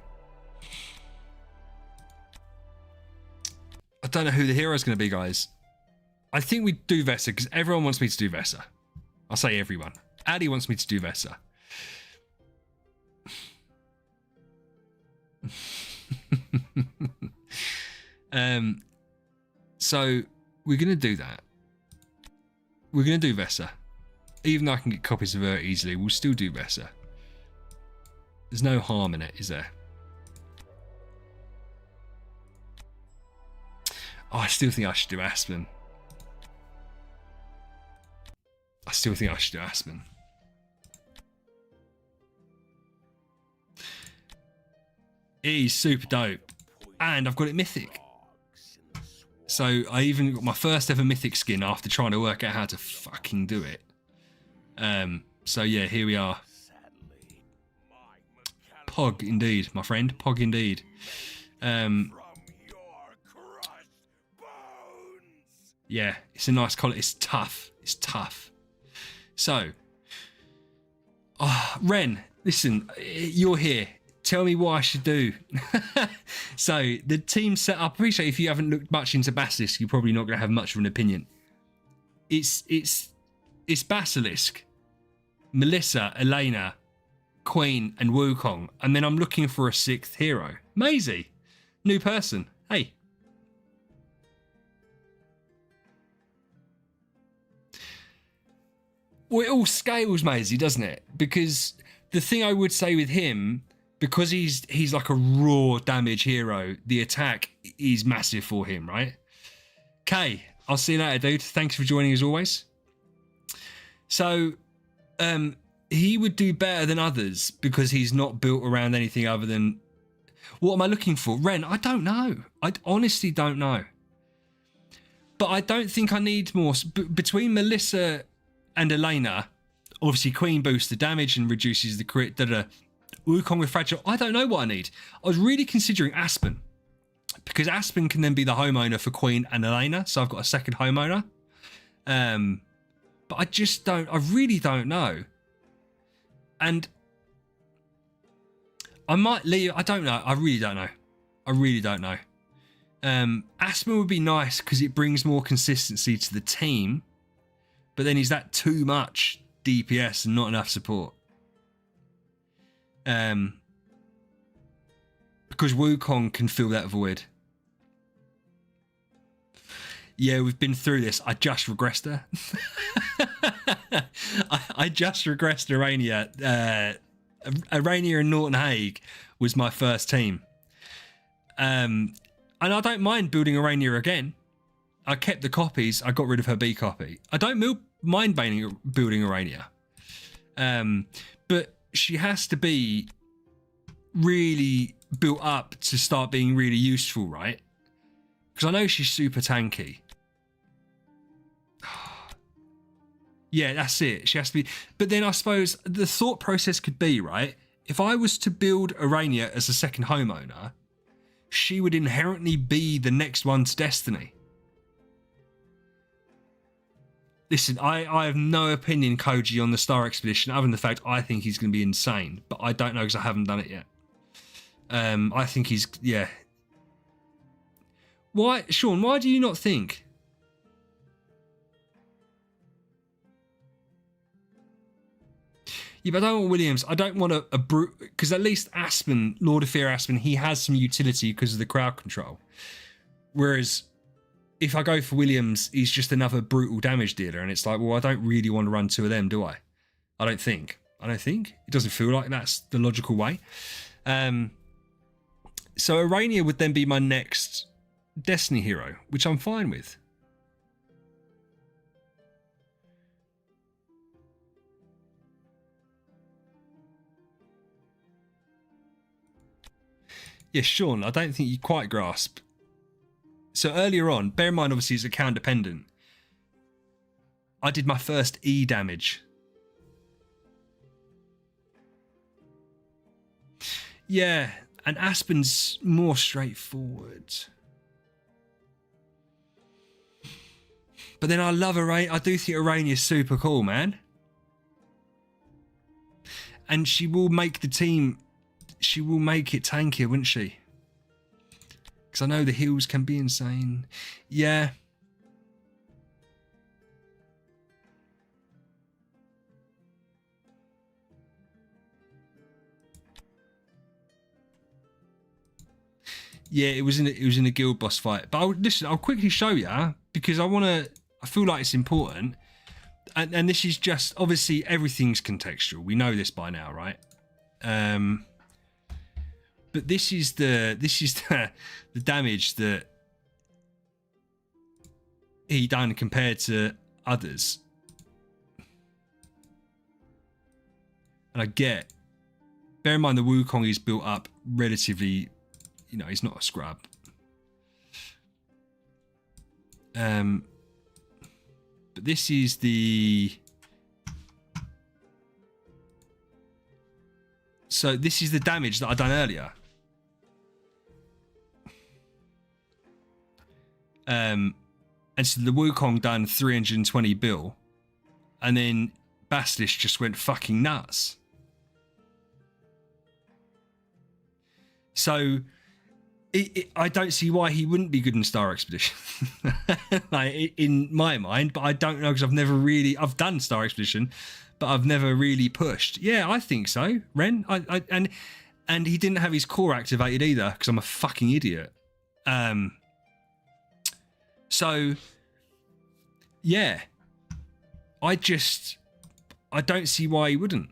I don't know who the hero is going to be, guys. I think we do Vesa because everyone wants me to do Vesa. I'll say everyone. Addy wants me to do Vesa. So we're going to do that. We're going to do Vesa. Even though I can get copies of her easily, we'll still do Vesa. There's no harm in it, is there? Oh, I still think I should do Aspen. I still think I should do Aspen. It is super dope. And I've got it mythic. So I even got my first ever mythic skin after trying to work out how to fucking do it. So yeah, here we are. Pog indeed, my friend. Pog indeed. Yeah, it's a nice collar. It's tough. It's tough. So, Ren, listen, you're here. Tell me what I should do. So, the team set up. I appreciate if you haven't looked much into Basilisk, you're probably not going to have much of an opinion. It's Basilisk, Melissa, Elena, Queen, and Wukong. And then I'm looking for a 6th hero. Maisie, new person. Hey. Well, it all scales, Maisie, doesn't it? Because the thing I would say with him, because he's like a raw damage hero, the attack is massive for him, right? Kay, I'll see you later, dude. Thanks for joining as always. So, he would do better than others because he's not built around anything other than... What am I looking for? Ren, I don't know. I honestly don't know. But I don't think I need more. Between Melissa and Elena, obviously Queen boosts the damage and reduces the crit. Wukong with Fragile. I don't know what I need. I was really considering Aspen, because Aspen can then be the homeowner for Queen and Elena. So I've got a second homeowner. But I just don't. I really don't know. And I might leave. I don't know. I really don't know. I really don't know. Aspen would be nice because it brings more consistency to the team. But then is that too much DPS and not enough support? Because Wukong can fill that void. Yeah, we've been through this. I just regressed her. I just regressed Arania. Arania and Norton Hague was my first team. And I don't mind building Arania again. I kept the copies. I got rid of her B copy. I don't mind building Arania. But she has to be really built up to start being really useful, right? Because I know she's super tanky. Yeah, that's it. She has to be. But then I suppose the thought process could be, right? If I was to build Arania as a second homeowner, she would inherently be the next one to Destiny. Listen, I have no opinion, Koji, on the Star Expedition, other than the fact I think he's going to be insane. But I don't know because I haven't done it yet. I think he's, yeah. Why, Sean, why do you not think? Yeah, but I don't want Williams. I don't want a brute, because at least Aspen, Lord of Fear Aspen, he has some utility because of the crowd control. Whereas if I go for Williams, he's just another brutal damage dealer, and it's like, well, I don't really want to run two of them, do I? I don't think. It doesn't feel like that's the logical way. So Arania would then be my next Destiny hero, which I'm fine with. Yeah, Sean, I don't think you quite grasp. So earlier on, bear in mind, obviously, it's account dependent. I did my first E damage. Yeah, and Aspen's more straightforward. But then I love Arania. I do think Arania is super cool, man. And she will make the team, she will make it tankier, wouldn't she? Because I know the heals can be insane. Yeah. Yeah, it was in a guild boss fight. But I'll quickly show you because I feel like it's important. And this is just, obviously everything's contextual. We know this by now, right? But this is the damage that he done compared to others. And I get, bear in mind the Wukong is built up relatively, you know, he's not a scrub. But this is so this is the damage that I done earlier. And so the Wukong done 320 bill, and then Basilisk just went fucking nuts. So I don't see why he wouldn't be good in Star Expedition, like in my mind. But I don't know because I've done Star Expedition, but I've never really pushed. Yeah, I think so, Ren. And he didn't have his core activated either because I'm a fucking idiot. So yeah, I don't see why he wouldn't.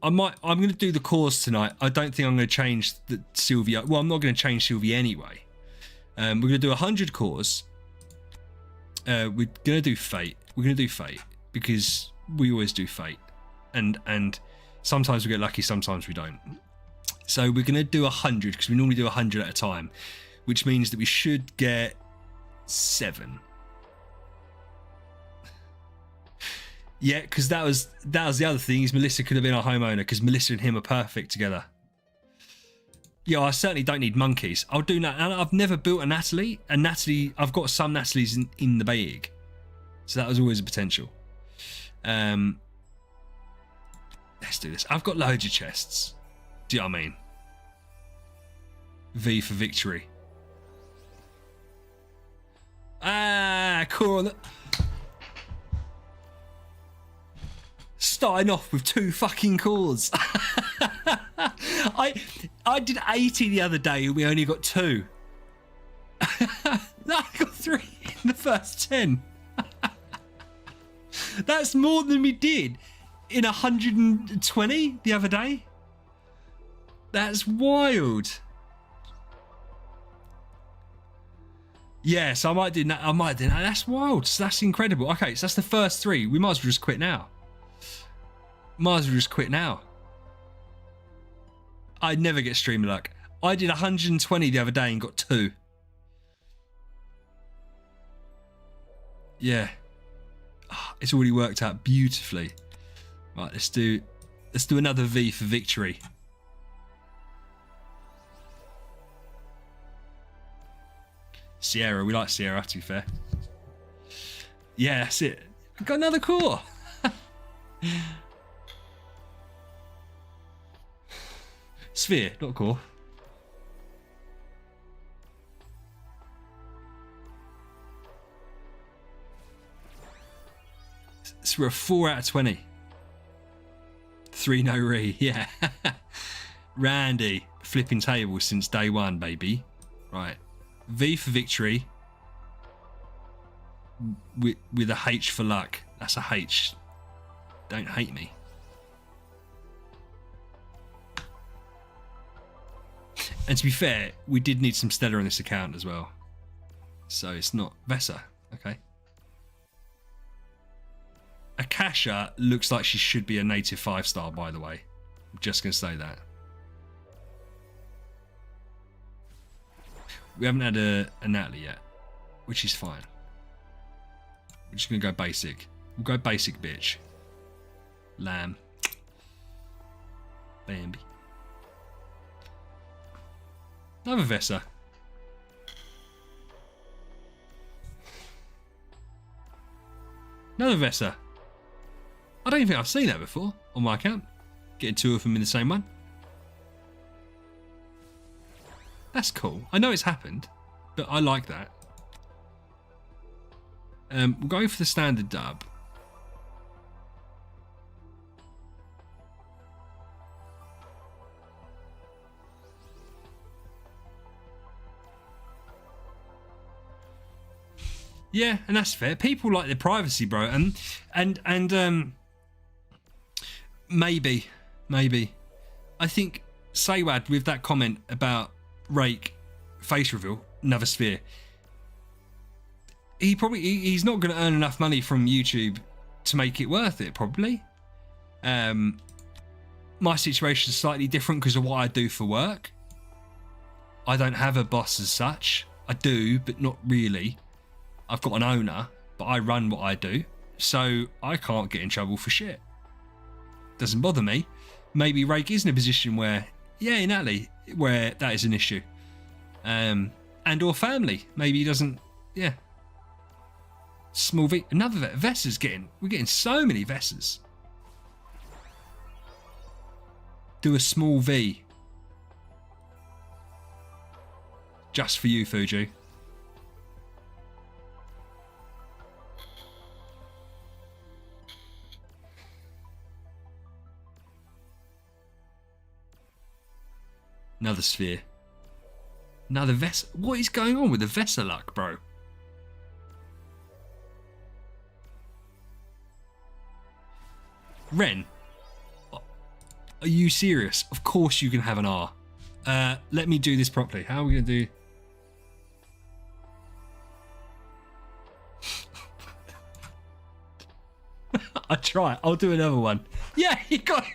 I'm going to do the cores tonight. I don't think I'm going to change the Sylvia. Well, I'm not going to change Sylvia anyway. We're going to do 100 cores. We're going to do Fate. We're going to do Fate because we always do Fate. And sometimes we get lucky, sometimes we don't. So we're going to do 100 because we normally do 100 at a time, which means that we should get 7. Yeah, because that was the other thing is Melissa could have been our homeowner because Melissa and him are perfect together. Yeah, I certainly don't need monkeys. I'll do that. And I've never built a Natalie, and Natalie, I've got some Natalies in the bag, so that was always a potential. Let's do this. I've got loads of chests. Do you know what I mean? V for victory. Core on the... Starting off with 2 fucking cores. I did 80 the other day and we only got 2. I got 3 in the first 10. That's more than we did in 120 the other day. That's wild. Yes, I might do that. That's wild. That's incredible. Okay, so that's the first 3. We might as well just quit now. I'd never get streamer luck. I did 120 the other day and got 2. Yeah. Oh, it's already worked out beautifully. Right, let's do another V for victory. Sierra, we like Sierra to be fair. Yeah, that's it. I got another core. Sphere, not core. So we're a 4 out of 20. 3 no re, yeah. Randy, flipping tables since day 1, baby. Right, V for victory. With a H for luck. That's a H. Don't hate me. And to be fair, we did need some Stellar on this account as well. So it's not Vesa. Okay. Akasha looks like she should be a native 5-star, by the way. I'm just going to say that. We haven't had a Natalie yet, which is fine. We're just going to go basic. We'll go basic, bitch. Lamb. Bambi. Another Vesa. Another Vesa. I don't even think I've seen that before on my account. Getting 2 of them in the same one. That's cool. I know it's happened, but I like that. We'll go for the standard dub. Yeah, and that's fair. People like their privacy, bro, and maybe, I think Saywad with that comment about Rake face reveal, another sphere. He's not going to earn enough money from YouTube to make it worth it, probably. My situation is slightly different because of what I do for work. I don't have a boss as such. I do, but not really. I've got an owner, but I run what I do, so I can't get in trouble for shit. Doesn't bother me. Maybe Rake is in a position where, yeah, exactly, where that is an issue. And or family. Maybe he doesn't, yeah. Small V, another Vesa's we're getting so many Vesas. Do a small V. Just for you, Fuju. Another sphere. Another Vesa. What is going on with the Vesa luck, bro? Ren, are you serious? Of course you can have an R. Let me do this properly. How are we going to do... I try. I'll do another one. Yeah, you got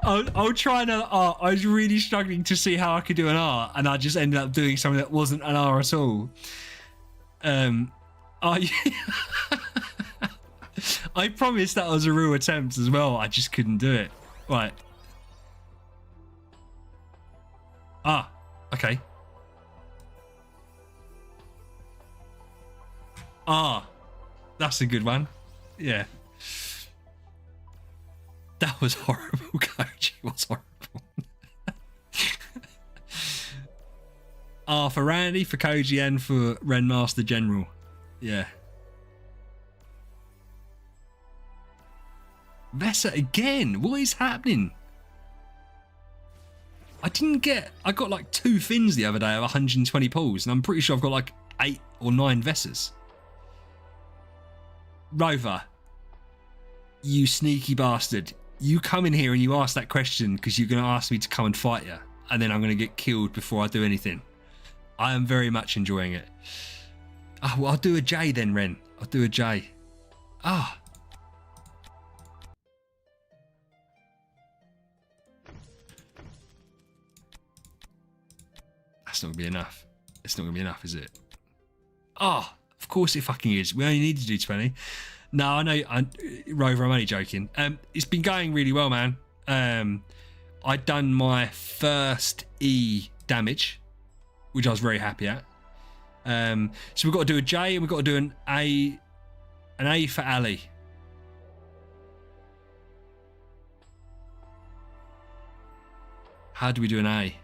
I'll try another R. I was really struggling to see how I could do an R, and I just ended up doing something that wasn't an R at all. I promised that was a real attempt as well. I just couldn't do it. Right. Ah, okay. Ah, that's a good one. Yeah. That was horrible, Koji. It was horrible. Ah, for Randy, for Koji, and for Ren Master General. Yeah. Vesa again. What is happening? I got like 2 fins the other day of 120 pulls, and I'm pretty sure I've got like 8 or 9 Vesas. Rover, you sneaky bastard. You come in here and you ask that question because you're going to ask me to come and fight you, and then I'm going to get killed before I do anything. I am very much enjoying it. Oh, well, I'll do a J then, Ren. I'll do a J. Ah. That's not going to be enough. It's not going to be enough, is it? Ah, of course it fucking is. We only need to do 20. No, I know, Rover, I'm only joking. It's been going really well, man. I'd done my first E damage, which I was very happy at. So we've got to do a J and we've got to do an A for Ali. How do we do an A?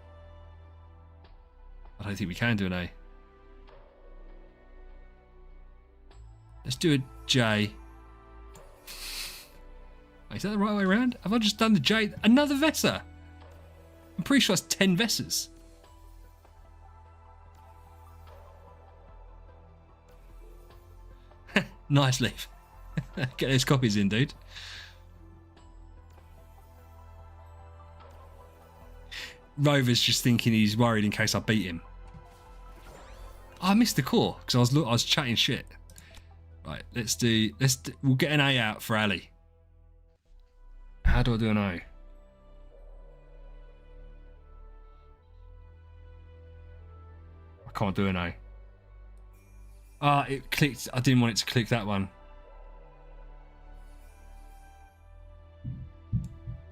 I don't think we can do an A. Let's do a J. Wait, is that the right way around? Have I just done the J? Another Vesa. I'm pretty sure that's 10 Vesas. Nice leave. Get those copies in, dude. Rover's just thinking he's worried in case I beat him. Oh, I missed the core because I was chatting shit. Right, we'll get an A out for Ali. How do I do an O? I can't do an O. Ah, it clicked. I didn't want it to click that one.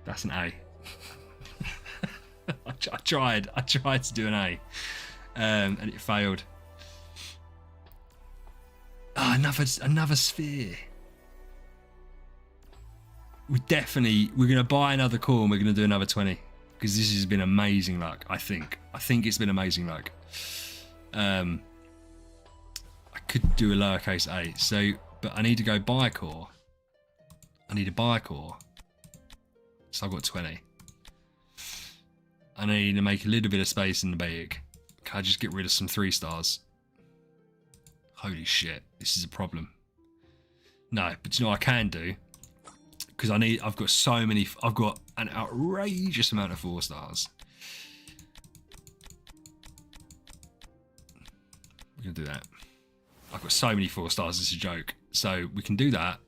That's an A. I tried to do an A, and it failed. another sphere. We're going to buy another core and we're going to do another 20. Because this has been amazing luck, I think. I think it's been amazing luck. I could do a lowercase a. So, but I need to go buy a core. I need to buy a core. So I've got 20. I need to make a little bit of space in the bag. Can I just get rid of some 3 stars? Holy shit, this is a problem. No, but you know what I can do? Because I've got so many, I've got an outrageous amount of 4 stars. We're going to do that. I've got so many 4 stars, it's a joke. So we can do that,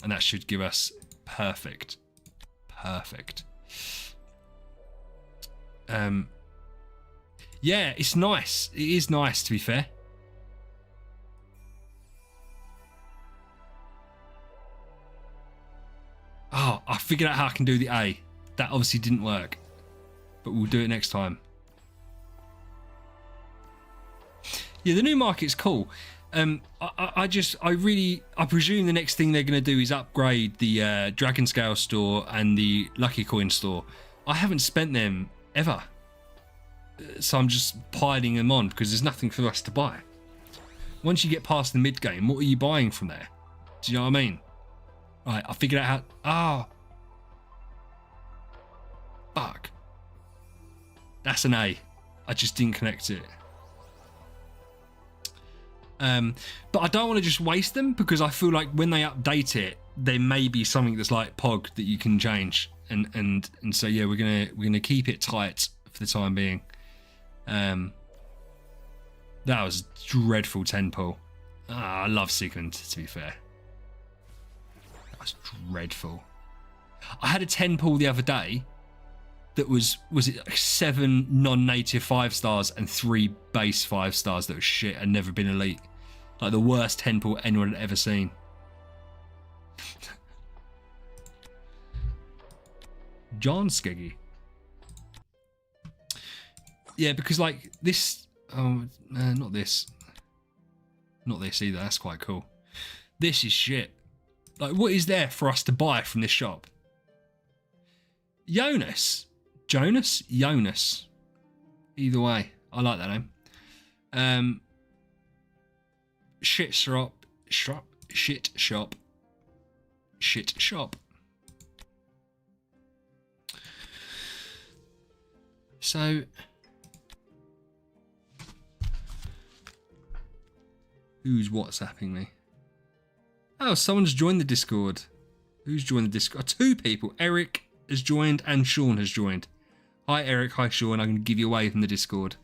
and that should give us perfect. Perfect. Yeah, it's nice. It is nice, to be fair. Oh, I figured out how I can do the A. That obviously didn't work, but we'll do it next time. Yeah, the new market's cool. I presume the next thing they're going to do is upgrade the Dragon Scale store and the Lucky Coin store. I haven't spent them ever, so I'm just piling them on because there's nothing for us to buy. Once you get past the mid game, what are you buying from there? Do you know what I mean? Right, I figured out how. Oh, fuck. That's an A. I just didn't connect it. But I don't want to just waste them because I feel like when they update it, there may be something that's like POG that you can change, and so yeah, we're gonna keep it tight for the time being. That was dreadful 10 pull. I love Sigmund, to be fair. That was dreadful. I had a 10 pull the other day that was it like 7 non-native 5 stars and 3 base 5 stars that was shit and never been elite. Like the worst 10 pull anyone had ever seen. John Skeggy. Yeah, because like this, not this either. That's quite cool. This is shit. Like, what is there for us to buy from this shop? Jonas. Either way, I like that name. Shit shop. So, who's WhatsApping me? Oh, someone's joined the Discord. Who's joined the Discord? 2 people. Eric has joined and Sean has joined. Hi Eric, hi Sean. I'm going to give you away from the Discord.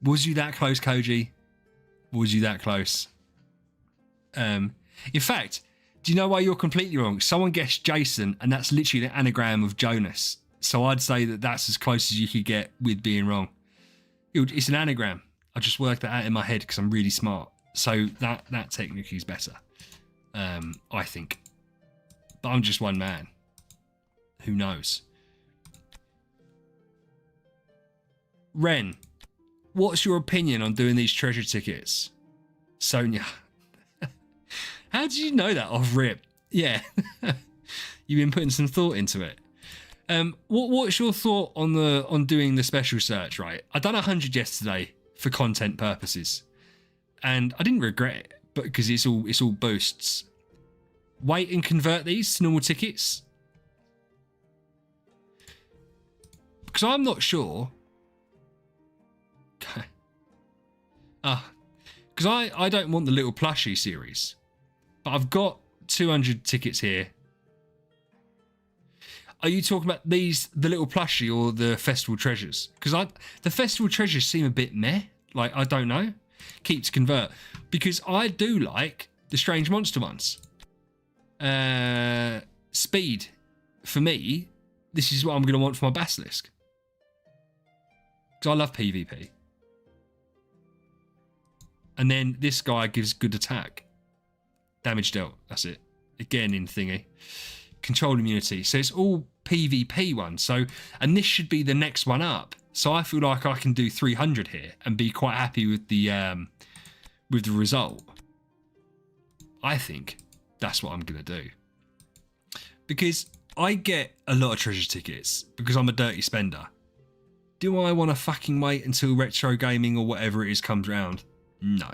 Was you that close, Koji? Was you that close? In fact, do you know why you're completely wrong? Someone guessed Jason, and that's literally the anagram of Jonas. So I'd say that that's as close as you could get with being wrong. It's an anagram. I just worked that out in my head because I'm really smart. So that technically is better, I think. But I'm just one man. Who knows? Ren, what's your opinion on doing these treasure tickets? Sonia. How did you know that off rip? Yeah. You've been putting some thought into it. What's your thought on doing the special search, right? I done 100 yesterday for content purposes. And I didn't regret it, but because it's all boosts. Wait and convert these to normal tickets. Because I'm not sure. Okay. Because I don't want the little plushie series. But I've got 200 tickets here. Are you talking about the little plushie or the festival treasures? Because the festival treasures seem a bit meh. Like, I don't know. Keep to convert. Because I do like the strange monster ones. Speed. For me, this is what I'm going to want for my Basilisk. Because I love PvP. And then this guy gives good attack. Damage dealt. That's it. Again in thingy. Control immunity. So it's all PvP one. So, and this should be the next one up. So I feel like I can do 300 here and be quite happy with the result. I think that's what I'm gonna do, because I get a lot of treasure tickets because I'm a dirty spender. Do I want to fucking wait until retro gaming or whatever it is comes around? No.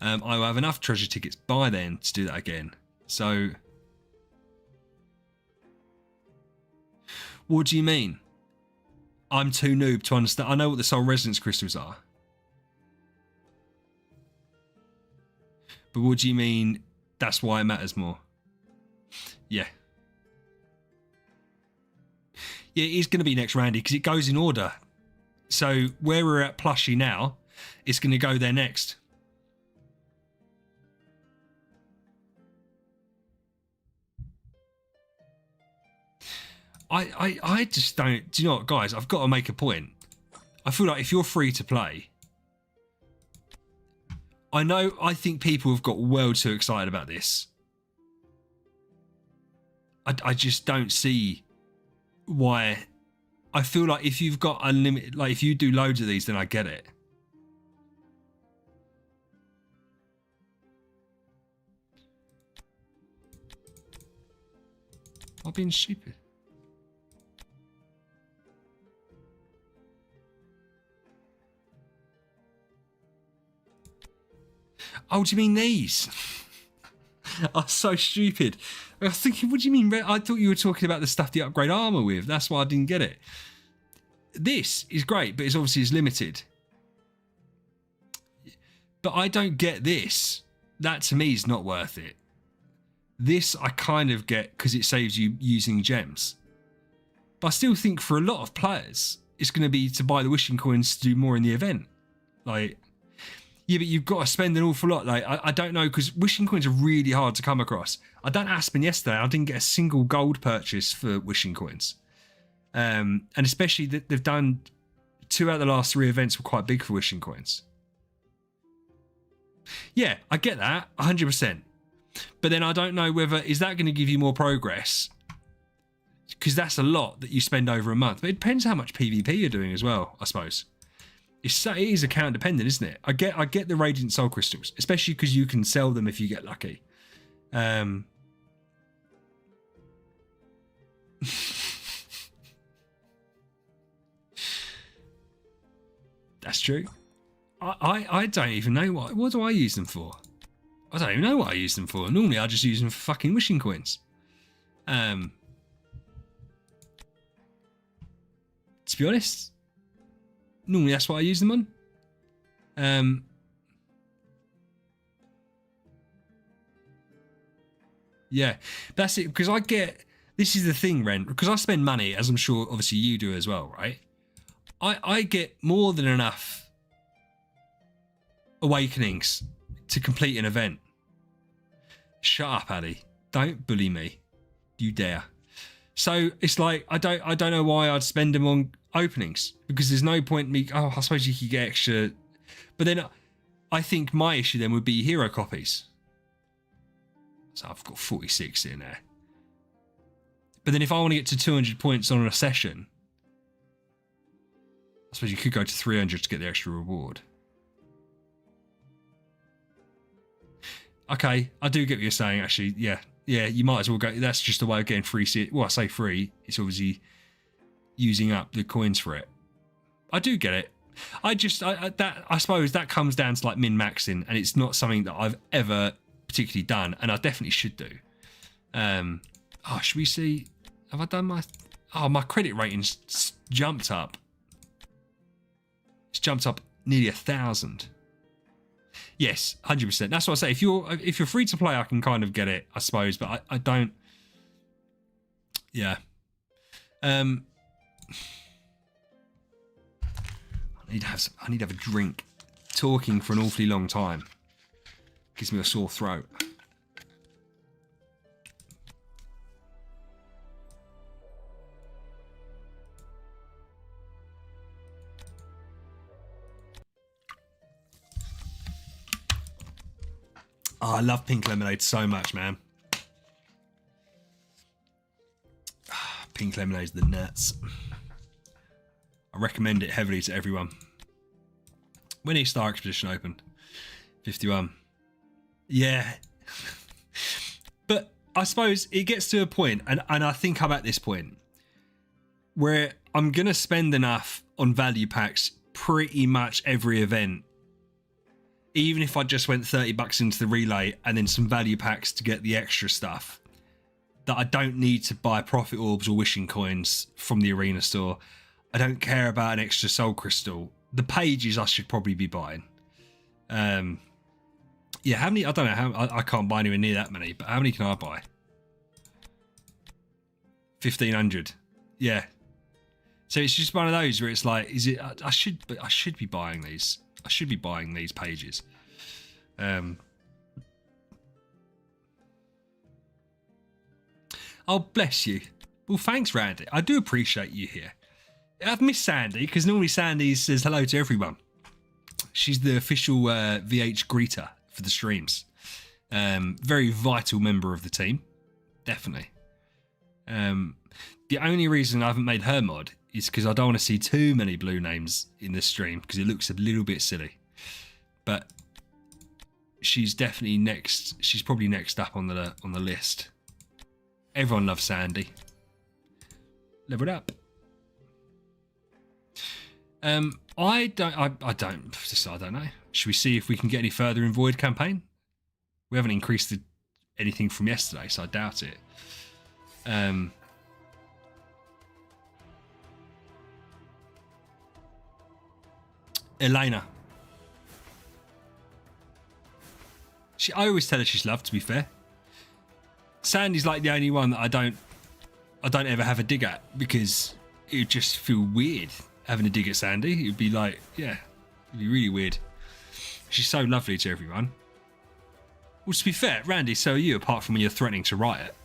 I will have enough treasure tickets by then to do that again. So, what do you mean? I'm too noob to understand. I know what the soul resonance crystals are. But what do you mean that's why it matters more? Yeah. Yeah, it is going to be next, Randy, because it goes in order. So where we're at plushie now, it's going to go there next. I just don't... Do you know what, guys? I've got to make a point. I feel like if you're free to play... I think people have got well too excited about this. I just don't see why. I feel like if you've got unlimited... Like, if you do loads of these, then I get it. I'm being stupid. Oh, do you mean these? I'm so stupid. I was thinking, what do you mean? I thought you were talking about the stuff to upgrade armor with. That's why I didn't get it. This is great, but it's obviously limited. But I don't get this. That to me is not worth it. This I kind of get because it saves you using gems. But I still think for a lot of players, it's going to be to buy the wishing coins to do more in the event. Like... Yeah, but you've got to spend an awful lot. Like, I don't know, because wishing coins are really hard to come across. I done Aspen yesterday. I didn't get a single gold purchase for wishing coins. And especially that they've done 2 out of the last 3 events were quite big for wishing coins. Yeah, I get that, 100%. But then I don't know whether, is that going to give you more progress? Because that's a lot that you spend over a month. But it depends how much PvP you're doing as well, I suppose. It is account dependent, isn't it? I get the Radiant Soul Crystals, especially because you can sell them if you get lucky. That's true. I don't even know what do I use them for? I don't even know what I use them for. Normally I just use them for fucking wishing coins. To be honest, normally that's what I use them on. Yeah, that's it. Because this is the thing, Ren, because I spend money, as I'm sure obviously you do as well, right? I get more than enough awakenings to complete an event. Shut up, Addy. Don't bully me. You dare. So it's like, I don't know why I'd spend them on openings, because there's no point in me. Oh, I suppose you could get extra, but then I think my issue then would be hero copies. So I've got 46 in there, but then if I want to get to 200 points on a session, I suppose you could go to 300 to get the extra reward. Okay, I do get what you're saying, actually. Yeah, you might as well go. That's just a way of getting free. Well, I say free. It's obviously using up the coins for it. I do get it. I suppose that comes down to like min-maxing, and it's not something that I've ever particularly done, and I definitely should do. Oh, should we see? Have I done my? Oh, my credit rating's jumped up. It's jumped up nearly 1,000. Yes, 100%. That's what I say. If you're free to play, I can kind of get it, I suppose, but I don't. Yeah. I need to have a drink. Talking for an awfully long time gives me a sore throat. Oh, I love pink lemonade so much, man. Pink lemonade's the nuts. I recommend it heavily to everyone. When is Star Expedition opened? 51. Yeah. But I suppose it gets to a point, and I think I'm at this point, where I'm going to spend enough on value packs pretty much every event. Even if I just went $30 into the relay and then some value packs to get the extra stuff, that I don't need to buy profit orbs or wishing coins from the arena store. I don't care about an extra soul crystal. The pages I should probably be buying. Yeah, how many? I don't know. I can't buy anywhere near that many, but how many can I buy? 1,500. Yeah. So it's just one of those where it's like, is it? I should be buying these. I should be buying these pages. Oh, bless you. Well, thanks, Randy. I do appreciate you here. I've missed Sandy, because normally Sandy says hello to everyone. She's the official VH greeter for the streams. Very vital member of the team. Definitely. The only reason I haven't made her mod is because I don't want to see too many blue names in this stream, because it looks a little bit silly. But she's definitely next. She's probably next up on the list. Everyone loves Sandy. Level it up. I don't know. Should we see if we can get any further in Void campaign? We haven't increased anything from yesterday, so I doubt it. Elena. I always tell her she's loved, to be fair. Sandy's like the only one that I don't ever have a dig at, because it would just feel weird having a dig at Sandy. It would be like, yeah, it'd be really weird. She's so lovely to everyone. Well, to be fair, Randy, so are you, apart from when you're threatening to riot.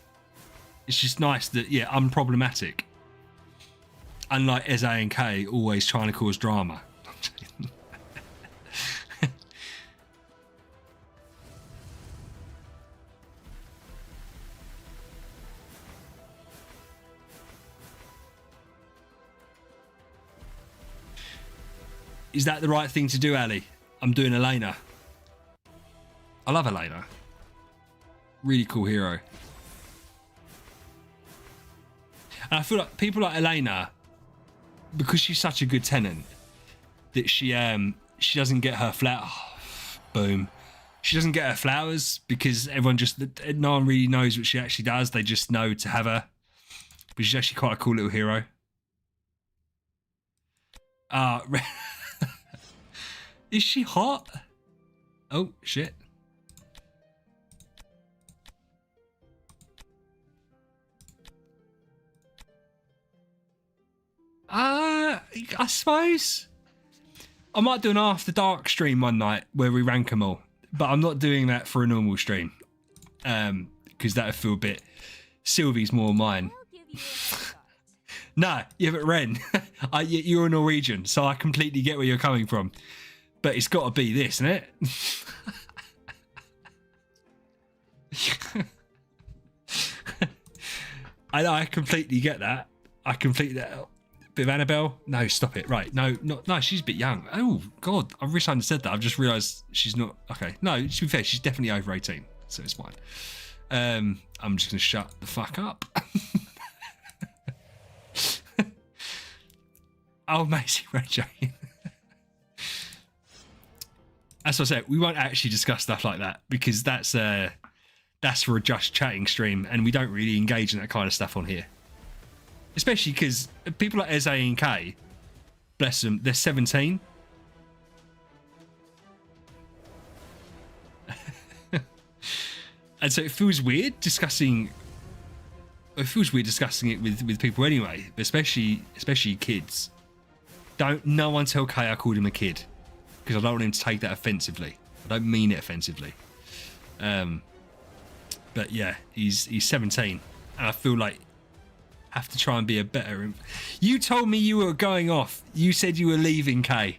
It's just nice that, yeah, unproblematic. Unlike Eze and Kay always trying to cause drama. Is that the right thing to do, Ali? I'm doing Elena. I love Elena. Really cool hero. And I feel like people like Elena, because she's such a good tenant, that she doesn't get her boom. She doesn't get her flowers because no one really knows what she actually does. They just know to have her. But she's actually quite a cool little hero. Is she hot? Oh, shit. I suppose I might do an After Dark stream one night where we rank them all, but I'm not doing that for a normal stream because that would feel a bit. Sylvie's more mine. No, yeah, but Ren, you're a Norwegian, so I completely get where you're coming from. But it's got to be this, isn't it? I completely get that. I completely that. Bit of Annabelle? No, stop it. Right, no, she's a bit young. Oh God, I wish I hadn't said that. I've just realised she's not. Okay, no, to be fair, she's definitely over 18, so it's fine. I'm just gonna shut the fuck up. Oh, Maisie, right, joking. As I said, we won't actually discuss stuff like that because that's for a just chatting stream, and we don't really engage in that kind of stuff on here. Especially because people like Eze and Kay, bless them, they're 17. And so it feels weird discussing. It feels weird discussing it with people anyway, especially kids. No one tell Kay I called him a kid. Because I don't want him to take that offensively. I don't mean it offensively. But yeah, he's 17. And I feel like I have to try and be a better... You told me you were going off. You said you were leaving, Kay.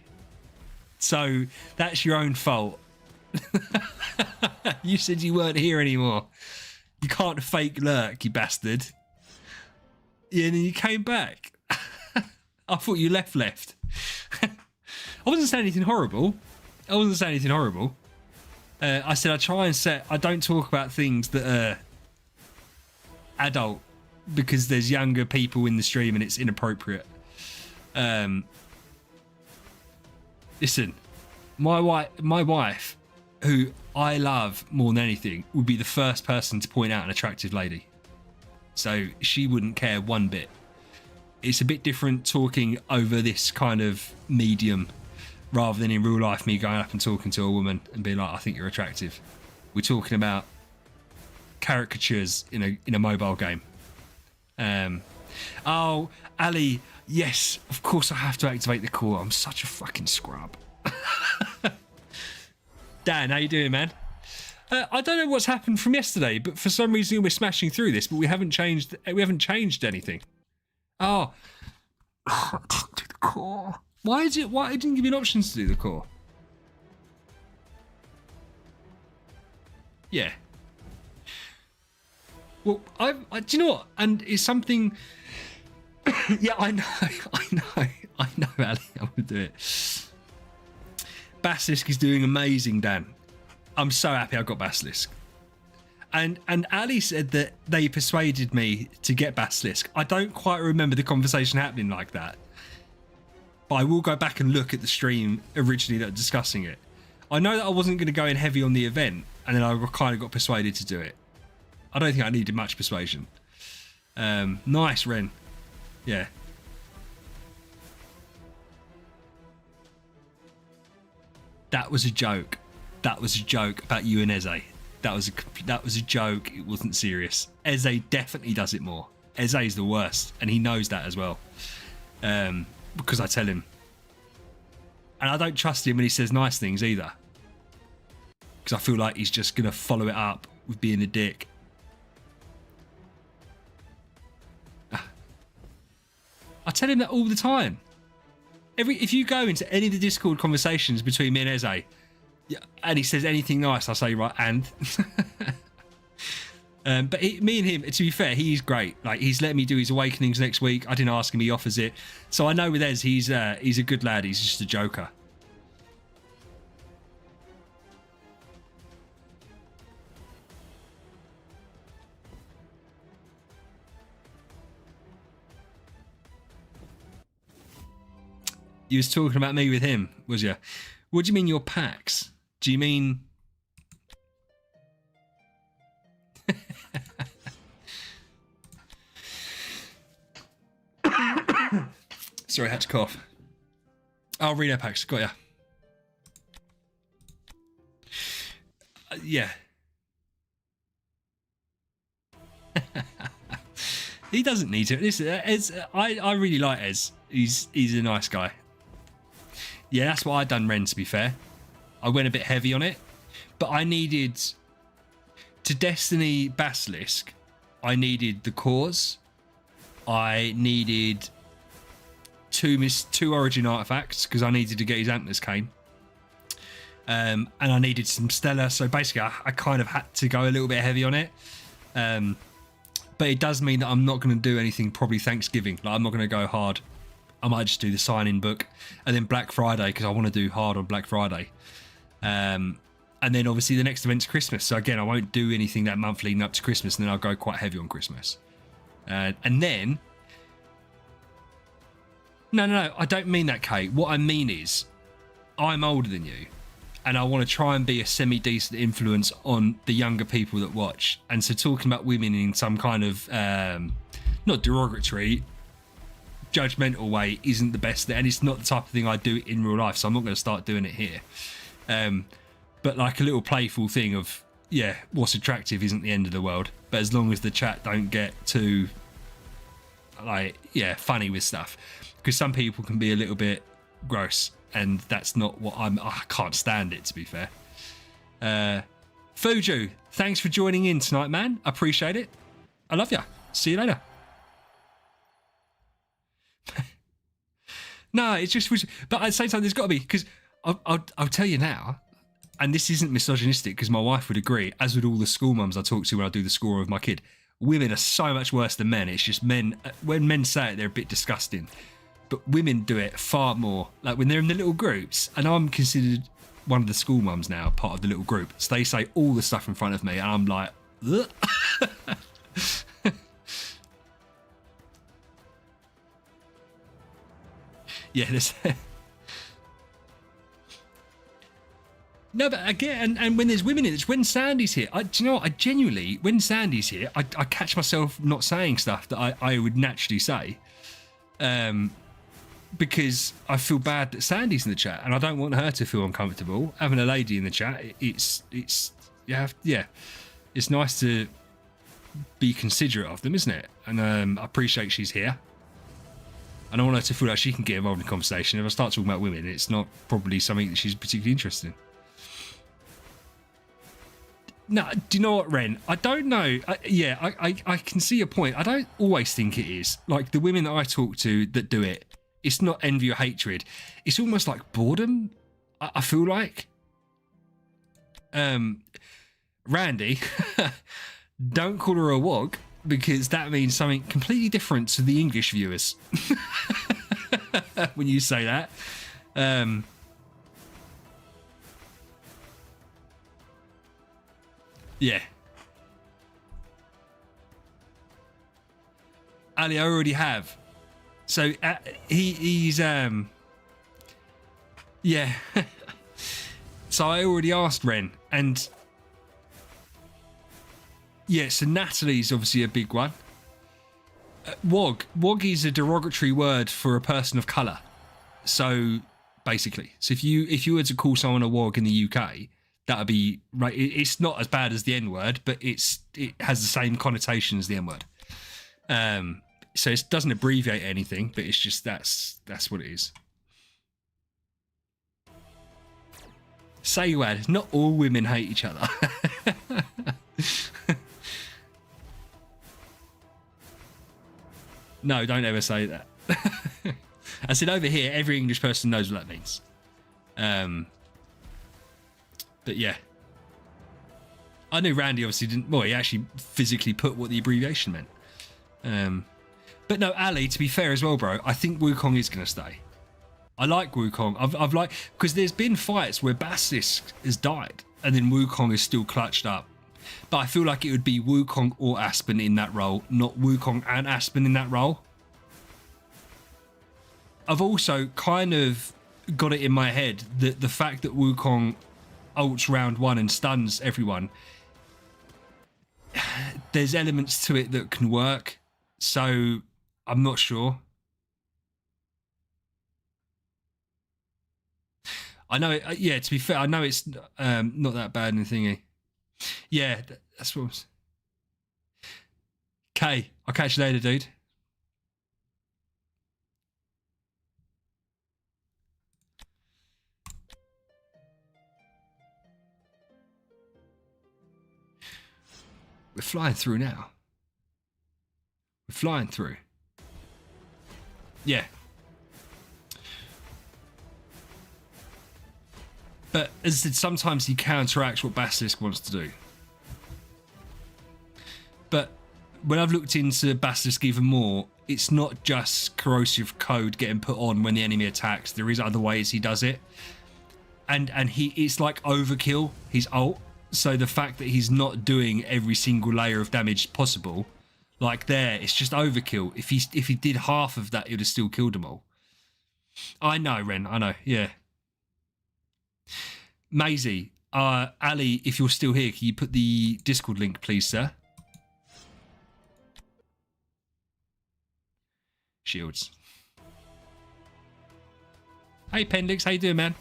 So that's your own fault. You said you weren't here anymore. You can't fake lurk, you bastard. Yeah, and then you came back. I thought you left. I wasn't saying anything horrible. I said I don't talk about things that are adult because there's younger people in the stream and it's inappropriate. Listen, my wife, who I love more than anything, would be the first person to point out an attractive lady. So she wouldn't care one bit. It's a bit different talking over this kind of medium rather than in real life me going up and talking to a woman and being like, I think you're attractive. We're talking about caricatures in a mobile game. Oh, Ali, yes, of course I have to activate the core. I'm such a fucking scrub. Dan, how you doing, man? I don't know what's happened from yesterday, but for some reason we're smashing through this, but we haven't changed anything. Oh, I didn't do the core. Why it didn't give you an option to do the core? Yeah. Well, I do you know what? And it's something. Yeah, I know, Ali. I'm gonna do it. Basilisk is doing amazing, Dan. I'm so happy I got Basilisk. And Ali said that they persuaded me to get Basilisk. I don't quite remember the conversation happening like that. But I will go back and look at the stream originally that was discussing it. I know that I wasn't going to go in heavy on the event, and then I kind of got persuaded to do it. I don't think I needed much persuasion. Nice, Ren. Yeah. That was a joke. That was a joke about you and Eze. That was a joke. It wasn't serious. Eze definitely does it more. Eze is the worst, and he knows that as well. Because I tell him. And I don't trust him when he says nice things either. Because I feel like he's just going to follow it up with being a dick. I tell him that all the time. If you go into any of the Discord conversations between me and Eze, and he says anything nice, I say, right, and... but me and him, to be fair, he's great. Like, he's letting me do his awakenings next week. I didn't ask him, he offers it. So I know with Ez, he's a good lad. He's just a joker. You was talking about me with him, was you? What do you mean your packs? Do you mean... Sorry, I had to cough. Oh, Reno packs, got ya. Yeah. He doesn't need to. Listen, I really like Ez. He's a nice guy. Yeah, that's what I done, Ren, to be fair. I went a bit heavy on it. But I needed... To Destiny Basilisk, I needed the cores. I needed two Origin artifacts, because I needed to get his Antlers cane. And I needed some Stellar. So basically, I kind of had to go a little bit heavy on it. But it does mean that I'm not going to do anything probably Thanksgiving. Like, I'm not going to go hard. I might just do the sign-in book. And then Black Friday, because I want to do hard on Black Friday. And then obviously the next event's Christmas. So again, I won't do anything that month leading up to Christmas. And then I'll go quite heavy on Christmas. And then... No, I don't mean that, Kate. What I mean is, I'm older than you. And I want to try and be a semi-decent influence on the younger people that watch. And so talking about women in some kind of, not derogatory, judgmental way isn't the best. And it's not the type of thing I do in real life. So I'm not going to start doing it here. But like a little playful thing of, yeah, what's attractive isn't the end of the world. But as long as the chat don't get too, like, yeah, funny with stuff. Because some people can be a little bit gross. And that's not what I can't stand it, to be fair. Fuju, thanks for joining in tonight, man. I appreciate it. I love you. See you later. No, it's just... But at the same time, there's got to be... Because I'll tell you now, and this isn't misogynistic, because my wife would agree, as would all the school mums I talk to when I do the score of my kid. Women are so much worse than men. It's just men, when men say it, they're a bit disgusting. But women do it far more. Like when they're in the little groups, and I'm considered one of the school mums now, part of the little group. So they say all the stuff in front of me, and I'm like, ugh. Yeah, there's... No, but again, and when there's women in it, it's when Sandy's here. Do you know what? I genuinely, when Sandy's here, I catch myself not saying stuff that I would naturally say. Because I feel bad that Sandy's in the chat, and I don't want her to feel uncomfortable. Having a lady in the chat, it's nice to be considerate of them, isn't it? And I appreciate she's here. I don't want her to feel like she can get involved in the conversation. If I start talking about women, it's not probably something that she's particularly interested in. No, do you know what, Ren? I don't know. I can see your point. I don't always think it is. Like the women that I talk to that do it, it's not envy or hatred. It's almost like boredom, I feel like. Randy, don't call her a wog, because that means something completely different to the English viewers. When you say that. Yeah. Ali, I already have. So he's yeah. So I already asked Ren, and yeah, so Natalie's obviously a big one. Wog is a derogatory word for a person of colour. So basically, so if you were to call someone a wog in the UK, that would be right. It's not as bad as the N word, but it has the same connotation as the N word. So it doesn't abbreviate anything, but it's just that's what it is. Saywad, not all women hate each other. No, don't ever say that. I said over here, every English person knows what that means. But yeah. I knew Randy obviously didn't... Well, he actually physically put what the abbreviation meant. But no, Ali, to be fair as well, bro, I think Wukong is going to stay. I like Wukong. I've like... Because there's been fights where Basilisk has died, and then Wukong is still clutched up. But I feel like it would be Wukong or Aspen in that role, not Wukong and Aspen in that role. I've also kind of got it in my head that the fact that Wukong ults round one and stuns everyone, there's elements to it that can work. So I'm not sure. I know, yeah, to be fair, I know it's not that bad in the thingy. Yeah, that's what I was... Okay, I'll catch you later, dude. We're flying through now. We're flying through. Yeah. But as I said, sometimes he counteracts what Basilisk wants to do. But when I've looked into Basilisk even more, it's not just corrosive code getting put on when the enemy attacks. There is other ways he does it. And it's like overkill, his ult. So the fact that he's not doing every single layer of damage possible, like there, it's just overkill. If he did half of that, it would have still killed them all. I know, Ren, I know, yeah. Maisie, Ali, if you're still here, can you put the Discord link, please, sir? Shields. Hey, Pendix, how you doing, man?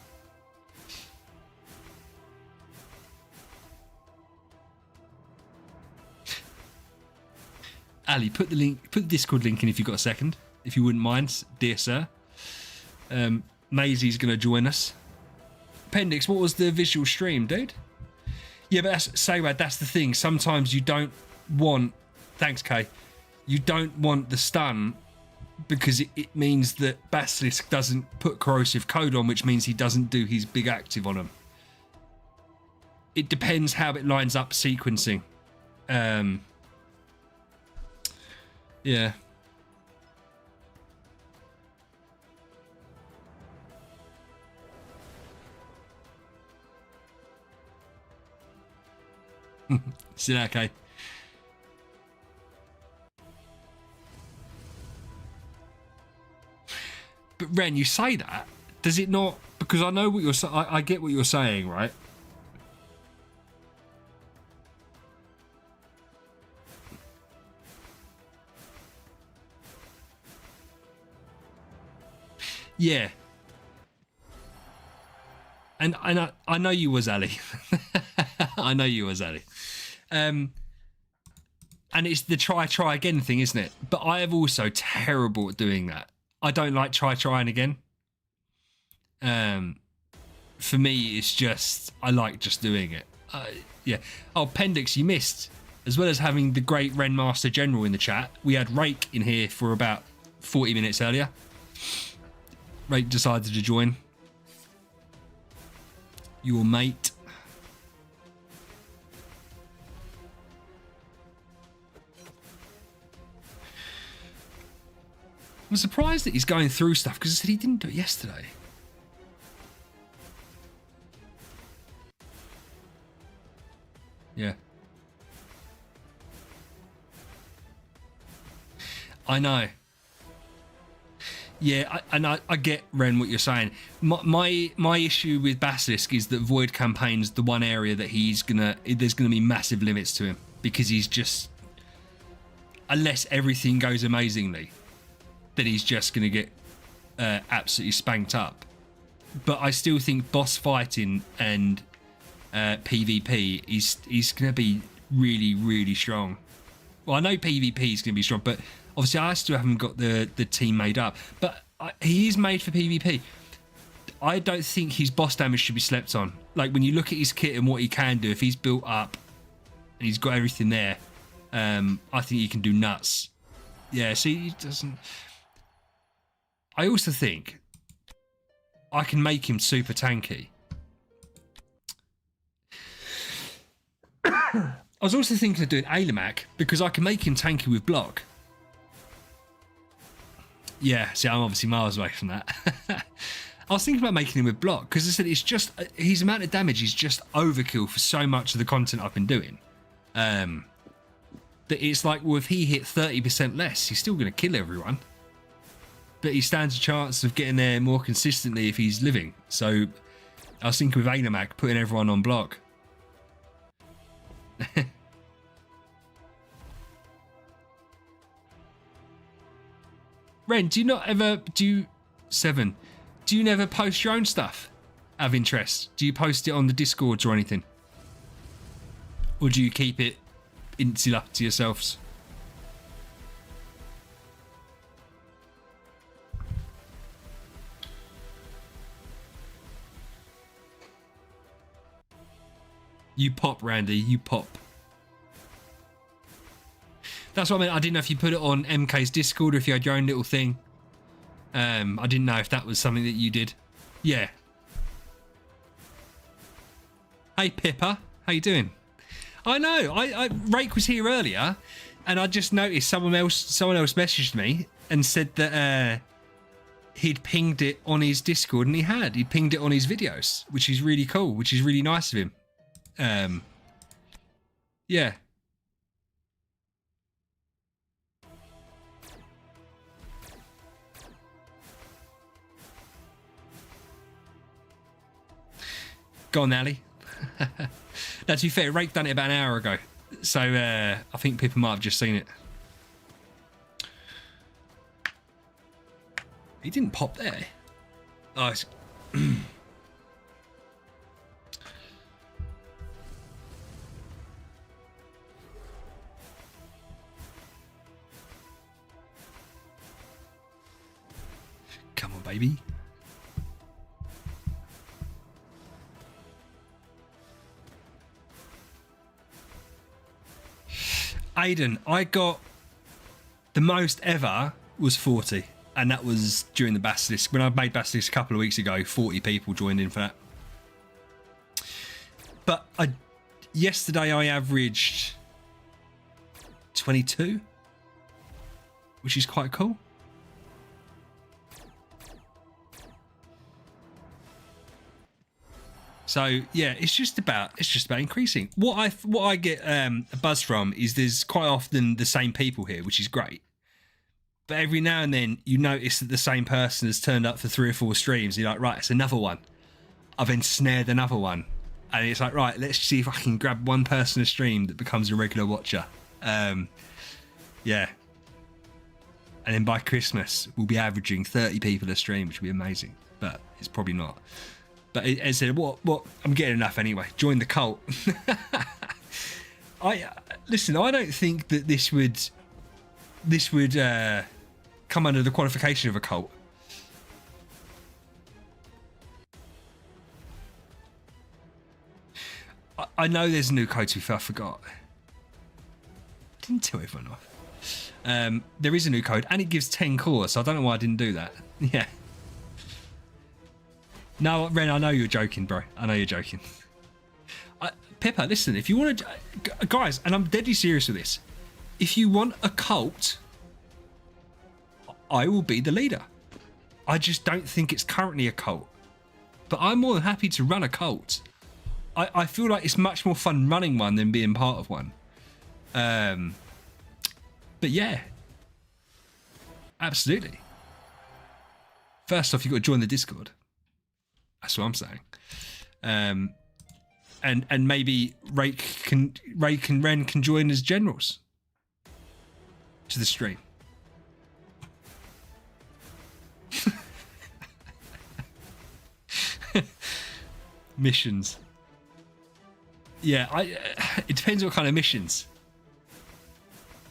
Ali, put the Discord link in if you've got a second, if you wouldn't mind, dear sir. Maisie's going to join us. Appendix, what was the visual stream, dude? Yeah, but that's the thing. Sometimes you don't want... Thanks, Kay. You don't want the stun because it means that Basilisk doesn't put corrosive code on, which means he doesn't do his big active on him. It depends how it lines up sequencing. Yeah. Is it okay? But Ren, you say that, does it not? Because I know what you're saying. I get what you're saying, right? Yeah. And I know you was Ali. I know you was Ali. And it's the try again thing, isn't it? But I am also terrible at doing that. I don't like trying again. For me, it's just I like just doing it. Yeah. Oh, Pendix, you missed. As well as having the great Ren Master General in the chat, we had Rake in here for about 40 minutes earlier. Rake decided to join. Your mate. I'm surprised that he's going through stuff because I said he didn't do it yesterday. Yeah. I know. Yeah, I get, Ren, what you're saying. My issue with Basilisk is that Void Campaign's the one area that there's gonna be massive limits to him because he's just, unless everything goes amazingly, then he's just gonna get absolutely spanked up. But I still think boss fighting and PvP is gonna be really, really strong. Well, I know PvP is gonna be strong, but obviously, I still haven't got the team made up, but he is made for PvP. I don't think his boss damage should be slept on. Like, when you look at his kit and what he can do, if he's built up and he's got everything there, I think he can do nuts. Yeah, see, he doesn't... I also think I can make him super tanky. I was also thinking of doing Ailemak because I can make him tanky with block. Yeah, see, I'm obviously miles away from that. I was thinking about making him with block because I said it's just his amount of damage is just overkill for so much of the content I've been doing. That it's like, well, if he hit 30% less, he's still going to kill everyone. But he stands a chance of getting there more consistently if he's living. So I was thinking with Ailemak, putting everyone on block. Ren, do you never post your own stuff out of interest? Do you post it on the Discords or anything? Or do you keep it insular to yourselves? You pop, Randy, you pop. That's what I meant. I didn't know if you put it on MK's Discord or if you had your own little thing. I didn't know if that was something that you did. Yeah. Hey, Pippa. How you doing? I know. Rake was here earlier, and I just noticed someone else messaged me and said that he'd pinged it on his Discord, and he'd pinged it on his videos, which is really cool, which is really nice of him. Yeah. Go on, Ali. Now, to be fair, Rake done it about an hour ago. So I think people might have just seen it. He didn't pop there. Oh, it's... Come on, baby. Aiden, I got the most ever was 40, and that was during the Basilisk. When I made Basilisk a couple of weeks ago, 40 people joined in for that. But yesterday I averaged 22. which is quite cool. So yeah, it's just about increasing. What I get a buzz from is there's quite often the same people here, which is great. But every now and then you notice that the same person has turned up for 3 or 4 streams. You're like, right, it's another one. I've ensnared another one. And it's like, right, let's see if I can grab one person a stream that becomes a regular watcher. Yeah. And then by Christmas, we'll be averaging 30 people a stream, which will be amazing. But it's probably not. But as I said, what I'm getting enough anyway. Join the cult. Listen, I don't think that this would come under the qualification of a cult. I know there's a new code to be fair, I forgot. Didn't tell everyone off. There is a new code and it gives 10 cores, so I don't know why I didn't do that. Yeah. No, Ren, I know you're joking, bro. I know you're joking. Pippa, listen, if you want to... Guys, and I'm deadly serious with this. If you want a cult, I will be the leader. I just don't think it's currently a cult. But I'm more than happy to run a cult. I feel like it's much more fun running one than being part of one. But yeah. Absolutely. First off, you've got to join the Discord. That's what I'm saying. And maybe Rake and Ren can join as generals to the stream. Missions. Yeah, it depends what kind of missions.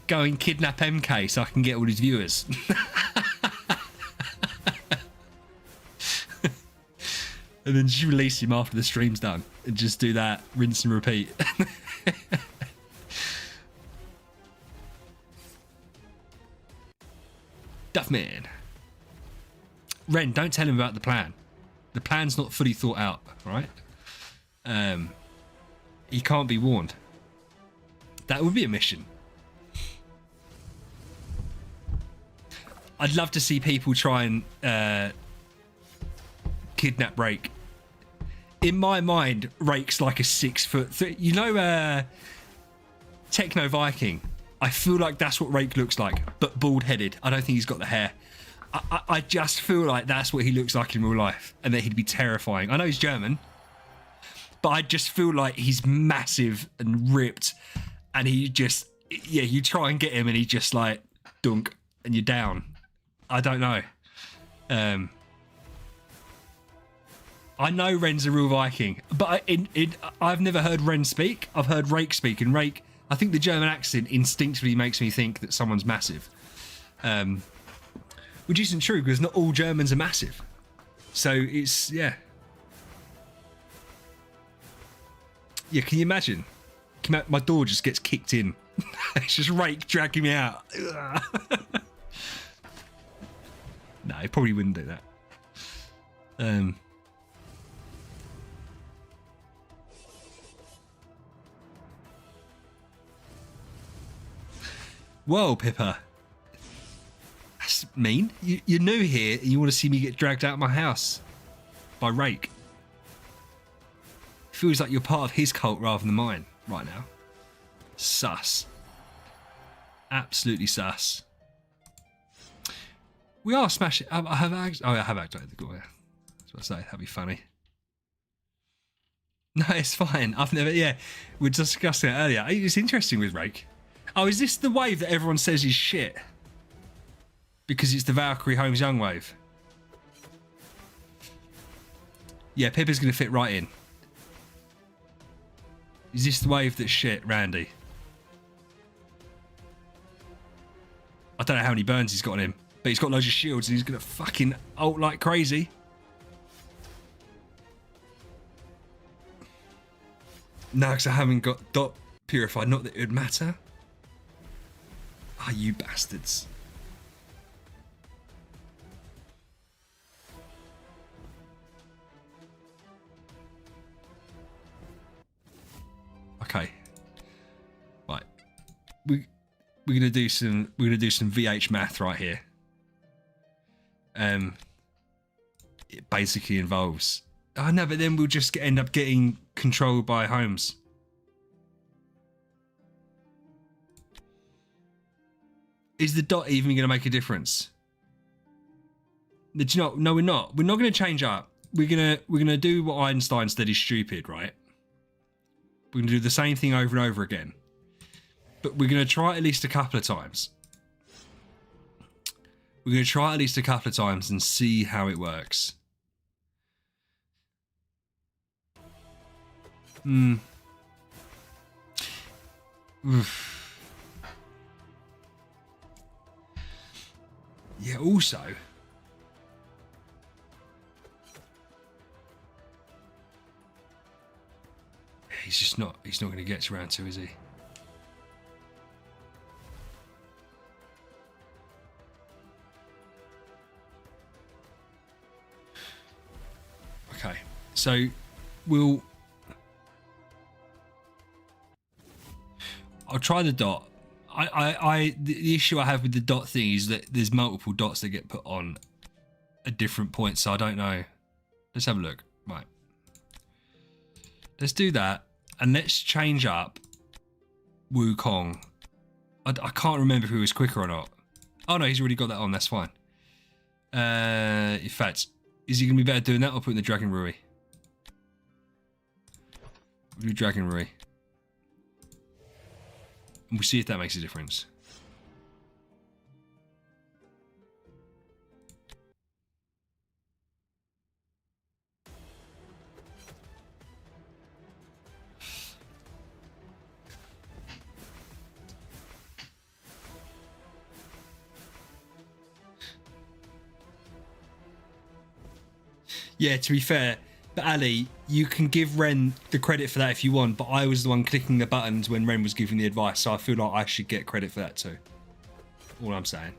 Go and kidnap MK so I can get all his viewers. And then just release him after the stream's done. And just do that, rinse and repeat. Duffman. Ren, don't tell him about the plan. The plan's not fully thought out, right? He can't be warned. That would be a mission. I'd love to see people try and kidnap Rake. In my mind, Rake's like a 6 foot... You know Techno Viking? I feel like that's what Rake looks like, but bald-headed. I don't think he's got the hair. I just feel like that's what he looks like in real life, and that he'd be terrifying. I know he's German, but I just feel like he's massive and ripped, and he just... Yeah, you try and get him, and he just like, dunk, and you're down. I don't know. I know Ren's a real Viking, but I've never heard Ren speak. I've heard Rake speak, and Rake, I think the German accent instinctively makes me think that someone's massive. Which isn't true, because not all Germans are massive. So it's, yeah. Yeah, can you imagine? My door just gets kicked in. It's just Rake dragging me out. No, he probably wouldn't do that. Whoa, Pippa. That's mean. You're new here and you want to see me get dragged out of my house by Rake. Feels like you're part of his cult rather than mine right now. Sus. Absolutely sus. We are smashing. I have activated the door. That's what I say. That'd be funny. No, it's fine. I've never. Yeah, we were discussing it earlier. It's interesting with Rake. Oh, is this the wave that everyone says is shit? Because it's the Valkyrie Holmes Young wave. Yeah, Pippa's going to fit right in. Is this the wave that's shit, Randy? I don't know how many burns he's got on him, but he's got loads of shields and he's going to fucking ult like crazy. No, because I haven't got dot purified. Not that it would matter. Ah, you bastards. Okay. Right. we're gonna do some VH math right here. It basically involves. Oh no, but then we'll just end up getting controlled by homes. Is the dot even going to make a difference? No, we're not. We're not going to change up. We're gonna do what Einstein said is stupid, right? We're gonna do the same thing over and over again, but we're gonna try it at least a couple of times. We're gonna try it at least a couple of times and see how it works. Yeah, also, he's not going to get to round 2, is he? Okay, so I'll try the dot. The issue I have with the dot thing is that there's multiple dots that get put on at different points, so I don't know. Let's have a look. Right. Let's do that, and let's change up Wukong. I can't remember if he was quicker or not. Oh no, he's already got that on, that's fine. In fact, is he going to be better doing that or putting the Dragon Rui? We'll do Dragon Rui. And we'll see if that makes a difference. Yeah, to be fair, but Ali, you can give Ren the credit for that if you want, but I was the one clicking the buttons when Ren was giving the advice, so I feel like I should get credit for that too. All I'm saying.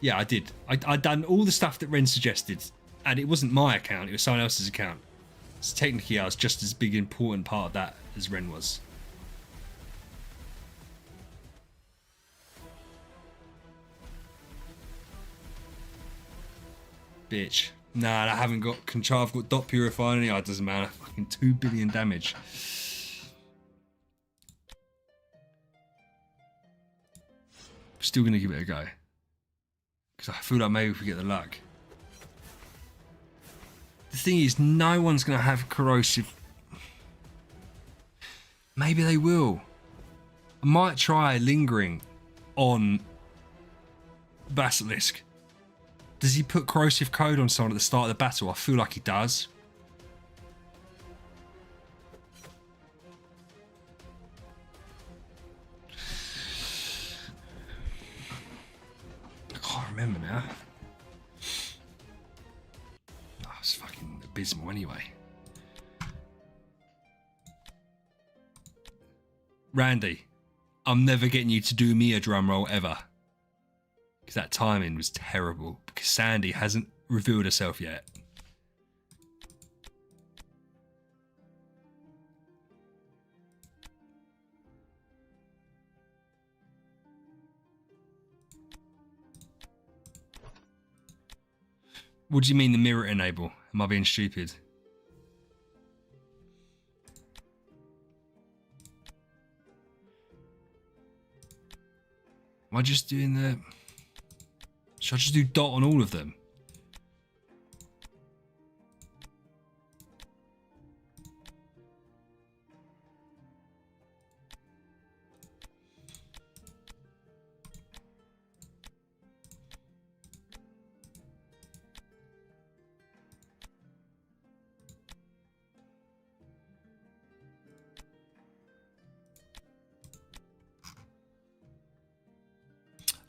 Yeah, I did. I done all the stuff that Ren suggested, and it wasn't my account, it was someone else's account. So technically I was just as big important part of that as Ren was. Bitch. Nah, I haven't got control. I've got dot purify on it. It doesn't matter. Fucking 2 billion damage. Still gonna give it a go. Because I feel like maybe if we get the luck. The thing is, no one's gonna have corrosive. Maybe they will. I might try lingering on Basilisk. Does he put corrosive code on someone at the start of the battle? I feel like he does. I can't remember now. Oh, it's fucking abysmal anyway. Randy, I'm never getting you to do me a drum roll ever. Because that timing was terrible. Because Sandy hasn't revealed herself yet. What do you mean the mirror enable? Am I being stupid? Am I just doing the... Should I just do dot on all of them?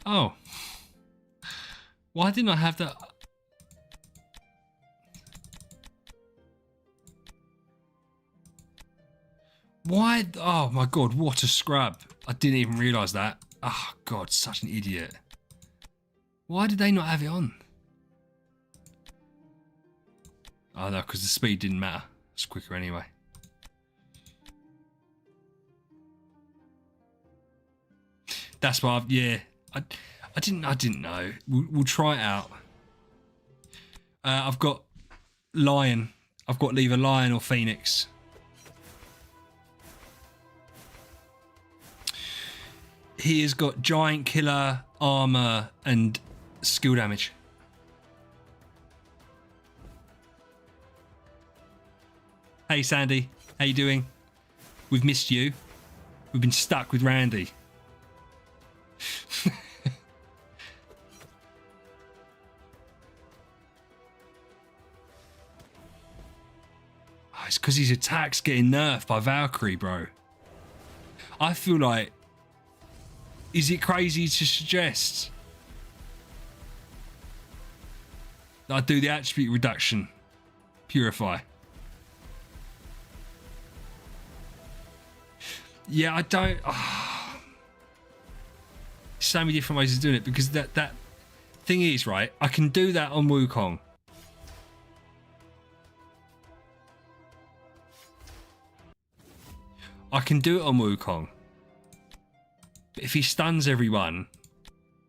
Oh. Why didn't I have that? Why? Oh my god, what a scrub. I didn't even realise that. Oh god, such an idiot. Why did they not have it on? Oh no, because the speed didn't matter. It's quicker anyway. That's why yeah. I didn't know. We'll try it out. I've got lion. I've got either lion or phoenix. He has got giant killer, armor, and skill damage. Hey Sandy, how you doing? We've missed you. We've been stuck with Randy. Oh, it's because his attack's getting nerfed by Valkyrie, bro. I feel like... Is it crazy to suggest that I do the attribute reduction? Purify. Yeah, I don't... Oh. So many different ways of doing it, because that thing is, right, I can do that on Wukong. I can do it on Wukong. But if he stuns everyone,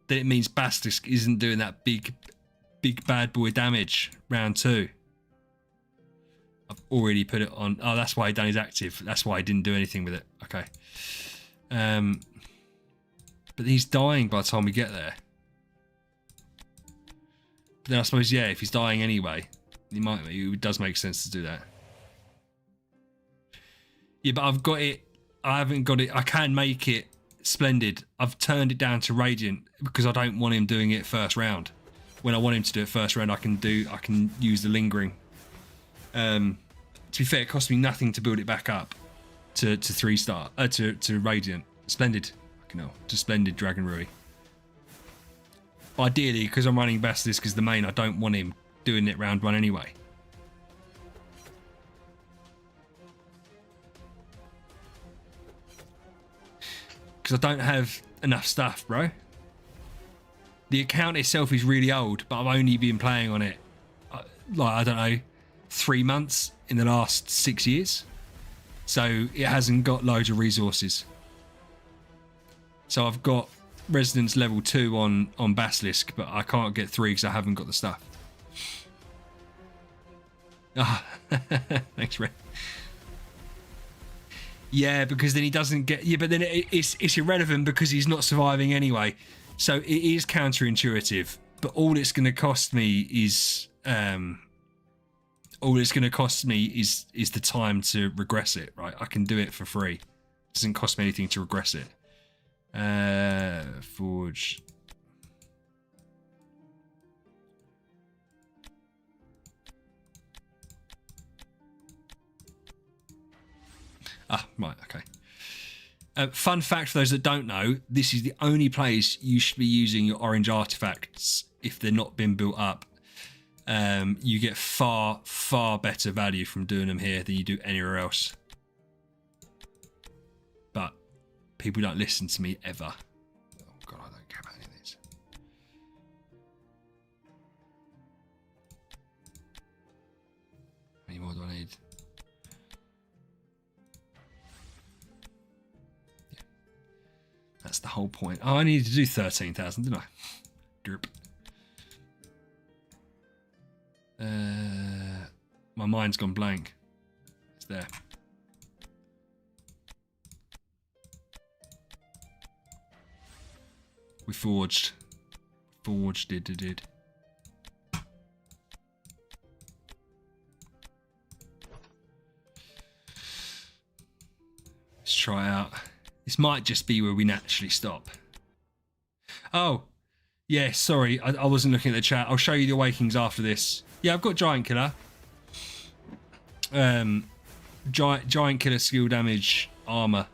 then it means Basilisk isn't doing that big bad boy damage round 2. I've already put it on. Oh, that's why he done his active. That's why I didn't do anything with it. Okay. But he's dying by the time we get there. But then I suppose, yeah, if he's dying anyway, it does make sense to do that. Yeah, but I've got it. I haven't got it. I can make it splendid. I've turned it down to radiant because I don't want him doing it first round. When I want him to do it first round, I can use the lingering. To be fair, it cost me nothing to build it back up to 3-star to radiant. Splendid. To splendid Dragon Rui. Ideally, because I'm running Basilisk as the main, I don't want him doing it round 1 anyway. Because I don't have enough stuff, bro. The account itself is really old, but I've only been playing on it, like, I don't know, 3 months in the last 6 years. So it hasn't got loads of resources. So I've got Resonance level 2 on Basilisk, but I can't get 3 because I haven't got the stuff. Ah, thanks, Red. Yeah, because then he doesn't get... Yeah, but then it's irrelevant because he's not surviving anyway. So it is counterintuitive, but all it's going to cost me is... all it's going to cost me is the time to regress it, right? I can do it for free. It doesn't cost me anything to regress it. Forge. Ah, right, okay. Fun fact for those that don't know, this is the only place you should be using your orange artifacts if they're not been built up. You get far, far better value from doing them here than you do anywhere else. But people don't listen to me ever. Oh God, I don't care about any of this. How many more do I need? Yeah. That's the whole point. Oh, I needed to do 13,000, didn't I? Derp. My mind's gone blank. It's there. We forged. Did. Let's try out. This might just be where we naturally stop. Oh, yeah, sorry. I wasn't looking at the chat. I'll show you the Awakens after this. Yeah, I've got Giant Killer. Giant Killer skill damage armor.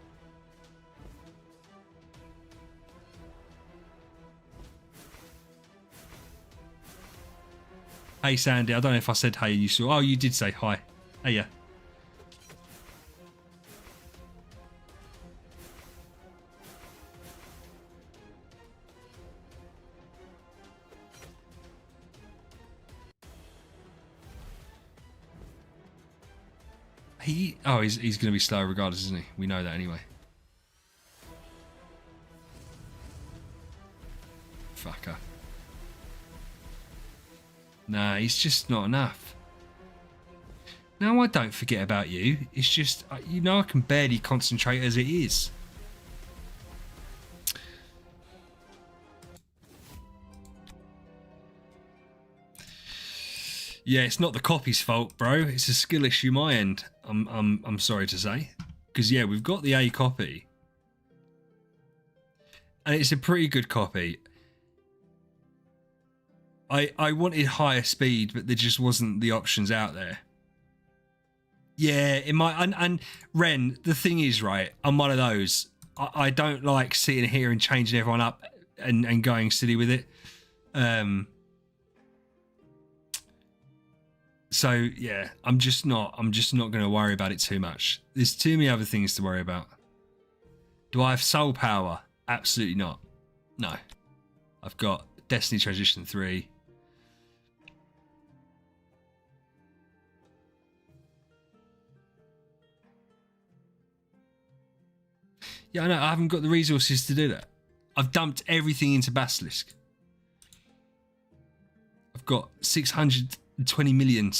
Hey Sandy, I don't know if I said hey. You saw? Oh, you did say hi. Hey, yeah. He's going to be slow regardless, isn't he? We know that anyway. Fucker. Nah, he's just not enough. No, I don't forget about you. It's just, you know, I can barely concentrate as it is. Yeah, it's not the copy's fault, bro. It's a skill issue my end. I'm sorry to say, because yeah, we've got the A copy, and it's a pretty good copy. I wanted higher speed, but there just wasn't the options out there. Yeah, it might. And Ren, the thing is, right, I'm one of those. I don't like sitting here and changing everyone up and going silly with it. So yeah, I'm just not going to worry about it too much. There's too many other things to worry about. Do I have soul power? Absolutely not. No. I've got Destiny Transition 3. Yeah, I know. I haven't got the resources to do that. I've dumped everything into Basilisk. I've got 620 million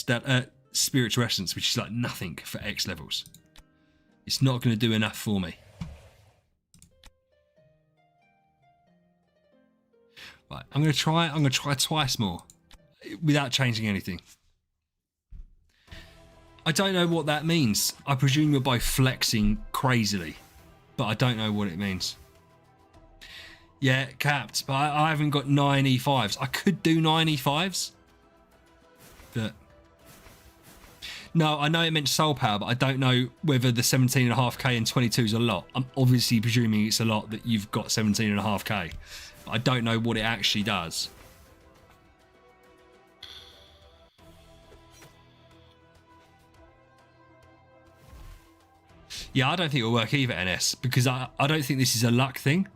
spiritual essence, which is like nothing for X levels. It's not going to do enough for me. Right, I'm going to try twice more without changing anything. I don't know what that means. I presume you're both flexing crazily, but I don't know what it means. Yeah, capped, but I haven't got 9 E5s. I could do 9 E5s, but no, I know it meant soul power, but I don't know whether the 17.5k and 22 is a lot. I'm obviously presuming it's a lot that you've got 17.5k, but I don't know what it actually does. Yeah, I don't think it'll work either, NS, because I don't think this is a luck thing.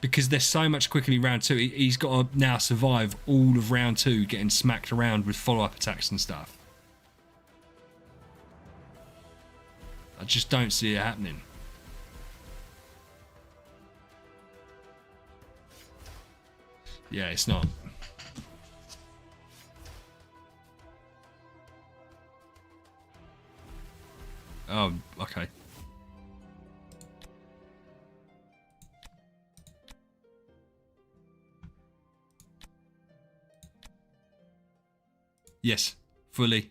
Because they're so much quicker in round 2, he's got to now survive all of round 2 getting smacked around with follow-up attacks and stuff. I just don't see it happening. Yeah, it's not. Oh, okay. Yes, fully.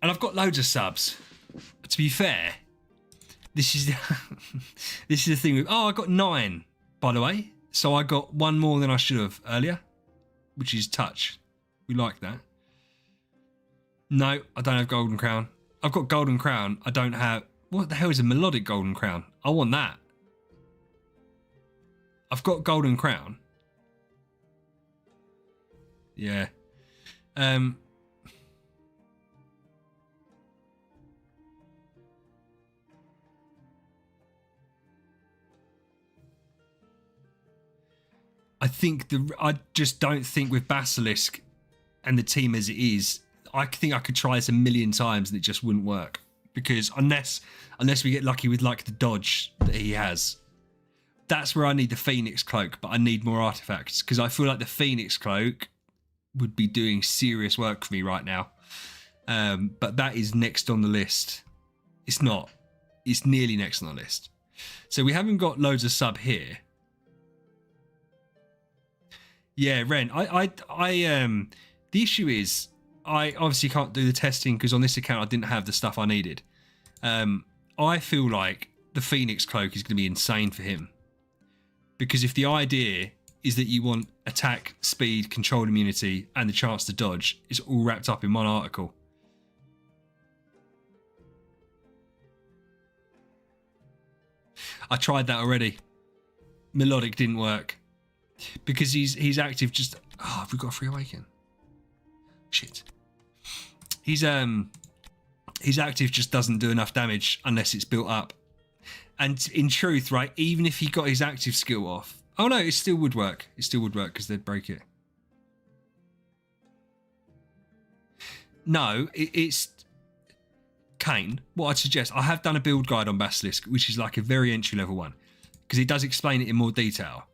And I've got loads of subs. To be fair, this is the this is the thing with, oh, I got 9, by the way. So I got 1 more than I should have earlier, which is touch. We like that. No, I don't have Golden Crown. I've got Golden Crown. I don't have... What the hell is a melodic Golden Crown? I want that. I've got Golden Crown. Yeah. I just don't think with Basilisk and the team as it is, I think I could try this a million times and it just wouldn't work. Because unless we get lucky with like the dodge that he has, that's where I need the Phoenix Cloak, but I need more artifacts because I feel like the Phoenix Cloak would be doing serious work for me right now. But that is next on the list. It's not. It's nearly next on the list. So we haven't got loads of sub here. Yeah, Ren. The issue is I obviously can't do the testing because on this account I didn't have the stuff I needed. I feel like the Phoenix Cloak is going to be insane for him. Because if the idea is that you want attack, speed, control immunity, and the chance to dodge, it's all wrapped up in one article. I tried that already. Melodic didn't work. Because he's active just... Oh, have we got a free awaken? Shit. His active just doesn't do enough damage unless it's built up. And in truth, right, even if he got his active skill off... Oh no, it still would work. It still would work because they'd break it. No, it's... Kane, what I'd suggest, I have done a build guide on Basilisk, which is like a very entry level one, because it does explain it in more detail.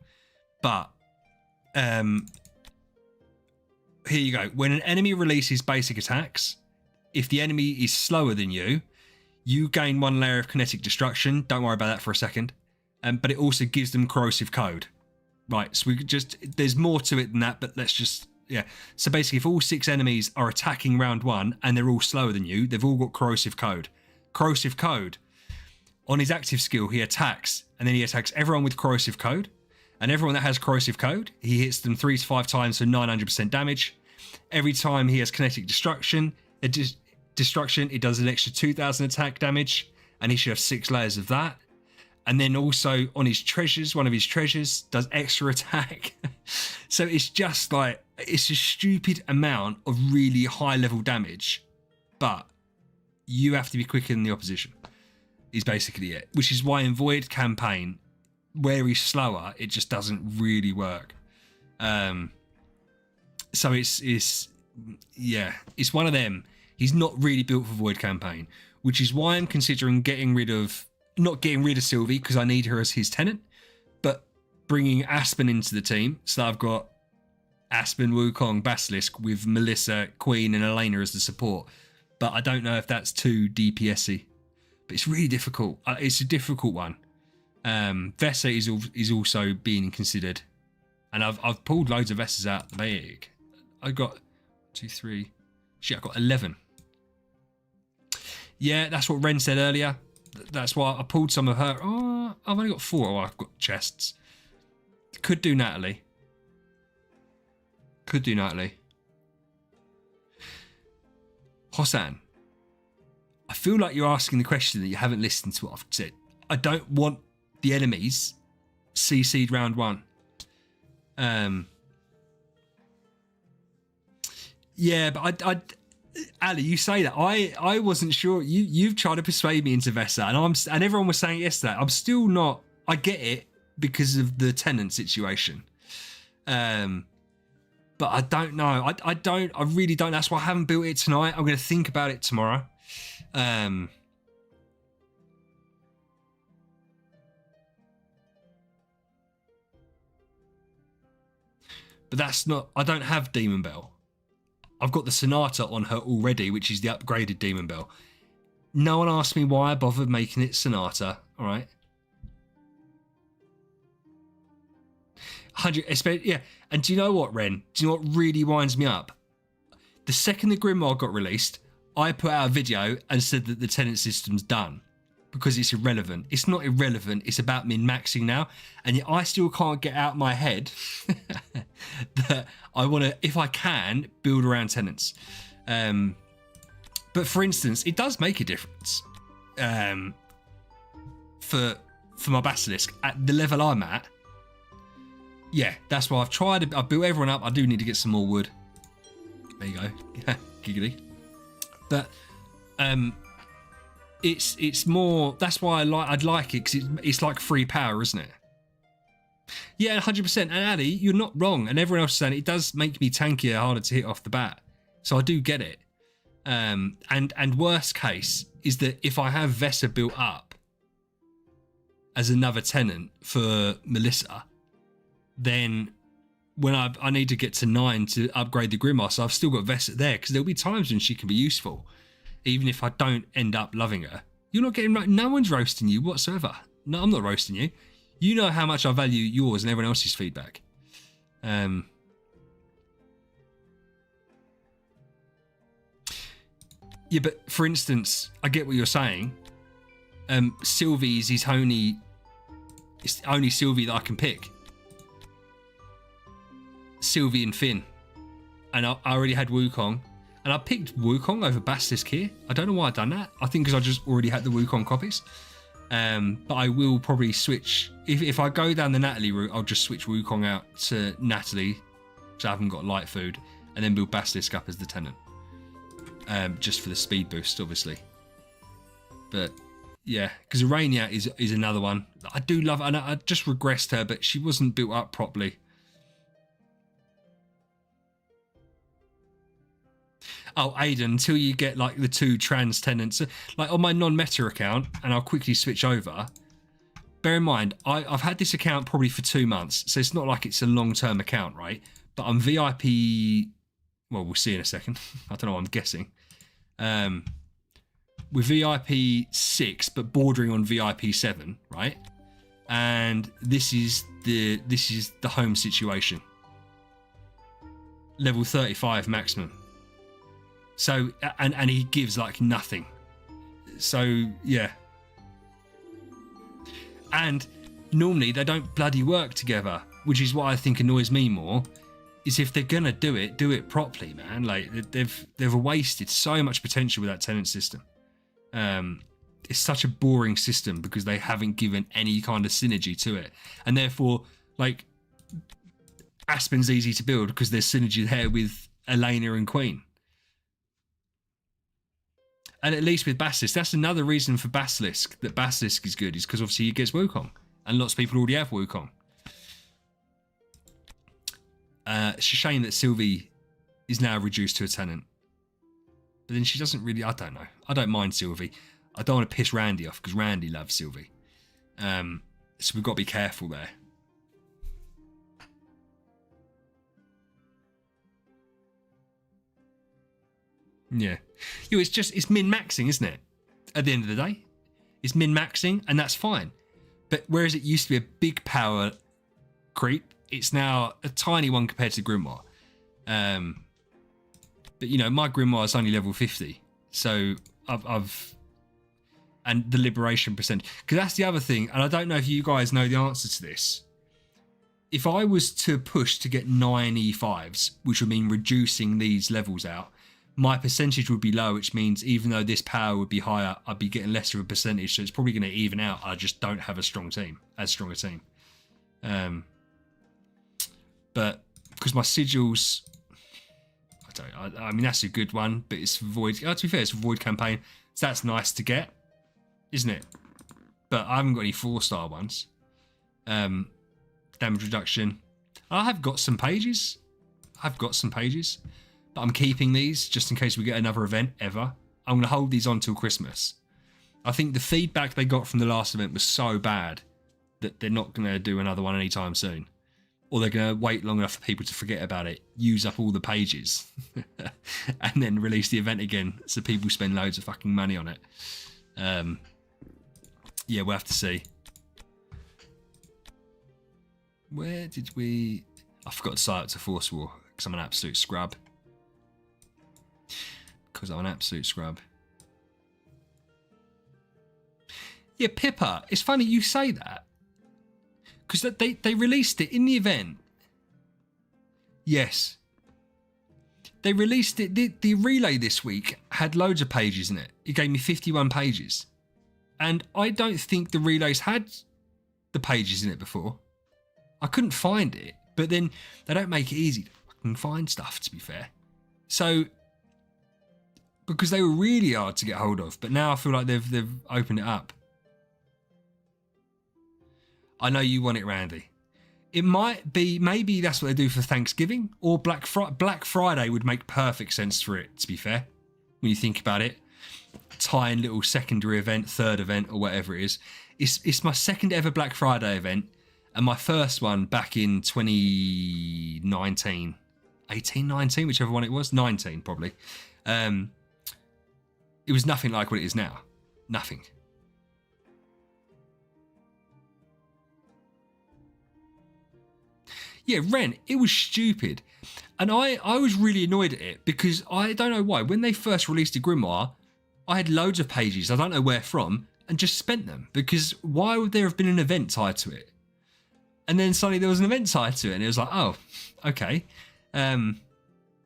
But here you go. When an enemy releases basic attacks, if the enemy is slower than you, you gain 1 layer of kinetic destruction. Don't worry about that for a second. But it also gives them corrosive code. Right, so we could just, there's more to it than that, but let's just, yeah. So basically, if all 6 enemies are attacking round 1 and they're all slower than you, they've all got corrosive code. Corrosive code, on his active skill, he attacks, and then he attacks everyone with corrosive code. And everyone that has corrosive code, he hits them 3 to 5 times for 900% damage. Every time he has kinetic destruction, it does an extra 2,000 attack damage, and he should have 6 layers of that. And then also on his treasures, one of his treasures does extra attack. So it's just like, it's a stupid amount of really high level damage, but you have to be quicker than the opposition, is basically it. Which is why in Void campaign, where he's slower, it just doesn't really work. So it's one of them. He's not really built for Void campaign, which is why I'm considering not getting rid of Sylvie, because I need her as his tenant, but bringing Aspen into the team. So I've got Aspen, Wukong, Basilisk with Melissa, Queen and Elena as the support. But I don't know if that's too DPS-y. But it's really difficult. It's a difficult one. Vesa is also being considered. And I've pulled loads of Vesas out the bag. I got 2, 3. Shit, I got 11. Yeah, that's what Ren said earlier. That's why I pulled some of her. Oh, I've only got 4. Oh, I've got chests. Could do Natalie. Hossan, I feel like you're asking the question that you haven't listened to what I've said. I don't want the enemies CC'd round 1. Yeah, but Ali, you say that. I wasn't sure. You've tried to persuade me into Vesa, and everyone was saying yesterday. I'm still not. I get it because of the tenant situation. But I don't know. I really don't. That's why I haven't built it tonight. I'm going to think about it tomorrow. But that's not. I don't have Demon Bell. I've got the Sonata on her already, which is the upgraded Demon Bell. No one asked me why I bothered making it Sonata. All right. 100, yeah. And do you know what, Ren? Do you know what really winds me up? The second the Grimoire got released, I put out a video and said that the tenant system's done because it's irrelevant. It's not irrelevant. It's about min-maxing now. And yet I still can't get out my head that I want to, if I can, build around tenants. But for instance, it does make a difference for my Basilisk at the level I'm at. Yeah, that's why I've built everyone up. I do need to get some more wood. There you go. Giggly. But it's more, that's why I'd like it, because it's like free power, isn't it? Yeah, 100%. And Ali, you're not wrong. And everyone else is saying it does make me tankier, harder to hit off the bat. So I do get it. And worst case is that if I have Vesa built up as another tenant for Melissa, then when I need to get to 9 to upgrade the Grimoire, so I've still got Vesa there, because there'll be times when she can be useful, even if I don't end up loving her. You're not getting, no one's roasting you whatsoever. No, I'm not roasting you. You know how much I value yours and everyone else's feedback. Yeah, but for instance, I get what you're saying. Sylvie is it's the only Sylvie that I can pick. Sylvie and Finn. And I already had Wukong. And I picked Wukong over Basilisk here. I don't know why I've done that. I think because I just already had the Wukong copies. But I will probably switch. If I go down the Natalie route, I'll just switch Wukong out to Natalie, so I haven't got light food, and then build Basilisk up as the tenant. Just for the speed boost, obviously. But yeah, because Urania is another one. I do love, and I just regressed her, but she wasn't built up properly. Oh, Aiden, until you get like the 2 trans tenants, like on my non-meta account, and I'll quickly switch over. Bear in mind, I've had this account probably for 2 months, so it's not like it's a long-term account, right? But I'm VIP. Well, we'll see in a second. I don't know. I'm guessing. We're VIP 6, but bordering on VIP 7, right? And this is the home situation. Level 35 maximum. So and he gives like nothing. So yeah. And normally they don't bloody work together, which is what I think annoys me more. Is if they're gonna do it properly, man. Like they've wasted so much potential with that tenant system. It's such a boring system because they haven't given any kind of synergy to it, and therefore, like, Aspen's easy to build because there's synergy there with Elena and Queen. And at least with Basilisk, that's another reason for Basilisk that Basilisk is good, is because obviously he gets Wukong, and lots of people already have Wukong. It's a shame that Sylvie is now reduced to a tenant. But then she doesn't really, I don't know. I don't mind Sylvie. I don't want to piss Randy off because Randy loves Sylvie. So we've got to be careful there. Yeah. It's min-maxing, isn't it? At the end of the day. It's min-maxing, and that's fine. But whereas it used to be a big power creep, it's now a tiny one compared to Grimoire. But, you know, my Grimoire is only level 50. So I've and the liberation percent. Because that's the other thing, and I don't know if you guys know the answer to this. If I was to push to get 9 E5s, which would mean reducing these levels out, my percentage would be low, which means even though this power would be higher, I'd be getting less of a percentage. So it's probably going to even out. I just don't have as strong a team. But because my sigils, I mean, that's a good one, but it's void. To be fair, it's a void campaign, so that's nice to get, isn't it? But I haven't got any 4-star ones. Damage reduction. I have got some pages. But I'm keeping these just in case we get another event ever. I'm going to hold these on till Christmas. I think the feedback they got from the last event was so bad that they're not going to do another one anytime soon. Or they're going to wait long enough for people to forget about it, use up all the pages, and then release the event again so people spend loads of fucking money on it. Yeah, we'll have to see. Where did we... I forgot to sign up to Force War because I'm an absolute scrub. Yeah, Pippa, it's funny you say that. Because they released it in the event. Yes. They released it. The relay this week had loads of pages in it. It gave me 51 pages. And I don't think the relays had the pages in it before. I couldn't find it. But then they don't make it easy to fucking find stuff, to be fair. So, because they were really hard to get hold of. But now I feel like they've opened it up. I know you want it, Randy. It might be, maybe that's what they do for Thanksgiving or Black Friday would make perfect sense for it, to be fair. When you think about it, tie in little secondary event, third event or whatever it is. It's my second ever Black Friday event and my first one back in 2019, 18, 19, whichever one it was, 19 probably. It was nothing like what it is now. Nothing. Yeah, Ren, it was stupid. And I was really annoyed at it because I don't know why. When they first released the Grimoire, I had loads of pages, I don't know where from, and just spent them. Because why would there have been an event tied to it? And then suddenly there was an event tied to it, and it was like, oh, okay.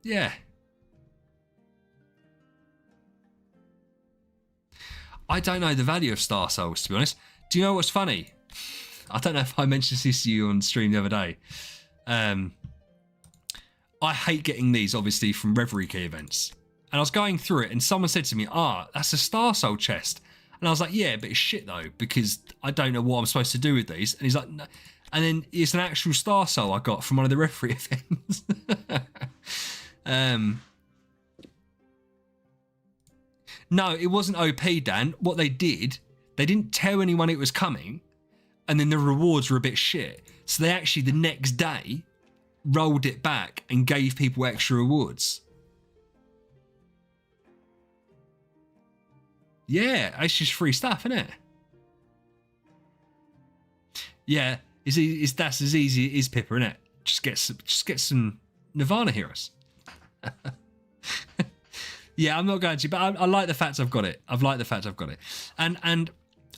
Yeah. I don't know the value of Star Souls, to be honest. Do you know what's funny? I don't know if I mentioned this to you on stream the other day. I hate getting these, obviously, from Reverie Key events. And I was going through it, and someone said to me, that's a Star Soul chest. And I was like, yeah, but it's shit, though, because I don't know what I'm supposed to do with these. And he's like, no. And then it's an actual Star Soul I got from one of the Reverie events. No, it wasn't OP, Dan. What they did, they didn't tell anyone it was coming, and then the rewards were a bit shit. So they actually, the next day, rolled it back and gave people extra rewards. Yeah, it's just free stuff, isn't it? Yeah, that's as easy as Pippa, isn't it? Just get some Nirvana heroes. Yeah, I'm not going to, but I like the fact I've got it. I've liked the fact I've got it. And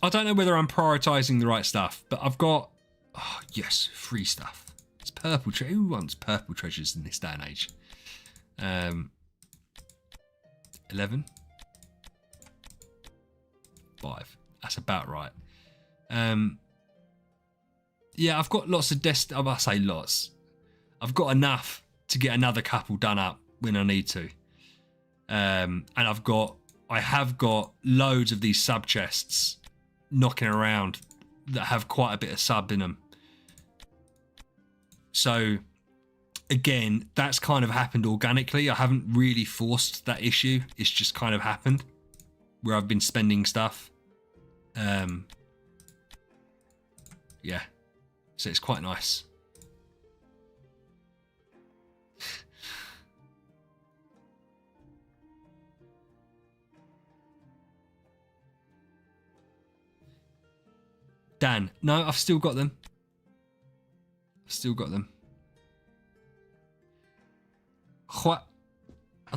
I don't know whether I'm prioritizing the right stuff, but I've got, oh yes, free stuff. It's purple. Who wants purple treasures in this day and age? 11. 5. That's about right. Yeah, I've got lots of I say lots. I've got enough to get another couple done up when I need to. And I have got loads of these sub chests knocking around that have quite a bit of sub in them. So again, that's kind of happened organically. I haven't really forced that issue. It's just kind of happened where I've been spending stuff. Yeah. So it's quite nice. Dan, no, I've still got them. I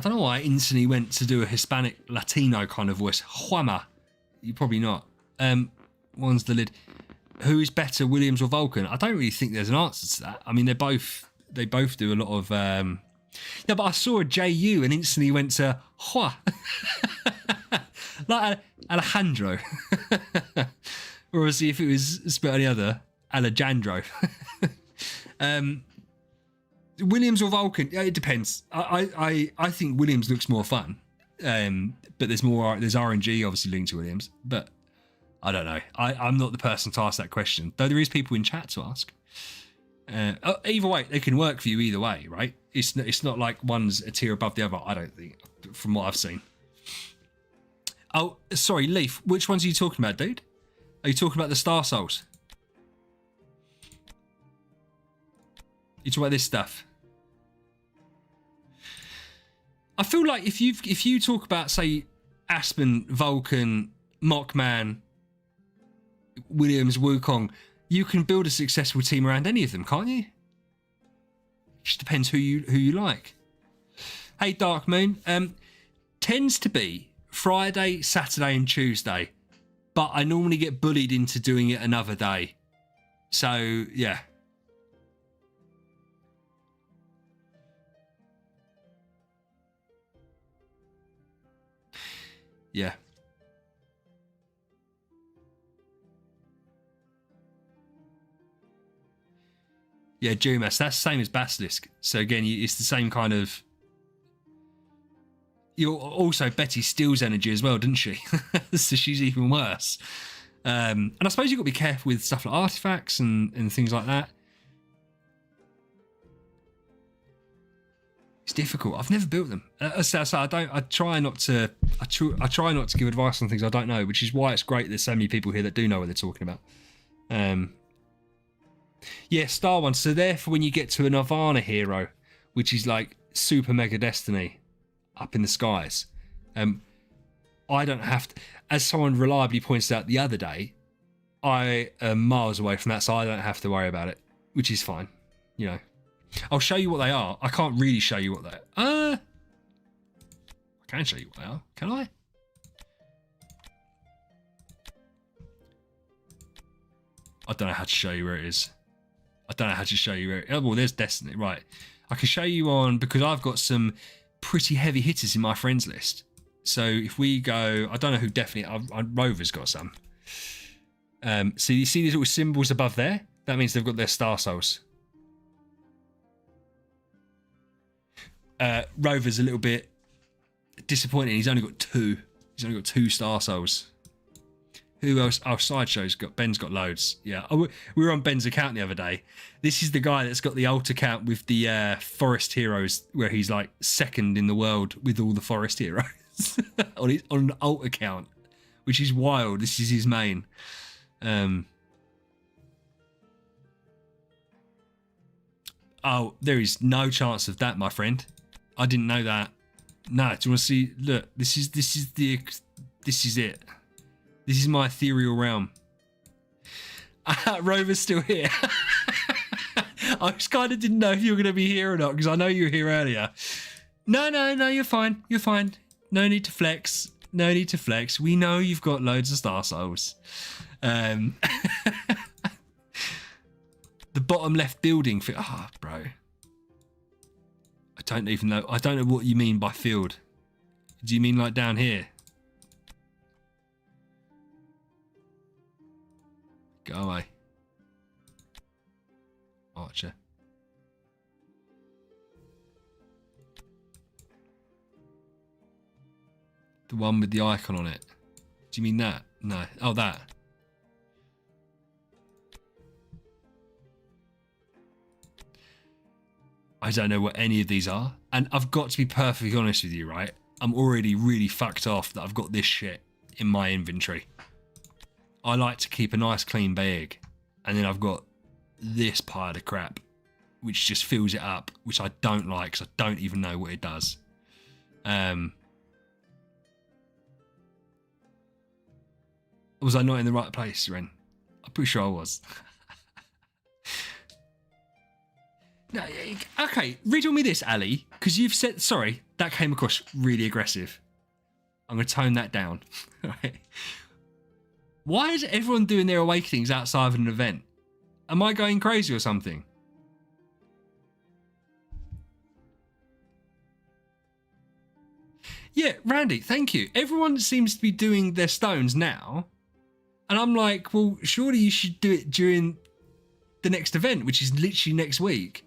don't know why I instantly went to do a Hispanic Latino kind of voice. Juama. You're probably not. One's the lid. Who is better, Williams or Vulcan? I don't really think there's an answer to that. I mean, they both do a lot of. Yeah, but I saw a JU and instantly went to Hua. Like Alejandro. Or obviously, if it was spelled any other, Alejandro. Williams or Vulcan? Yeah, it depends. I think Williams looks more fun, but there's RNG obviously linked to Williams. But I don't know. I'm not the person to ask that question. Though there is people in chat to ask. Either way, they can work for you either way, right? It's not like one's a tier above the other. I don't think, from what I've seen. Oh, sorry, Leaf. Which ones are you talking about, dude? Are you talking about the Star Souls? You talk about this stuff. I feel like if you talk about, say, Aspen, Vulcan, Mockman, Williams, Wukong, you can build a successful team around any of them, can't you? Just depends who you like. Hey, Dark Moon. Tends to be Friday, Saturday, and Tuesday. But I normally get bullied into doing it another day. So, yeah. Yeah. Yeah, Jumas. That's the same as Basilisk. So, again, it's the same kind of... You're also Betty steals energy as well, didn't she? So she's even worse. And I suppose you've got to be careful with stuff like artifacts and things like that. It's difficult. I've never built them. So I try not to give advice on things I don't know, which is why it's great there's so many people here that do know what they're talking about. Yeah, Star One. So therefore, when you get to a Nirvana hero, which is like super mega destiny, up in the skies, I don't have to, as someone reliably pointed out the other day, I am miles away from that, so I don't have to worry about it, which is fine. You know, I'll show you what they are. I can't really show you what they are. I can show you what they are, can I? I don't know how to show you where it is. Oh, well, there's Destiny, right. I can show you on, because I've got some pretty heavy hitters in my friends list. So if we go, I don't know who definitely, Rover's got some. So you see these little symbols above there? That means they've got their Star Souls. Rover's a little bit disappointing. He's only got 2. He's only got 2 Star Souls. Who else? Oh, Sideshow's got, Ben's got loads. Yeah, we were on Ben's account the other day. This is the guy that's got the alt account with the forest heroes, where he's like second in the world with all the forest heroes. on an alt account, which is wild. This is his main. Oh, there is no chance of that, my friend. I didn't know that. No, do you want to see? Look, this is it. This is my ethereal realm. Rover's still here. I just kind of didn't know if you were going to be here or not, because I know you were here earlier. No, you're fine. You're fine. No need to flex. No need to flex. We know you've got loads of star souls. The bottom left building. Oh, bro. I don't even know. I don't know what you mean by field. Do you mean like down here? Go away. Archer. The one with the icon on it. Do you mean that? No. Oh, that. I don't know what any of these are. And I've got to be perfectly honest with you, right? I'm already really fucked off that I've got this shit in my inventory. I like to keep a nice clean bag. And then I've got this pile of crap, which just fills it up, which I don't like because I don't even know what it does. Was I not in the right place, Ren? I'm pretty sure I was. No, okay, riddle me this, Ali, because you've said, sorry, that came across really aggressive. I'm going to tone that down. Right. Why is everyone doing their awakenings outside of an event? Am I going crazy or something? Yeah, Randy, thank you. Everyone seems to be doing their stones now. And I'm like, well, surely you should do it during the next event, which is literally next week.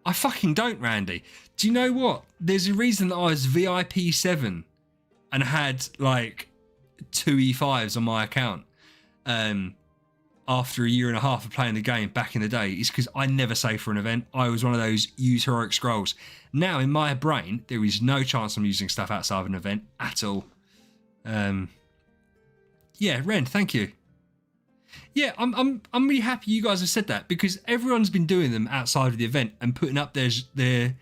I fucking don't, Randy. Do you know what? There's a reason that I was VIP 7 and had like 2 E5s on my account after a year and a half of playing the game back in the day. Is because I never saved for an event. I was one of those use heroic scrolls. Now in my brain, there is no chance I'm using stuff outside of an event at all. Yeah, Ren, thank you. Yeah, I'm really happy you guys have said that, because everyone's been doing them outside of the event and putting up their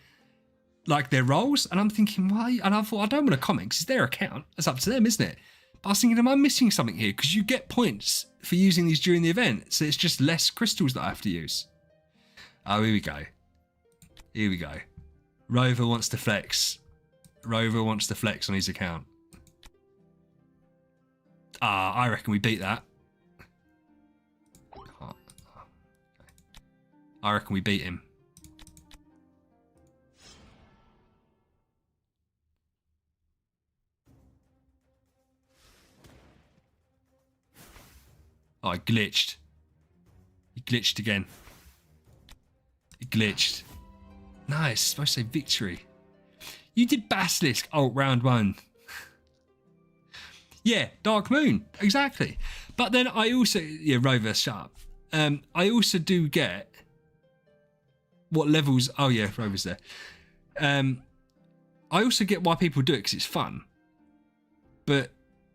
roles, and I'm thinking, why? And I thought, I don't want to comment because it's their account. It's up to them, isn't it? But I was thinking, am I missing something here? Because you get points for using these during the event, so it's just less crystals that I have to use. Oh, here we go. Here we go. Rover wants to flex. Rover wants to flex on his account. I reckon we beat that. I reckon we beat him. Oh, I glitched. He glitched again. He glitched. Nice. Supposed to say victory. You did Basilisk. Oh, round 1. Yeah, Dark Moon. Exactly. But then I also... Yeah, Rover, shut up. I also do get... What levels... Oh, yeah, Rover's there. I also get why people do it, because it's fun. But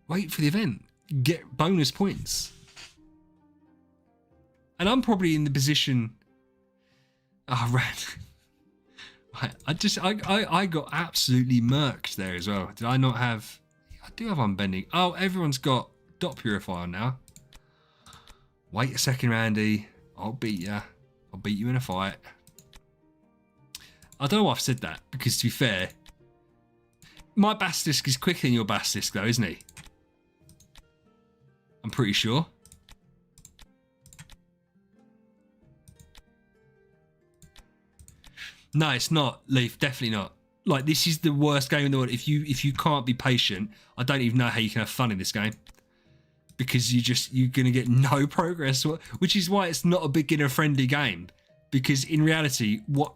wait for the event. Get bonus points. And I'm probably in the position... Oh, right. I got absolutely murked there as well. Did I not have... I do have unbending. Oh, everyone's got dot purifier now. Wait a second, Randy. I'll beat you. I'll beat you in a fight. I don't know why I've said that, because to be fair, my Basilisk is quicker than your Basilisk though, isn't he? I'm pretty sure. No, it's not, Leaf. Definitely not. Like, this is the worst game in the world. If you can't be patient, I don't even know how you can have fun in this game, because you're gonna get no progress. Which is why it's not a beginner friendly game. Because in reality, what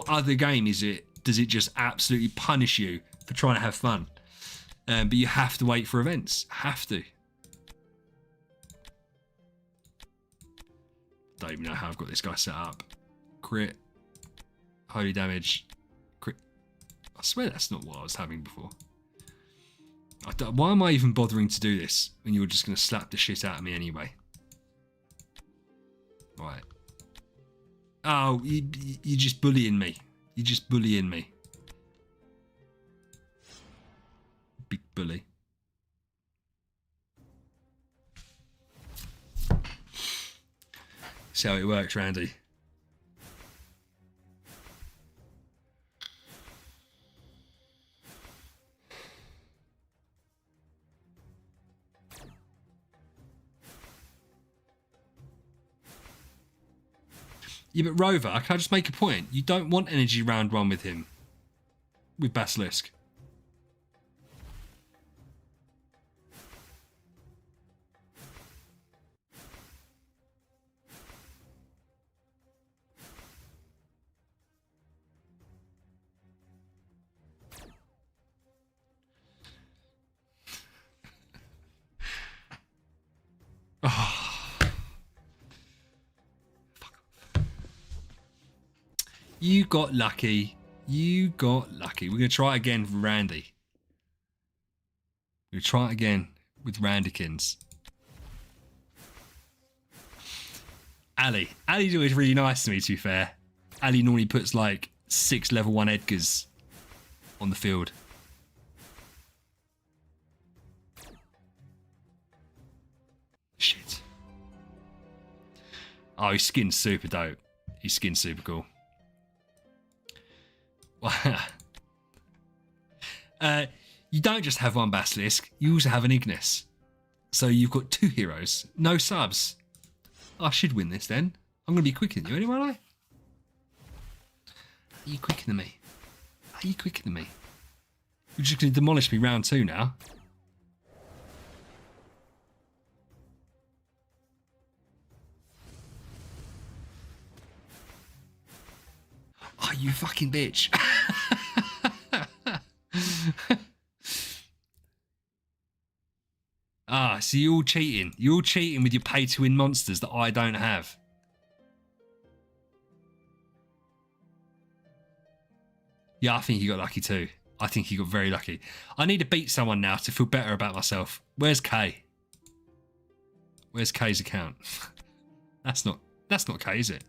other game is it? Does it just absolutely punish you for trying to have fun? But you have to wait for events. Have to. Don't even know how I've got this guy set up. Crit. Holy damage. Crit. swear that's not what I was having before. Why am I even bothering to do this when you're just going to slap the shit out of me anyway? Right. Oh, you're just bullying me. You're just bullying me. Big bully. See how it works, Randy. Yeah, but Rover, can I just make a point? You don't want energy round one with him. With Basilisk. You got lucky. You got lucky. We're going to try it again with Randy. We're going to try it again with Randykins. Ali. Ali's always really nice to me, to be fair. Ali normally puts like 6 level 1 Edgars on the field. Shit. Oh, his skin's super dope. His skin's super cool. You don't just have one Basilisk, you also have an Ignis. So you've got 2 heroes, no subs. I should win this then. I'm going to be quicker than you anyway, aren't I? Are you quicker than me? Are you quicker than me? You're just going to demolish me round 2 now. Oh, you fucking bitch. Ah, so you're all cheating. You're all cheating with your pay-to-win monsters that I don't have. Yeah, I think you got lucky too. I think you got very lucky. I need to beat someone now to feel better about myself. Where's Kay? Where's Kay's account? That's not Kay, is it?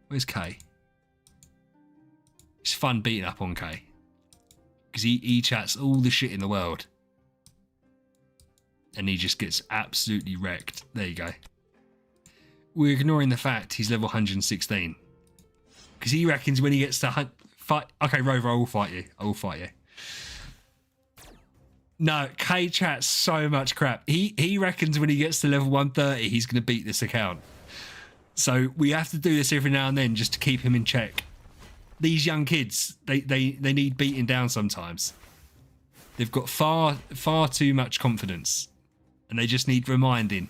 Where's Kay? It's fun beating up on Kay. Because he chats all the shit in the world. And he just gets absolutely wrecked. There you go. We're ignoring the fact he's level 116. Because he reckons when he gets to fight... Okay, Rover, I will fight you. I will fight you. No, Kay chats so much crap. He reckons when he gets to level 130, he's going to beat this account. So we have to do this every now and then just to keep him in check. These young kids, they need beating down sometimes. They've got far too much confidence. And they just need reminding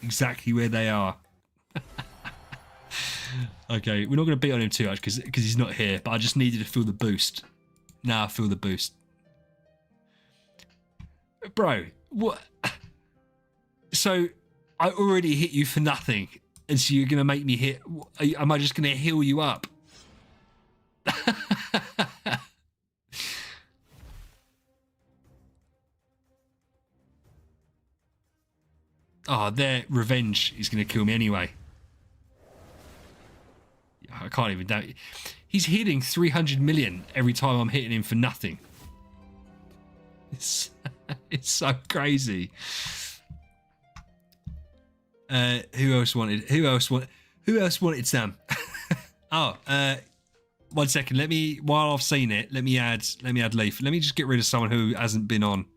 exactly where they are. Okay, we're not going to beat on him too much because he's not here. But I just needed to feel the boost. Now I feel the boost. Bro, what? So I already hit you for nothing. And so you're going to make me hit... Am I just going to heal you up? Oh, their revenge is going to kill me anyway. I can't even doubt it. He's hitting 300 million every time I'm hitting him for nothing. It's so crazy. Who else wanted Sam? Oh, 1 second. While I've seen it, let me add Leaf. Let me just get rid of someone who hasn't been on.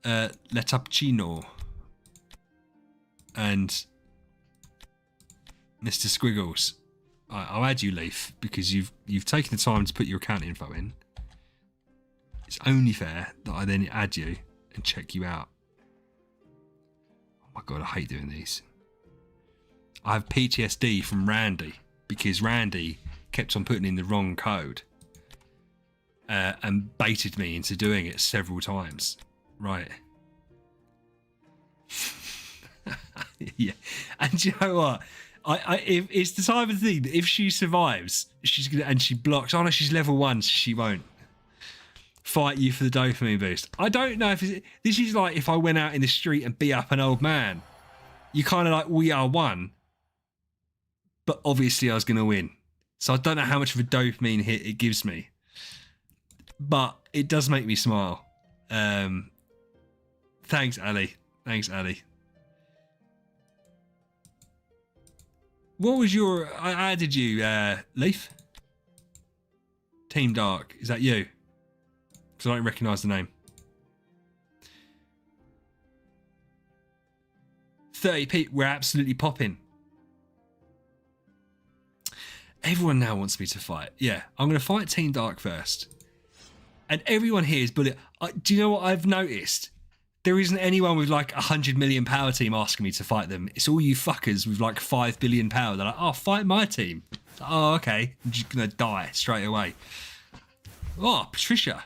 Letupchino and Mr. Squiggles. I'll add you, Leaf, because you've taken the time to put your account info in. It's only fair that I then add you and check you out. Oh my god, I hate doing these. I have PTSD from Randy because Randy kept on putting in the wrong code and baited me into doing it several times. Right. Yeah. And you know what? if it's the type of thing that if she survives, she's gonna and she blocks. Oh no, she's level 1, so she won't fight you for the dopamine boost. I don't know if this is like if I went out in the street and beat up an old man. You kind of like we are one, but obviously I was gonna win. So I don't know how much of a dopamine hit it gives me, but it does make me smile. Thanks, Ali. Thanks, Ali. What was your... I added you, Leaf? Team Dark. Is that you? Because I don't recognise the name. 30p. We're absolutely popping. Everyone now wants me to fight. Yeah, I'm going to fight Team Dark first. And everyone here is bullet. Do you know what I've noticed? There isn't anyone with like 100 million power team asking me to fight them. It's all you fuckers with like 5 billion power. They're like, oh, fight my team. Oh, okay. I'm just going to die straight away. Oh, Patricia.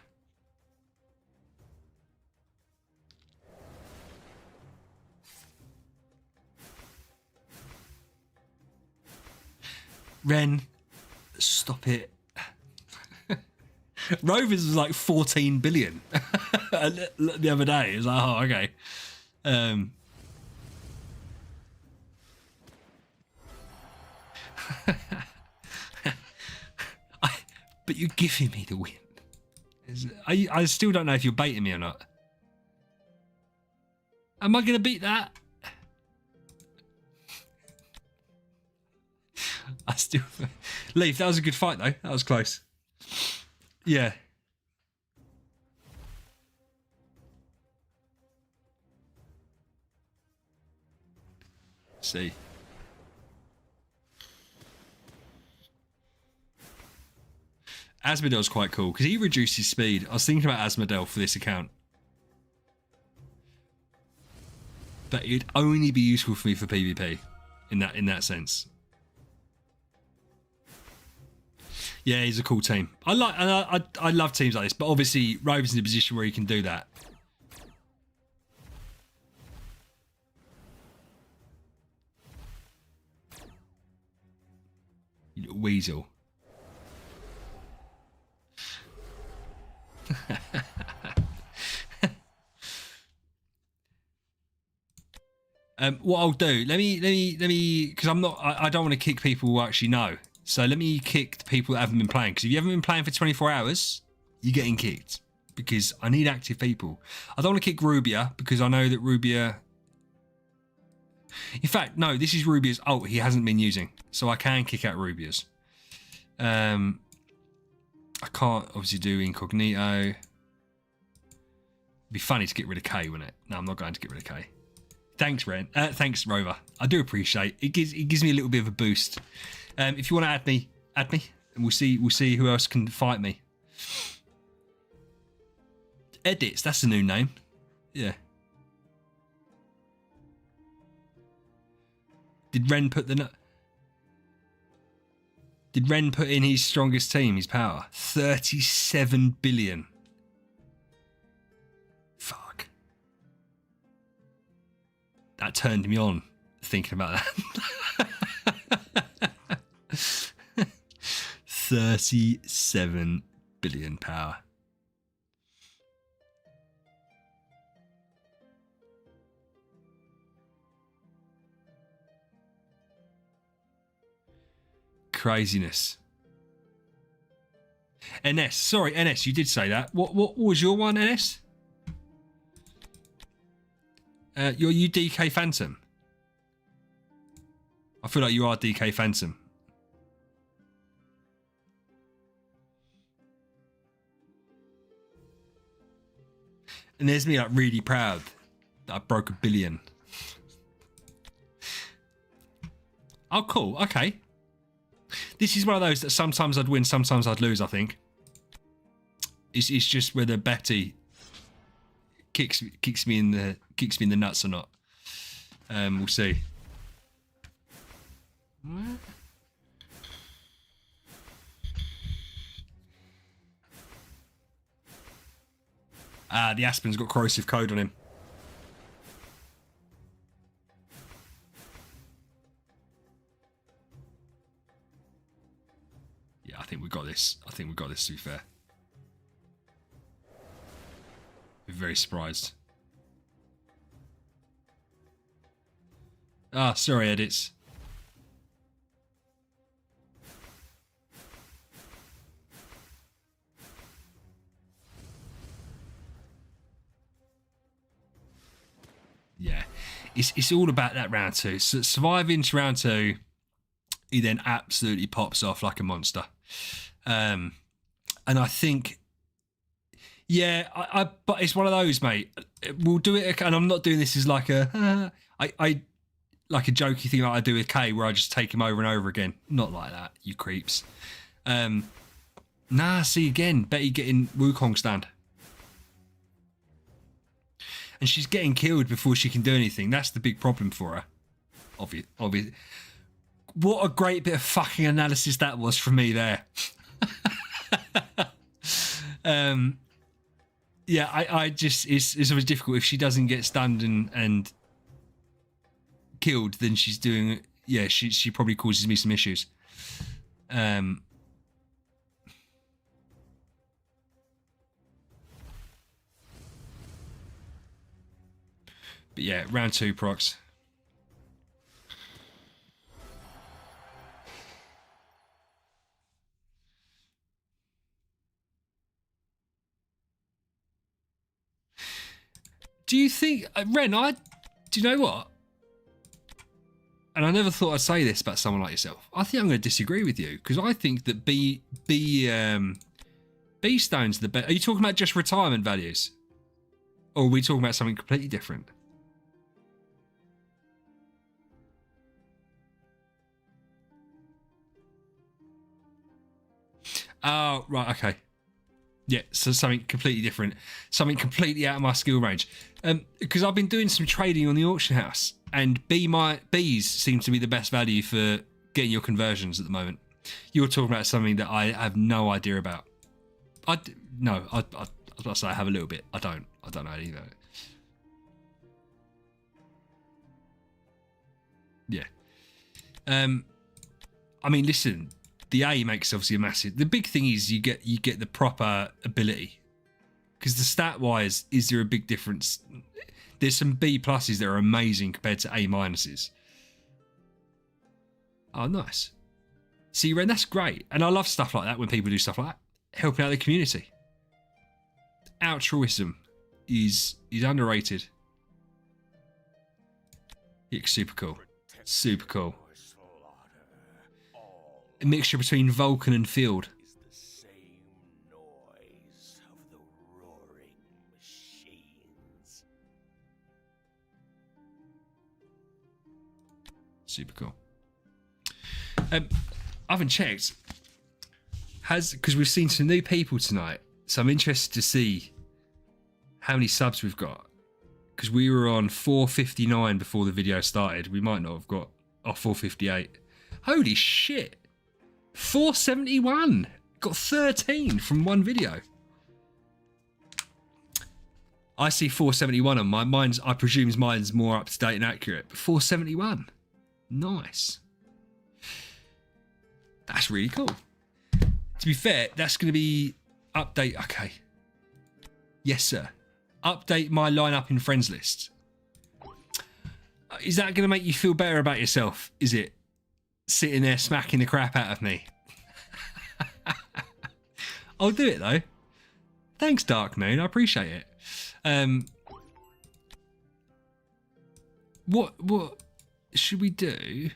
Ren, stop it. Rovers was like 14 billion the other day. It was like, oh, okay. But you're giving me the win. I still don't know if you're baiting me or not. Am I going to beat that? I still... Leaf, that was a good fight, though. That was close. Yeah. See. Asmodel's quite cool because he reduced his speed. I was thinking about Asmodel for this account. But it'd only be useful for me for PvP in that sense. Yeah, he's a cool team. I love teams like this, but obviously Rover's in a position where he can do that. You little weasel. What I'll do, let me, because I don't want to kick people who actually know. So let me kick the people that haven't been playing. Because if you haven't been playing for 24 hours, you're getting kicked. Because I need active people. I don't want to kick Rubia because I know that Rubia... In fact, no, this is Rubia's ult he hasn't been using. So I can kick out Rubia's. I can't obviously do incognito. It'd be funny to get rid of K, wouldn't it? No, I'm not going to get rid of K. Thanks, Ren. Thanks, Rover. I do appreciate it. It gives me a little bit of a boost. If you want to add me, and we'll see who else can fight me. Edits, that's a new name. Yeah. Did Ren put in his strongest team, his power? 37 billion. Fuck. That turned me on thinking about that. 37 billion power. Craziness. NS, sorry, NS, you did say that. What was your one, NS? You're you DK Phantom. I feel like you are DK Phantom. And there's me like really proud that I broke 1 billion. Oh, cool. Okay. This is one of those that sometimes I'd win, sometimes I'd lose, I think. It's just whether Betty kicks me in the nuts or not. We'll see. The Aspen's got corrosive code on him. this. I think we've got this, to be fair. We're very surprised. Ah, sorry, edits. Yeah, it's all about that round 2. So surviving to round 2, he then absolutely pops off like a monster. And I think, yeah, but it's one of those, mate. We'll do it, and I'm not doing this as like a, I like a jokey thing like I do with Kay, where I just take him over and over again. Not like that, you creeps. Nah, see again, Betty getting Wukong stand. And she's getting killed before she can do anything. That's the big problem for her. Obvious. What a great bit of fucking analysis that was from me there. Yeah, I just, it's always difficult. If she doesn't get stunned and killed, then she's doing, yeah, she probably causes me some issues. But yeah, round 2 procs. Do you think, Ren, do you know what? And I never thought I'd say this about someone like yourself. I think I'm going to disagree with you, because I think that B stones the best. Are you talking about just retirement values, or are we talking about something completely different? Oh, right, okay. Yeah, so something completely different. Something completely out of my skill range. Because I've been doing some trading on the auction house, and Bs seem to be the best value for getting your conversions at the moment. You're talking about something that I have no idea about. I was about to say I have a little bit. I don't know anything about it. Yeah. I mean, listen, the A makes obviously a massive. The big thing is you get the proper ability, because the stat wise, is there a big difference? There's some B pluses that are amazing compared to A minuses. Oh, nice. See, Ren, that's great, and I love stuff like that when people do stuff like that, helping out the community. Altruism is underrated. It's super cool. Super cool. A mixture between Vulcan and Field. Is the same noise of the roaring machines. Super cool. I haven't checked. Because we've seen some new people tonight, so I'm interested to see how many subs we've got. Because we were on 459 before the video started. We might not have got 458. Holy shit! 471. Got 13 from one video. I see 471 on mine. I presume mine's more up to date and accurate. But 471. Nice. That's really cool. To be fair, that's going to be update. Okay. Yes, sir. Update my lineup in friends list. Is that going to make you feel better about yourself? Is it? Sitting there smacking the crap out of me. I'll do it though. Thanks, Dark Moon. I appreciate it. What should we do?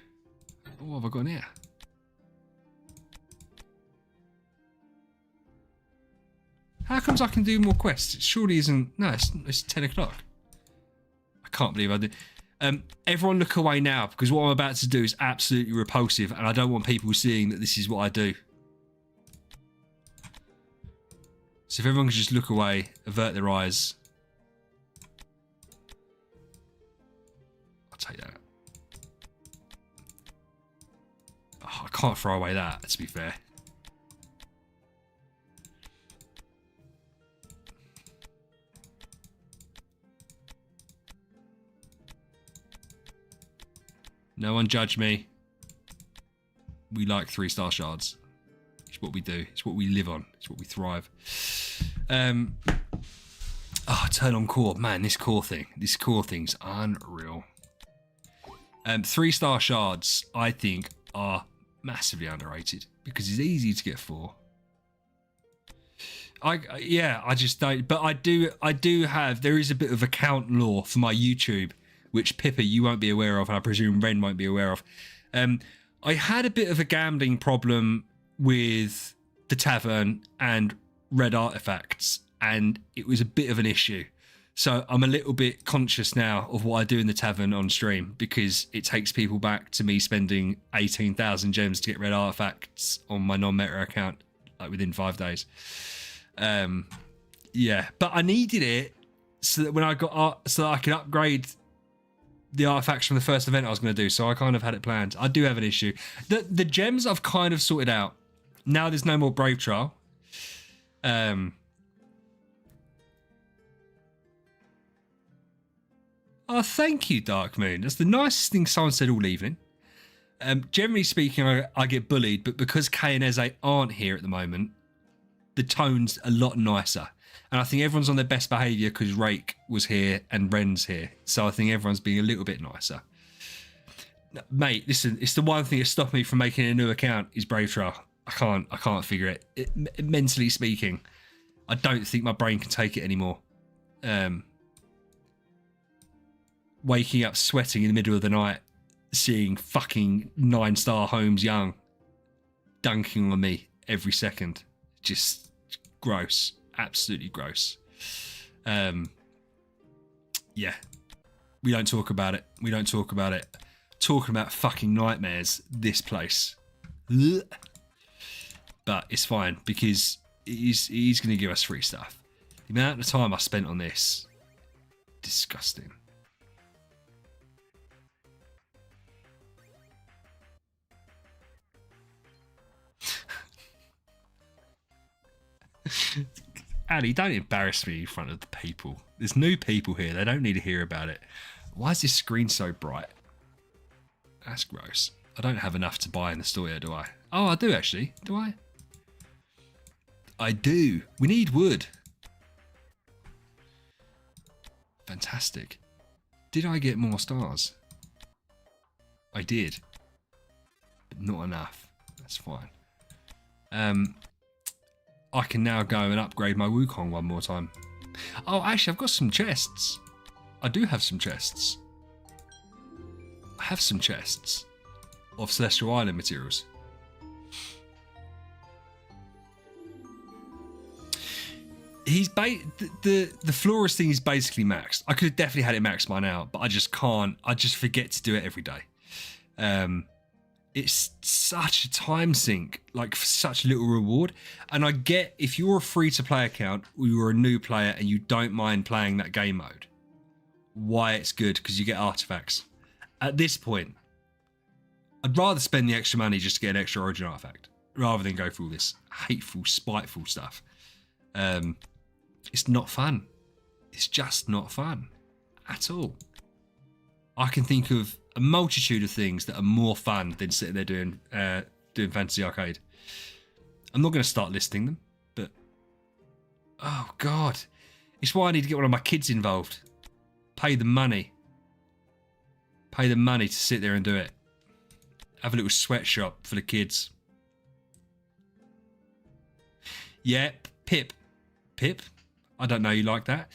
What have I got in here? How comes I can do more quests? It surely isn't. No, it's 10 o'clock. I can't believe I did. Everyone look away now, because what I'm about to do is absolutely repulsive, and I don't want people seeing that this is what I do. So if everyone can just look away, avert their eyes. I'll take that. Oh, I can't throw away that, to be fair. No one judge me. We like 3-star shards. It's what we do. It's what we live on. It's what we thrive. Turn on core. Man, this core thing's unreal. 3-star shards, I think, are massively underrated because it's easy to get 4. I just don't. But I do have. There is a bit of account lore for my YouTube, which Pippa you won't be aware of, and I presume Ren won't be aware of. I had a bit of a gambling problem with the tavern and red artifacts, and it was a bit of an issue. So I'm a little bit conscious now of what I do in the tavern on stream because it takes people back to me spending 18,000 gems to get red artifacts on my non-meta account like within 5 days. Yeah, but I needed it so that when I got so that I could upgrade the artifacts from the first event I was going to do. So I kind of had it planned. I do have an issue. The gems I've kind of sorted out. Now there's no more Brave Trial. Oh, thank you, Dark Moon. That's the nicest thing someone said all evening. Generally speaking, I get bullied, but because Kay and Eze aren't here at the moment, the tone's a lot nicer. And I think everyone's on their best behaviour because Rake was here and Ren's here. So I think everyone's being a little bit nicer. Mate, listen, it's the one thing that stopped me from making a new account is Brave Trial. I can't figure it. Mentally speaking, I don't think my brain can take it anymore. Waking up sweating in the middle of the night, seeing fucking 9-star Holmes Young dunking on me every second. Just gross. Absolutely gross. Yeah. We don't talk about it. We don't talk about it. Talking about fucking nightmares, this place. Ugh. But it's fine because he's going to give us free stuff. The amount of time I spent on this, disgusting. Ali, don't embarrass me in front of the people. There's new people here. They don't need to hear about it. Why is this screen so bright? That's gross. I don't have enough to buy in the store here, do I? Oh, I do actually. Do I? I do. We need wood. Fantastic. Did I get more stars? I did. But not enough. That's fine. I can now go and upgrade my Wukong one more time. Oh, actually, I've got some chests. I do have some chests. I have some chests of Celestial Island materials. The florist thing is basically maxed. I could have definitely had it maxed by now, but I just can't. I just forget to do it every day. It's such a time sink, like for such little reward. And I get if you're a free-to-play account or you're a new player and you don't mind playing that game mode, why it's good, because you get artifacts. At this point, I'd rather spend the extra money just to get an extra origin artifact rather than go through all this hateful, spiteful stuff. It's not fun. It's just not fun at all. I can think of a multitude of things that are more fun than sitting there doing Fantasy Arcade. I'm not going to start listing them, but oh god, it's why I need to get one of my kids involved. Pay them money. Pay them money to sit there and do it. Have a little sweatshop for the kids. Yeah, Pip. I don't know you like that.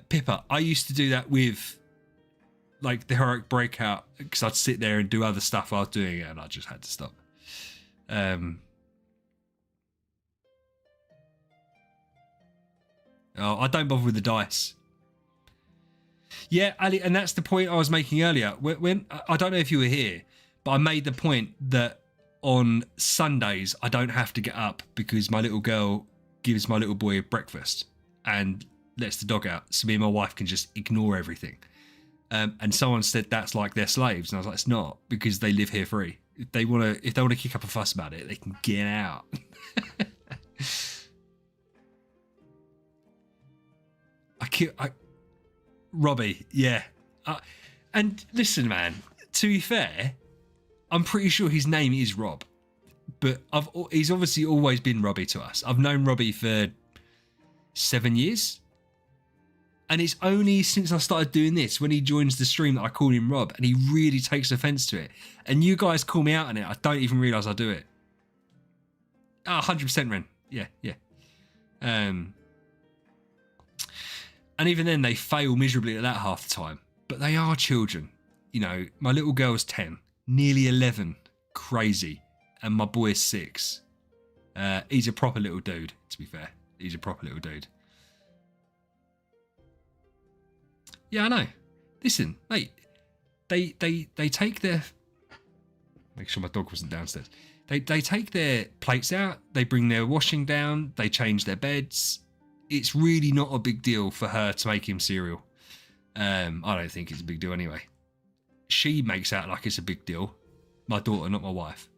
Pippa, I used to do that with like the Heroic Breakout because I'd sit there and do other stuff while I was doing it and I just had to stop. Oh, I don't bother with the dice. Yeah, Ali, and that's the point I was making earlier. When I don't know if you were here, but I made the point that on Sundays I don't have to get up because my little girl gives my little boy breakfast and lets the dog out, so me and my wife can just ignore everything. And someone said that's like they're slaves, and I was like, it's not, because they live here free. If they want to kick up a fuss about it, they can get out. Robbie, yeah. And listen, man, to be fair, I'm pretty sure his name is Rob, but he's obviously always been Robbie to us. I've known Robbie for 7 years. And it's only since I started doing this, when he joins the stream, that I call him Rob, and he really takes offence to it. And you guys call me out on it. I don't even realise I do it. 100% Ren. Yeah. And even then, they fail miserably at that half the time. But they are children. You know, my little girl's 10, nearly 11. Crazy. And my boy is 6. He's a proper little dude, to be fair. He's a proper little dude. Yeah, I know. Listen, mate. They take their... Make sure my dog wasn't downstairs. They take their plates out. They bring their washing down. They change their beds. It's really not a big deal for her to make him cereal. I don't think it's a big deal anyway. She makes out like it's a big deal. My daughter, not my wife.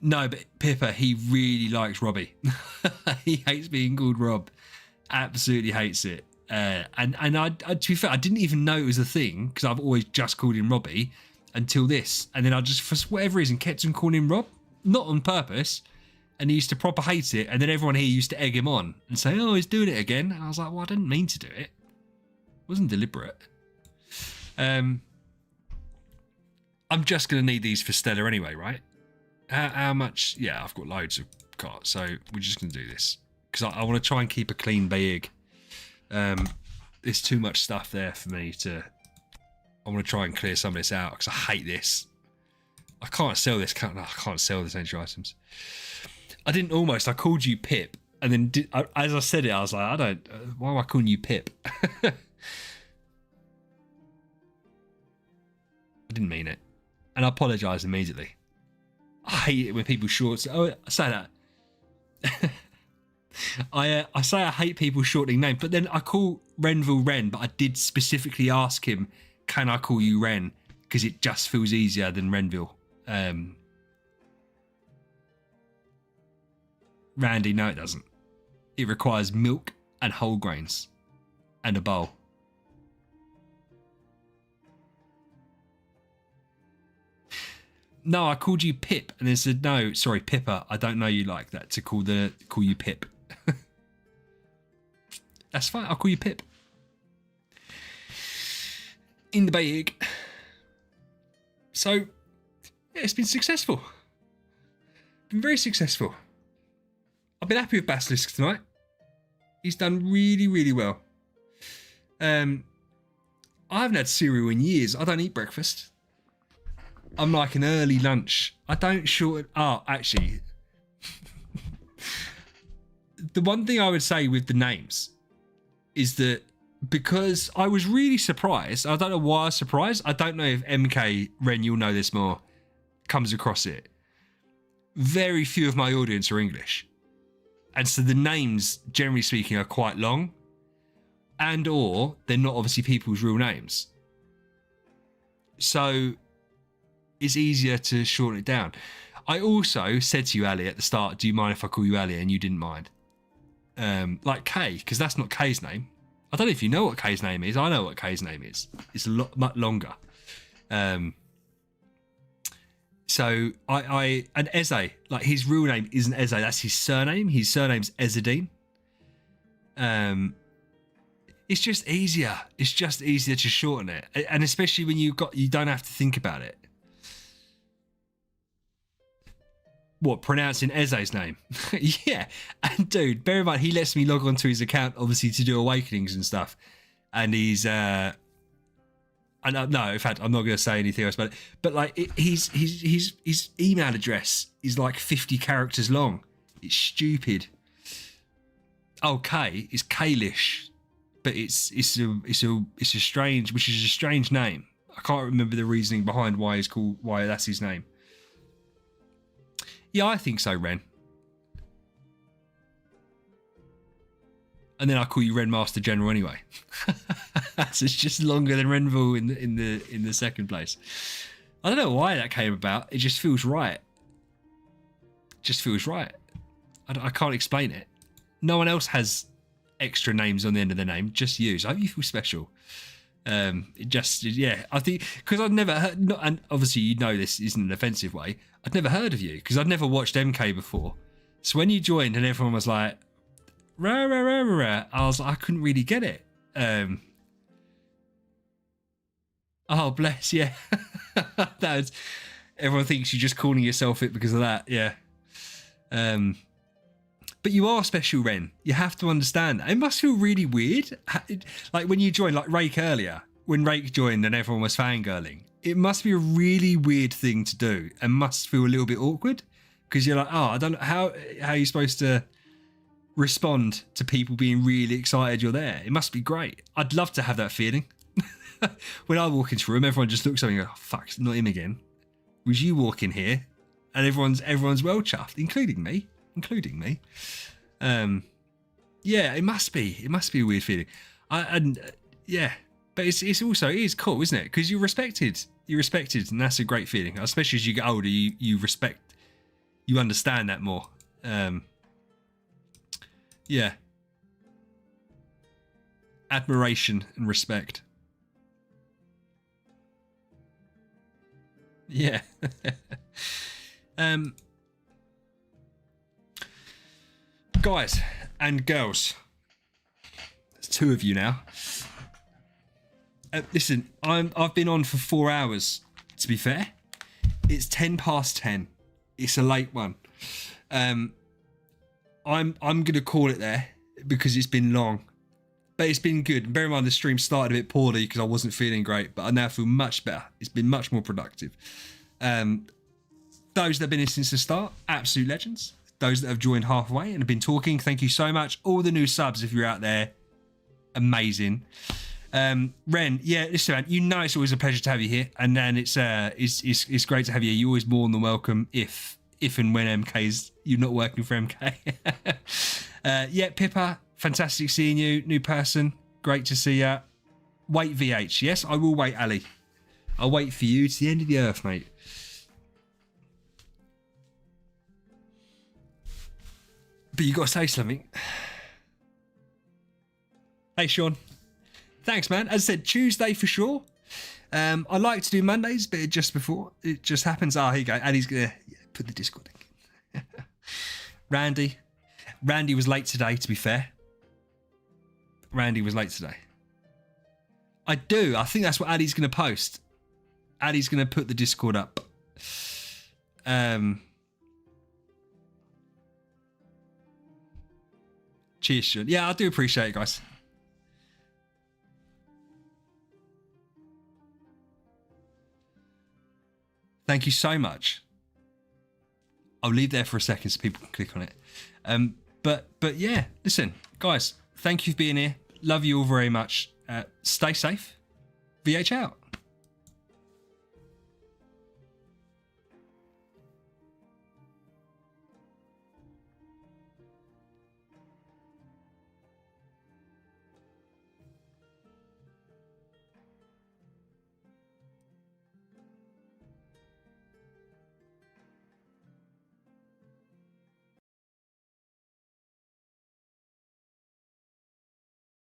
No, but Pippa, he really likes Robbie. He hates being called Rob. Absolutely hates it. And I, to be fair, I didn't even know it was a thing because I've always just called him Robbie until this. And then I just, for whatever reason, kept on calling him Rob. Not on purpose. And he used to proper hate it. And then everyone here used to egg him on and say, oh, he's doing it again. And I was like, well, I didn't mean to do it. It wasn't deliberate. I'm just going to need these for Stella anyway, right? How much? Yeah, I've got loads of carts. So we're just going to do this. Because I want to try and keep a clean bag. There's too much stuff there for me to... I want to try and clear some of this out because I hate this. I can't sell this. I can't sell this entry items. I called you Pip, and then as I said it, I was like, why am I calling you Pip? I didn't mean it, and I apologise immediately. I hate it when people short. Oh, I say that. I say I hate people shortening names, but then I call Renville Ren, but I did specifically ask him, can I call you Ren? Because it just feels easier than Renville. Randy, no, it doesn't. It requires milk and whole grains and a bowl. No, I called you Pip, and then said, no, sorry, Pippa, I don't know you like that, to call you Pip. That's fine, I'll call you Pip. In the bag. So, yeah, it's been successful. Been very successful. I've been happy with Basilisk tonight. He's done really, really well. I haven't had cereal in years. I don't eat breakfast. I'm like an early lunch. I don't shorten... Oh, actually. The one thing I would say with the names is that because I was really surprised. I don't know why I was surprised. I don't know if MK, Ren, you'll know this more, comes across it. Very few of my audience are English. And so the names, generally speaking, are quite long. And or they're not obviously people's real names. So it's easier to shorten it down. I also said to you, Ali, at the start, do you mind if I call you Ali? And you didn't mind. Like Kay, because that's not Kay's name. I don't know if you know what Kay's name is. I know what Kay's name is. It's a lot much longer. So and Eze, like his real name isn't Eze, that's his surname. His surname's Ezzedine. It's just easier. It's just easier to shorten it. And especially when you don't have to think about it. What, pronouncing Eze's name? Yeah. And dude, bear in mind, he lets me log onto his account, obviously, to do awakenings and stuff. And he's, no, in fact, I'm not going to say anything else about it. But like, his email address is like 50 characters long. It's stupid. Oh, K is Kalish, but it's a strange name. I can't remember the reasoning behind why that's his name. Yeah, I think so, Ren. And then I call you Ren Master General anyway. So it's just longer than Renville in the second place. I don't know why that came about. It just feels right. Just feels right. I can't explain it. No one else has extra names on the end of their name. Just you. So I hope you feel special. It just, yeah, I think because I'd never heard, not, and obviously you know this isn't an offensive way. I'd never heard of you because I'd never watched MK before. So when you joined and everyone was like, rah, rah, rah, rah, rah, I couldn't really get it. Oh, bless, yeah. That's, everyone thinks you're just calling yourself it because of that, yeah. But you are special, Ren. You have to understand that. It must feel really weird. Like when you joined, like Rake earlier, when Rake joined and everyone was fangirling, it must be a really weird thing to do and must feel a little bit awkward because you're like, oh, I don't know how are you supposed to respond to people being really excited you're there. It must be great. I'd love to have that feeling. When I walk into a room, everyone just looks at me and goes, oh, fuck, it's not him again. Was you walk in here and everyone's well chuffed, including me. Yeah, it must be a weird feeling. Yeah, but it's also, it is cool, isn't it? Because you're respected, and that's a great feeling. Especially as you get older, you understand that more. Yeah, admiration and respect. Yeah. Guys and girls, there's two of you now. Listen, I've been on for 4 hours. To be fair, it's 10 past 10. It's a late one. I'm gonna call it there because it's been long, but it's been good. Bear in mind the stream started a bit poorly because I wasn't feeling great, but I now feel much better. It's been much more productive. Those that have been in since the start, absolute legends. Those that have joined halfway and have been talking, thank you so much. All the new subs, if you're out there, amazing. Ren, yeah, listen, man, you know it's always a pleasure to have you here, and then it's great to have you. You're always more than welcome if and when you're not working for MK. Yeah, Pippa, fantastic seeing you. New person, great to see you. Wait, VH, yes, I will wait, Ali. I'll wait for you to the end of the earth, mate. But you got to say something. Hey, Sean. Thanks, man. As I said, Tuesday for sure. I like to do Mondays, but it just happens. Oh, here you go. And he's going to put the Discord link in. Randy was late today, to be fair. Randy was late today. I think that's what Addy's going to post. Addy's going to put the Discord up. Cheers, Sean. Yeah, I do appreciate it, guys. Thank you so much. I'll leave there for a second so people can click on it. But yeah, listen, guys, thank you for being here. Love you all very much. Stay safe. VH out.